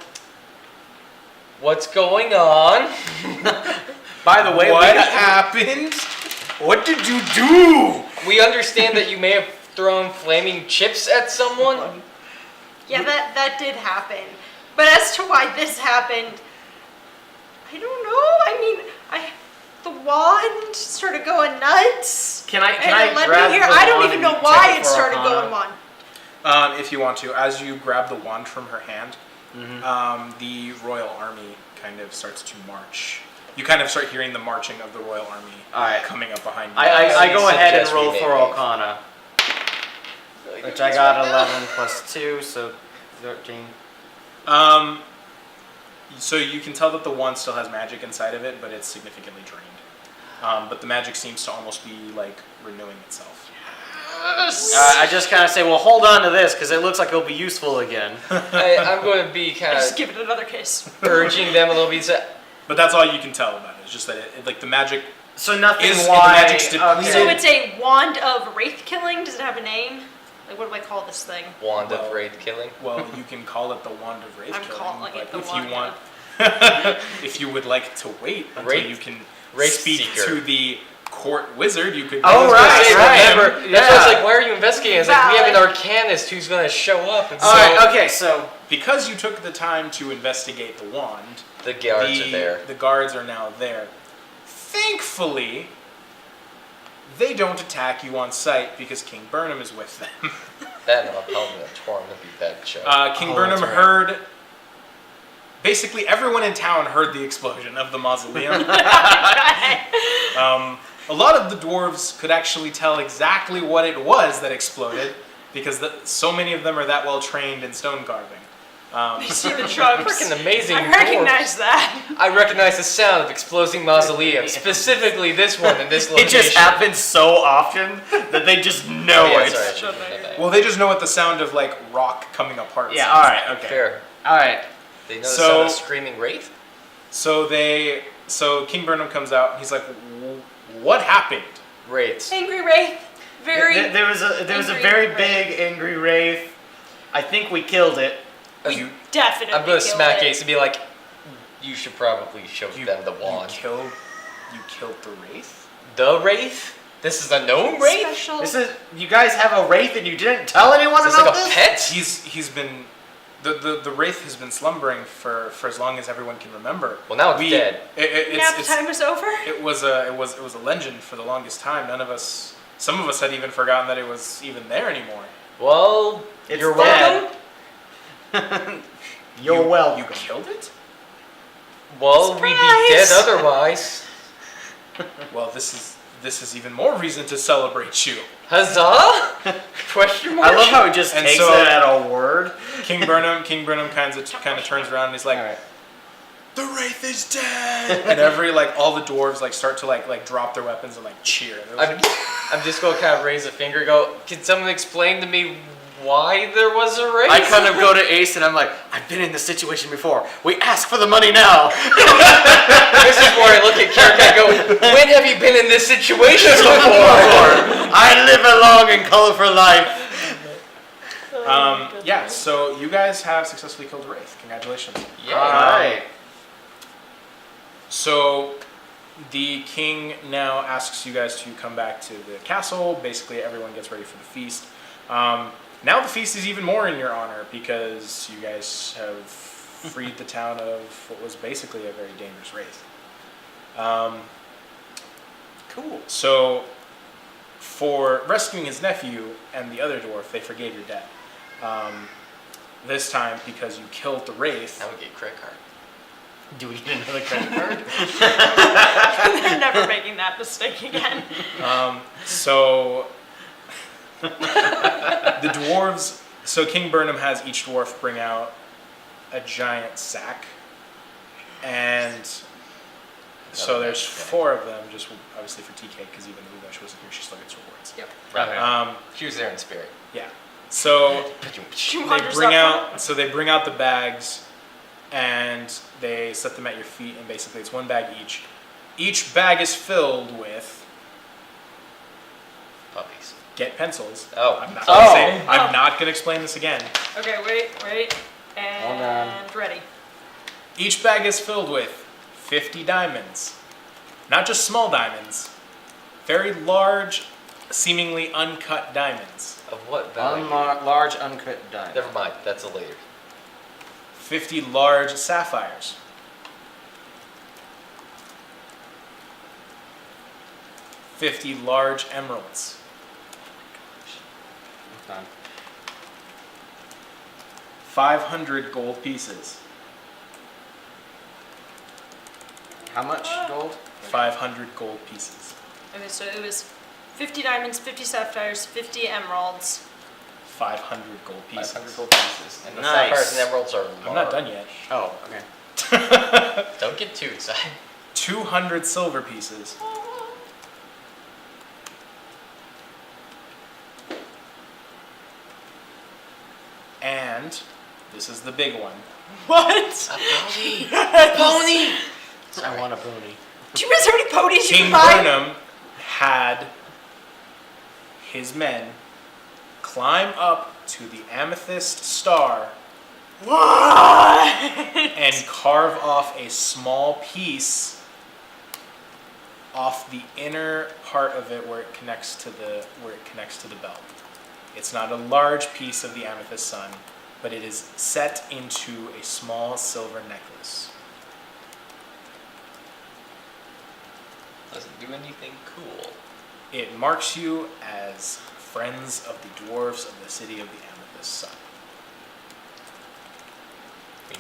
what's going on? By the way, What happened? what did you do? We understand that you may have thrown flaming chips at someone. Yeah, that did happen. But as to why this happened, I don't know. I mean, the wand started going nuts. Can I And it led grab me here. the I don't wand even and know why check it for started Arcana? going wand. If you want to, as you grab the wand from her hand, the royal army kind of starts to march. You kind of start hearing the marching of the royal army Alright. coming up behind you. I go ahead and Suggest roll we for may leave. Arcana, which I got 11 plus 2, so 13. So you can tell that the wand still has magic inside of it, but it's significantly drained. But the magic seems to almost be like renewing itself. I just kind of say, well, hold on to this because it looks like it'll be useful again. I'm going to be I kind just of give it another kiss. urging them a little bit. But that's all you can tell about it. It's just that it like the magic. So nothing. Is the why? magic's depleted? So it's a wand of wraith killing. Does it have a name? Like, what do I call this thing? Wand of Well, Wraith killing. Well, you can call it the wand of Wraith I'm killing, calling it but the if wand you want, of- if you would like to wait until Wraith- you can Wraith speak Seeker. to the court wizard, you could. Oh, go right, to right. him. Remember, that's why I was Yeah. like, why are you investigating? It's like, we have an Valid. arcanist who's going to show up. And All right. Okay. So Because you took the time to investigate the wand, the guards are there. The guards are now there. Thankfully, they don't attack you on sight because King Burnham is with them. That and I'll probably torn would be that show. King Oh, Burnham that's right. heard. Basically, everyone in town heard the explosion of the mausoleum. A lot of the dwarves could actually tell exactly what it was that exploded because so many of them are that well trained in stone carving. See the trunks. Freaking amazing. I recognize that. I recognize the sound of exploding mausoleums, specifically this one in this it location. just happens so often that they just know Oh, yeah, it. sorry, I shouldn't have done that. Well, they just know what the sound of like rock coming apart. Yeah. sounds All like. right. Okay. Fair. All right. They know the So- sound of screaming wraith? So King Burnham comes out. And he's like, "What happened?" Wraiths. Angry wraith. Very. There was a angry very wraith. big angry wraith. I think we killed it. You Definitely. I'm going to killed smack it. Ace and be like, you should probably show them the wand. You killed the wraith. The wraith? This is a known wraith? Special. This is you guys have a wraith and you didn't tell anyone Is this about like a this? pet? He's been the wraith has been slumbering for as long as everyone can remember. Well, now it's dead. Nap time is over. It was a legend for the longest time. Some of us had even forgotten that it was even there anymore. Well, It's you're dead. welcome. You're welcome. You killed it? Well, we'd be dead Surprise! otherwise. Well, this is even more reason to celebrate you. Huzzah? Question mark? I love how he just And takes so- it at a word. King Burnham kind of turns around and he's like, All right. "The wraith is dead!" And all the dwarves start to drop their weapons and cheer. They're I'm just going to kind of raise a finger and go, can someone explain to me why there was a race. I kind of go to Ace and I'm like, I've been in this situation before. We ask for the money now. This is where I look at Carrick and I go, when have you been in this situation before? I live a long and colorful life. Yeah, so you guys have successfully killed a Wraith. Congratulations. Yeah. All right. So the king now asks you guys to come back to the castle. Basically, everyone gets ready for the feast. Now the feast is even more in your honor because you guys have freed the town of what was basically a very dangerous Wraith. Cool. So for rescuing his nephew and the other dwarf, they forgave your debt. This time, because you killed the Wraith. Now we get a credit card. Do we get another credit card? They're never making that mistake again. So the dwarves. So King Burnham has each dwarf bring out a giant sack, and so there's 4 of them. Just obviously for TK, because even though Ugash wasn't here, she still gets rewards. Yep. Right. She was there in spirit. Yeah. So She they wanders bring up. out. So they bring out the bags, and they set them at your feet, and basically it's 1 bag each. Each bag is filled with. Puppies. Get pencils. Oh. I'm not Oh. gonna say. I'm not gonna explain this again. Okay, wait, Hold on. and ready. Each bag is filled with 50 diamonds. Not just small diamonds. Very large, seemingly uncut diamonds. Of what value? Large uncut diamond. Never mind. That's a later. 50 large sapphires. 50 large emeralds. Done. 500 gold pieces. How much gold? 500 gold pieces. Okay, so it was 50 diamonds, 50 sapphires, 50 emeralds. 500 gold pieces. 500 gold pieces. And the Nice. sapphires and emeralds are I'm not done yet. Oh, okay. Don't get too excited. 200 silver pieces. And this is the big one. What? A pony. A pony. I want a pony. Do you guys have any ponies you King can buy? Burnham had his men climb up to the Amethyst Star What? and carve off a small piece off the inner part of it where it connects to the belt. It's not a large piece of the Amethyst Sun, but it is set into a small silver necklace. Doesn't do anything cool. It marks you as friends of the dwarves of the city of the Amethyst Sun.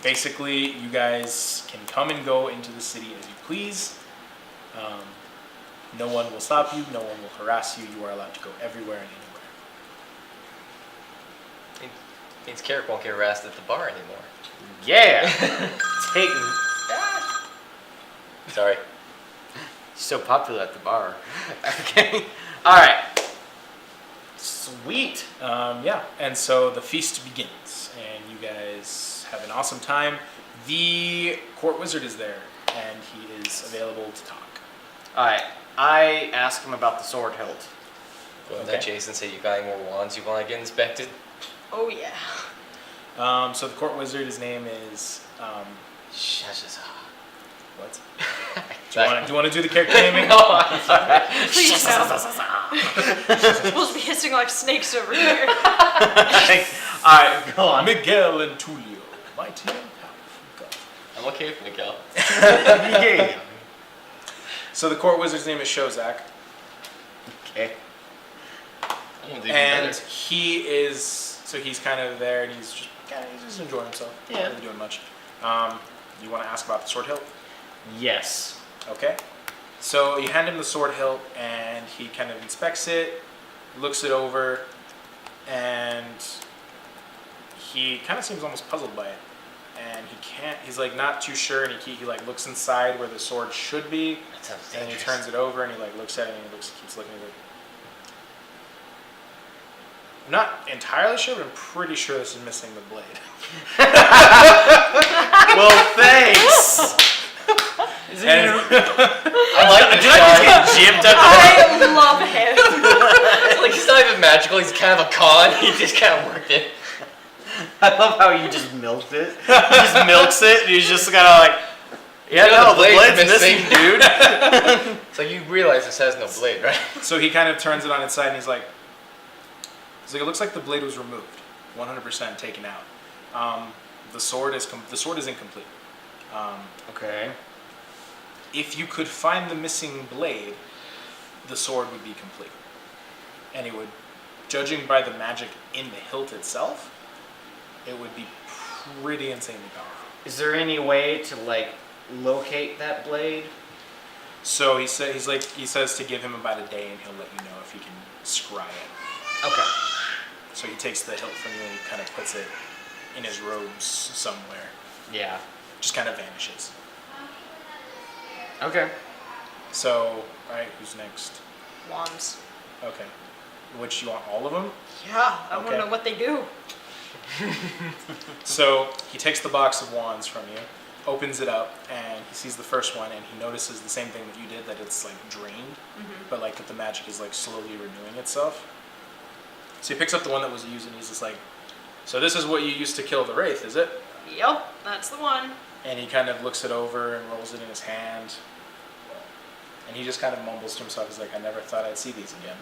Basically, you guys can come and go into the city as you please. No one will stop you. No one will harass you. You are allowed to go everywhere and anywhere. Means Carrick won't get harassed at the bar anymore. Yeah. Take. Sorry. So popular at the bar. Okay. All right. Sweet. Yeah, and so the feast begins, and you guys have an awesome time. The court wizard is there, and he is available to talk. All right. I ask him about the sword hilt. Wouldn't Okay. that Jason say you got any more wands you want to get inspected? Oh yeah. So the court wizard, his name is Shashaza. what? Do you want to do the character naming? No, I'm sorry. Please no. We're supposed to be hissing like snakes over here. All right. Go on. Miguel and Tulio, mighty and powerful God. I'm okay with Miguel. Yeah. So the court wizard's name is Shozak, Okay. I'm gonna do and better. he's kind of there, and he's just enjoying himself. Not Yeah. really doing much. You want to ask about the sword hilt? Yes. Okay. So you hand him the sword hilt, and he kind of inspects it, looks it over, and he kind of seems almost puzzled by it. And he's like not too sure, and he like looks inside where the sword should be, That sounds and then he dangerous. turns it over, and he like looks at it, and he keeps looking at it. I'm not entirely sure, but I'm pretty sure this is missing the blade. Well, thanks. And I like the Did I just shine. get gypped up? I love him. It's like he's not even magical. He's kind of a con. He just kind of worked it. I love how you just milked it. He just milks it. And he's just kind of like, yeah, You know no, the the blade's blade's missing, dude. So you realize this has no blade, right? so he kind of turns it on its side and he's like, it looks like the blade was removed, 100% taken out. The sword is incomplete. Okay. If you could find the missing blade, the sword would be complete. And it would, judging by the magic in the hilt itself, it would be pretty insanely powerful. Is there any way to like locate that blade? So he says to give him about a day and he'll let you know if he can scry it. Okay. So he takes the hilt from you and he kind of puts it in his robes somewhere. Yeah. Just kind of vanishes. Okay. So, alright, who's next? Wands. Okay. Which, you want all of them? Yeah, I want Okay. to know what they do. So he takes the box of wands from you, opens it up, and he sees the first one, and he notices the same thing that you did, that it's like drained, but like that the magic is like slowly renewing itself. So he picks up the one that was used, and he's just like, so this is what you used to kill the Wraith, is it? Yep, that's the one. And he kind of looks it over and rolls it in his hand. And he just kind of mumbles to himself, he's like, I never thought I'd see these again.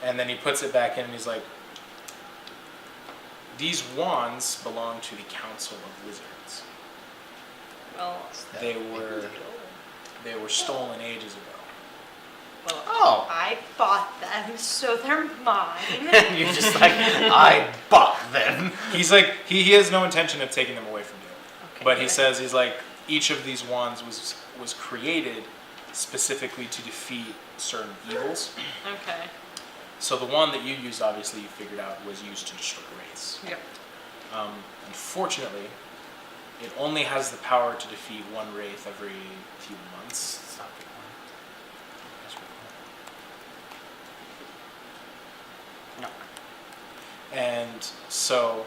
And then he puts it back in and he's like, these wands belong to the Council of Wizards. Well, They were stolen ages ago. Oh. I bought them, so they're mine. You're just like, I bought them. He's like, he has no intention of taking them away from you. Okay, But he good. says, he's like, each of these wands was created specifically to defeat certain evils. Okay. So the one that you used, obviously, you figured out, was used to destroy Wraiths. Yep. Unfortunately, it only has the power to defeat one Wraith every few months. No. And so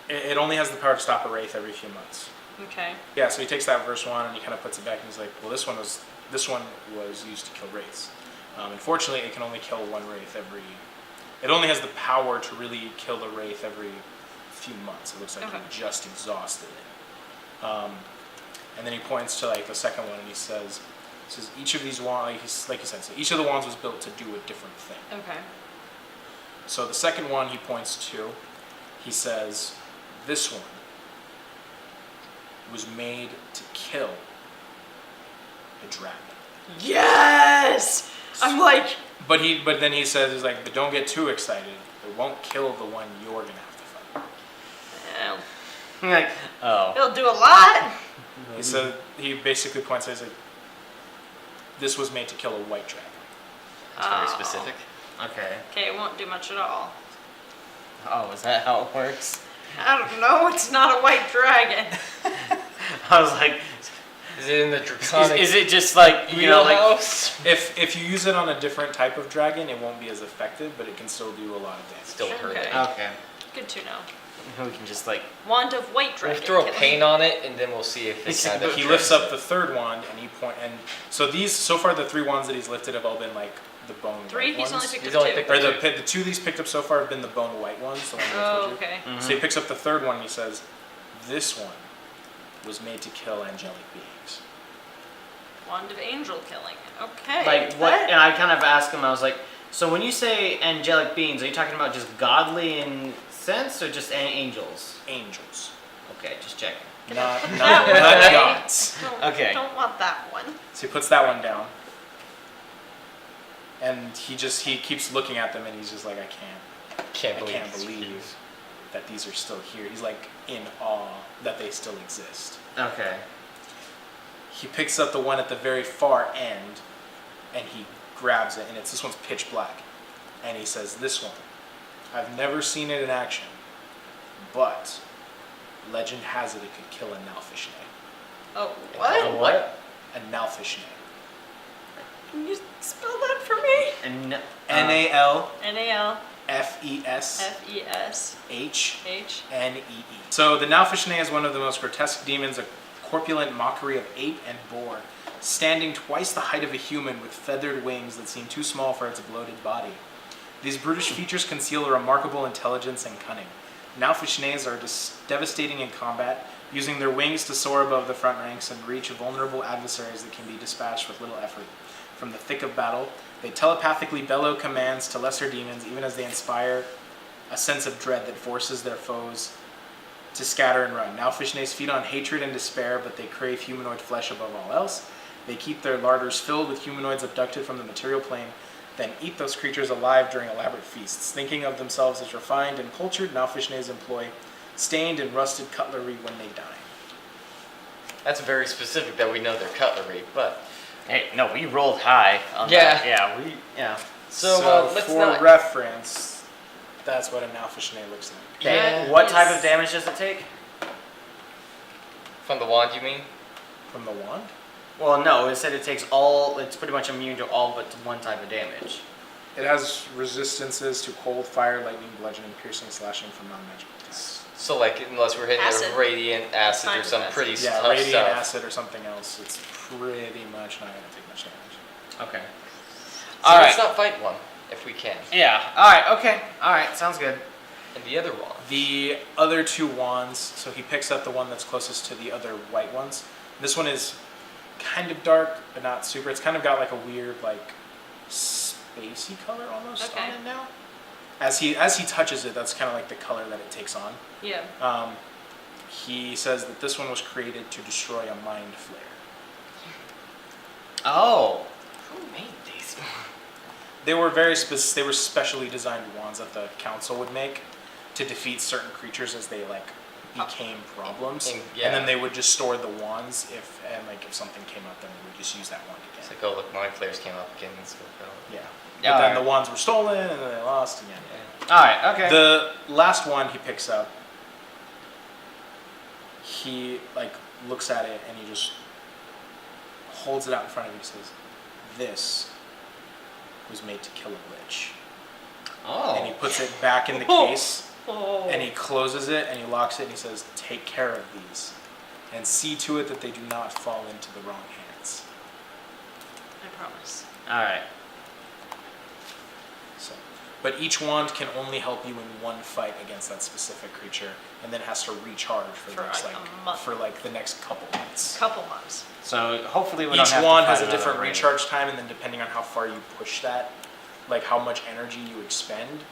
it only has the power to stop a Wraith every few months. Okay. Yeah, so he takes that first one and he kind of puts it back and he's like, well, this one was used to kill Wraiths. Unfortunately, it can only kill one Wraith it only has the power to really kill the Wraith every few months. It looks like Okay. you just exhausted it. And then he points to like the second one and he says each of these wands, like you said, so each of the wands was built to do a different thing. Okay. So the second one he points to, he says, this one was made to kill a dragon. Yes! I'm like, But then he says, he's like, but don't get too excited. It won't kill the one you're gonna have to fight. well, I'm like, oh. it'll do a lot. He said, he basically points out, he's like, this was made to kill a white dragon. It's very Oh. specific. Okay. Okay, it won't do much at all. Oh, is that how it works? I don't know, it's not a white dragon. I was like, Is it in the draconic is it just like, you know, like, wheelhouse? If you use it on a different type of dragon, it won't be as effective, but it can still do a lot of damage. Still hurt. Okay. okay. Good to know. We can just like, Wand of white We'll dragon. throw a killing. paint on it, and then we'll see if it It's- kind of. He lifts up the third wand and so far the three wands that he's lifted have all been like the bone Three? white He's only ones. picked He's up only two. picked Or the two he's picked up so far have been the bone white ones. The one that I Oh, told you. okay. mm-hmm. So he picks up the third one and he says, this one was made to kill angelic beings. Wand of angel killing. Okay. like what? That- And I kind of asked him, I was like, so when you say angelic beings, are you talking about just godly in sense or just angels? Angels. Okay, just checking. Not That one, not right? gods. Don't- Okay. Don't want that one. So he puts that one down. And he keeps looking at them and he's just like, I can't believe that these are still here. He's like in awe that they still exist. Okay. He picks up the one at the very far end and he grabs it, and this one's pitch black. And he says, this one, I've never seen it in action, but legend has it could kill a Nalfishne. Oh, what? What? A Nalfishne. Can you spell that for me? And Nal Nalfesh. FESHNEE. So the Nalfishne is one of the most grotesque demons, a corpulent mockery of ape and boar, standing twice the height of a human with feathered wings that seem too small for its bloated body. These brutish features conceal a remarkable intelligence and cunning. Nalfishnes are devastating in combat, using their wings to soar above the front ranks and reach vulnerable adversaries that can be dispatched with little effort. From the thick of battle, they telepathically bellow commands to lesser demons, even as they inspire a sense of dread that forces their foes to scatter and run. Nalfishnes feed on hatred and despair, but they crave humanoid flesh above all else. They keep their larders filled with humanoids abducted from the material plane, then eat those creatures alive during elaborate feasts. Thinking of themselves as refined and cultured, Nalfishnes employ stained and rusted cutlery when they dine. That's very specific that we know their cutlery, but hey, no, we rolled high on Yeah. that. Yeah. so, let's for not. reference, that's what a Nalfishne looks like. Okay. Yeah. What type of damage does it take? From the wand, you mean? From the wand? Well, no, it said it takes all. It's pretty much immune to all but one type of damage. It has resistances to cold, fire, lightning, bludgeoning, piercing, slashing from non-magical attacks. So, like, unless we're hitting Acid. a radiant acid Fine or some with pretty Yeah, tough radiant stuff. acid or something else, it's pretty much not going to take much damage. Okay. So All let's right. not fight one if we can. Yeah. All right. Okay. All right. Sounds good. And the other wand. The other two wands, so he picks up the one that's closest to the other white ones. This one is kind of dark, but not super. It's kind of got like a weird, like, spacey color almost Okay. on it now. As he touches it, that's kind of like the color that it takes on. Yeah. He says that this one was created to destroy a mind flare. Oh. Who made these? They were they were specially designed wands that the council would make to defeat certain creatures as they like became problems, Yeah. and then they would just store the wands if something came up, then they would just use that wand It's again. like, oh look, mind flares came up again. Let's go. Yeah. Yeah, But then alright. the wands were stolen, and then they lost again. All right. Okay. The last one he picks up, he like looks at it and he just holds it out in front of him. He says, "This was made to kill a witch." And he Oh. puts it back in the case, Oh. and he closes it and he locks it and he says, "Take care of these, and see to it that they do not fall into the wrong hands." I promise. All right. So, but each wand can only help you in one fight against that specific creature, and then has to recharge for, For the next, like like a month. for like the next couple months. Couple months. So hopefully we don't Each have wand to has fight a another different raid. recharge time, and then depending on how far you push that, like how much energy you expend,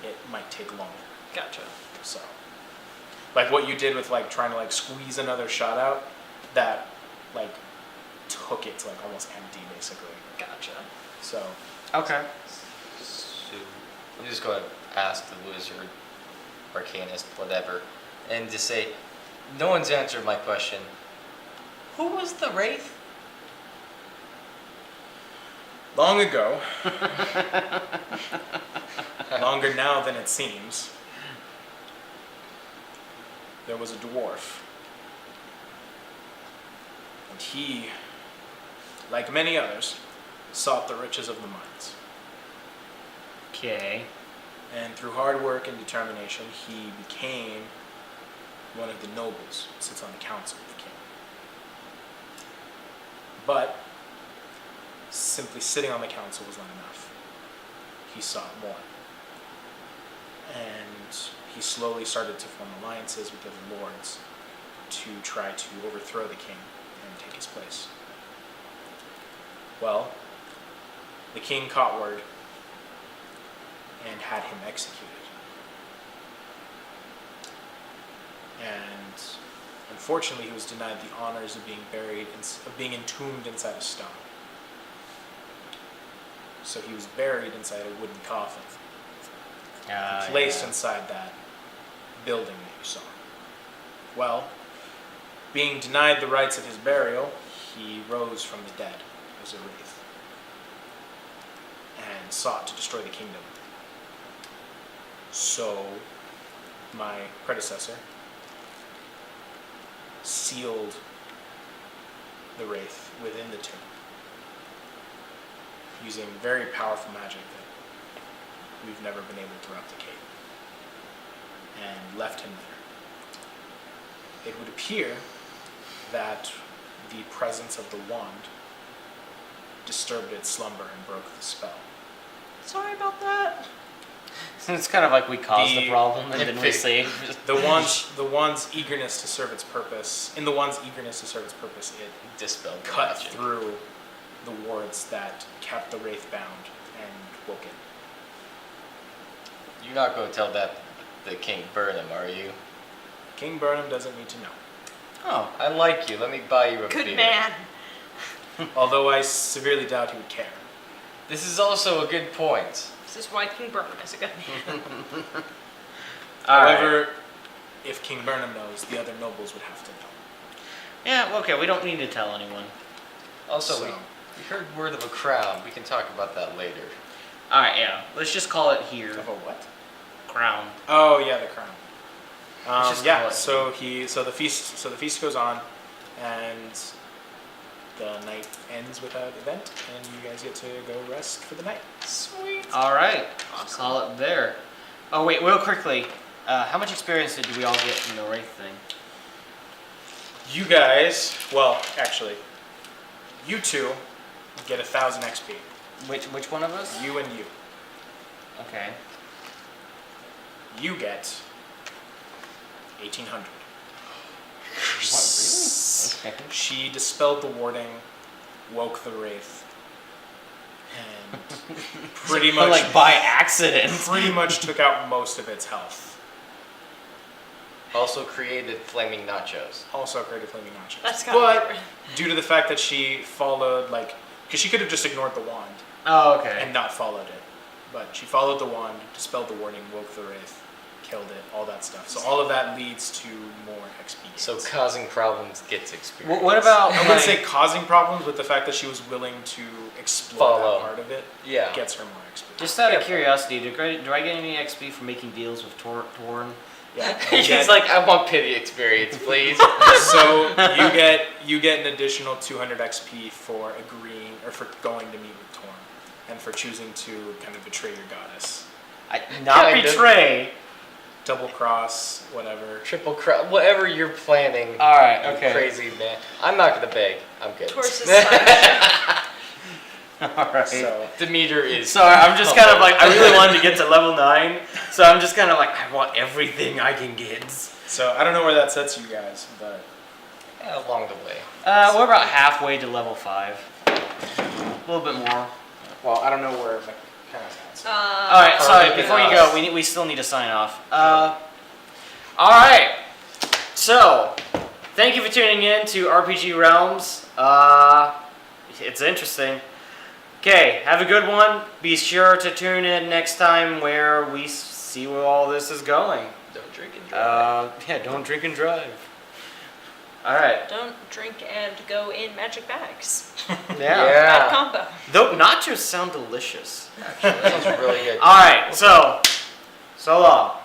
it might take longer. Gotcha. So, like what you did with like trying to like squeeze another shot out, that like took it to like almost empty basically. Gotcha. So, Okay. So I'm just going to ask the wizard, arcanist, whatever, and just say, no one's answered my question. Who was the Wraith? long ago, longer now than it seems, there was a dwarf. And he, like many others, sought the riches of the mines. Okay. And through hard work and determination, he became one of the nobles, sits on the council of the king. But simply sitting on the council was not enough. He sought more. And he slowly started to form alliances with other lords to try to overthrow the king and take his place. Well, the king caught word and had him executed. And unfortunately, he was denied the honors of being entombed inside a stone. So he was buried inside a wooden coffin, placed inside that building that you saw. Well, being denied the rites of his burial, he rose from the dead as a wraith and sought to destroy the kingdom. So, my predecessor sealed the wraith within the tomb using very powerful magic that we've never been able to replicate, and left him there. It would appear that the presence of the wand disturbed its slumber and broke the spell. Sorry about that. It's kind of like we caused the problem and then we Epic. saved. The wand's eagerness to serve its purpose, it Dispelled the cut magic. through the wards that kept the Wraith bound and woke it. You're not going to tell that the King Burnham, are you? King Burnham doesn't need to know. Oh, I like you. Let me buy you a Good beer. man. Although I severely doubt he would care. This is also a good point. This is why King Burnham is a good man. However, if King Burnham knows, the other nobles would have to know. Yeah, okay, we don't need to tell anyone. Also, So- we heard word of a crown. We can talk about that later. Alright, yeah. Let's just call it here. Of a what? Crown. Oh yeah, the crown. Let's just call Yeah. it. So the feast goes on, and the night ends with an event, and you guys get to go rest for the night. Sweet. Alright, Awesome. call it there. Oh wait, real quickly. How much experience did we all get from the Wraith thing? You guys, well, actually, you two get 1,000 XP. Which one of us? You and you. Okay. You get 1,800. What, really? Okay. She dispelled the warding, woke the Wraith, and pretty But much like by accident. pretty much took out most of its health. Also created flaming nachos. Also created flaming nachos. That's gotta But be due to the fact that she followed, because she could have just ignored the wand Oh, okay. and not followed it. But she followed the wand, dispelled the warding, woke the Wraith, killed it, all that stuff. So all of that leads to more XP gains. So causing problems gets experience. What about I wouldn't say causing problems, but the fact that she was willing to explore Follow. that part of it Yeah. gets her more XP. just out of Yeah. curiosity, do I get any XP for making deals with Torn? Yeah. He's like, I want pity experience, please. So you get an additional 200 XP for agreeing or for going to meet with Torn, and for choosing to kind of betray your goddess, Not Kind of. betray. double cross, whatever. Triple crown, whatever you're planning. Alright, you okay. Crazy man. I'm not gonna beg. I'm good. Towards his son. Alright. So Demeter is. Sorry, I'm just kind of like, I really wanted to get to level 9, so I'm just kind of like, I want everything I can get. I don't know where that sets you guys, but Along the way. We're about halfway to level 5. A little bit more. well, I don't know where it kind of sets. Alright, sorry, Harder than before you us. go, we still need to sign off. Alright, so, thank you for tuning in to RPG Realms. It's interesting. Okay, have a good one. Be sure to tune in next time where we see where all this is going. Don't drink and drive. Yeah, don't drink and drive. Alright, Don't drink and go in magic bags. yeah. Bad combo. Though nachos sound delicious. That was really good. Alright, so long.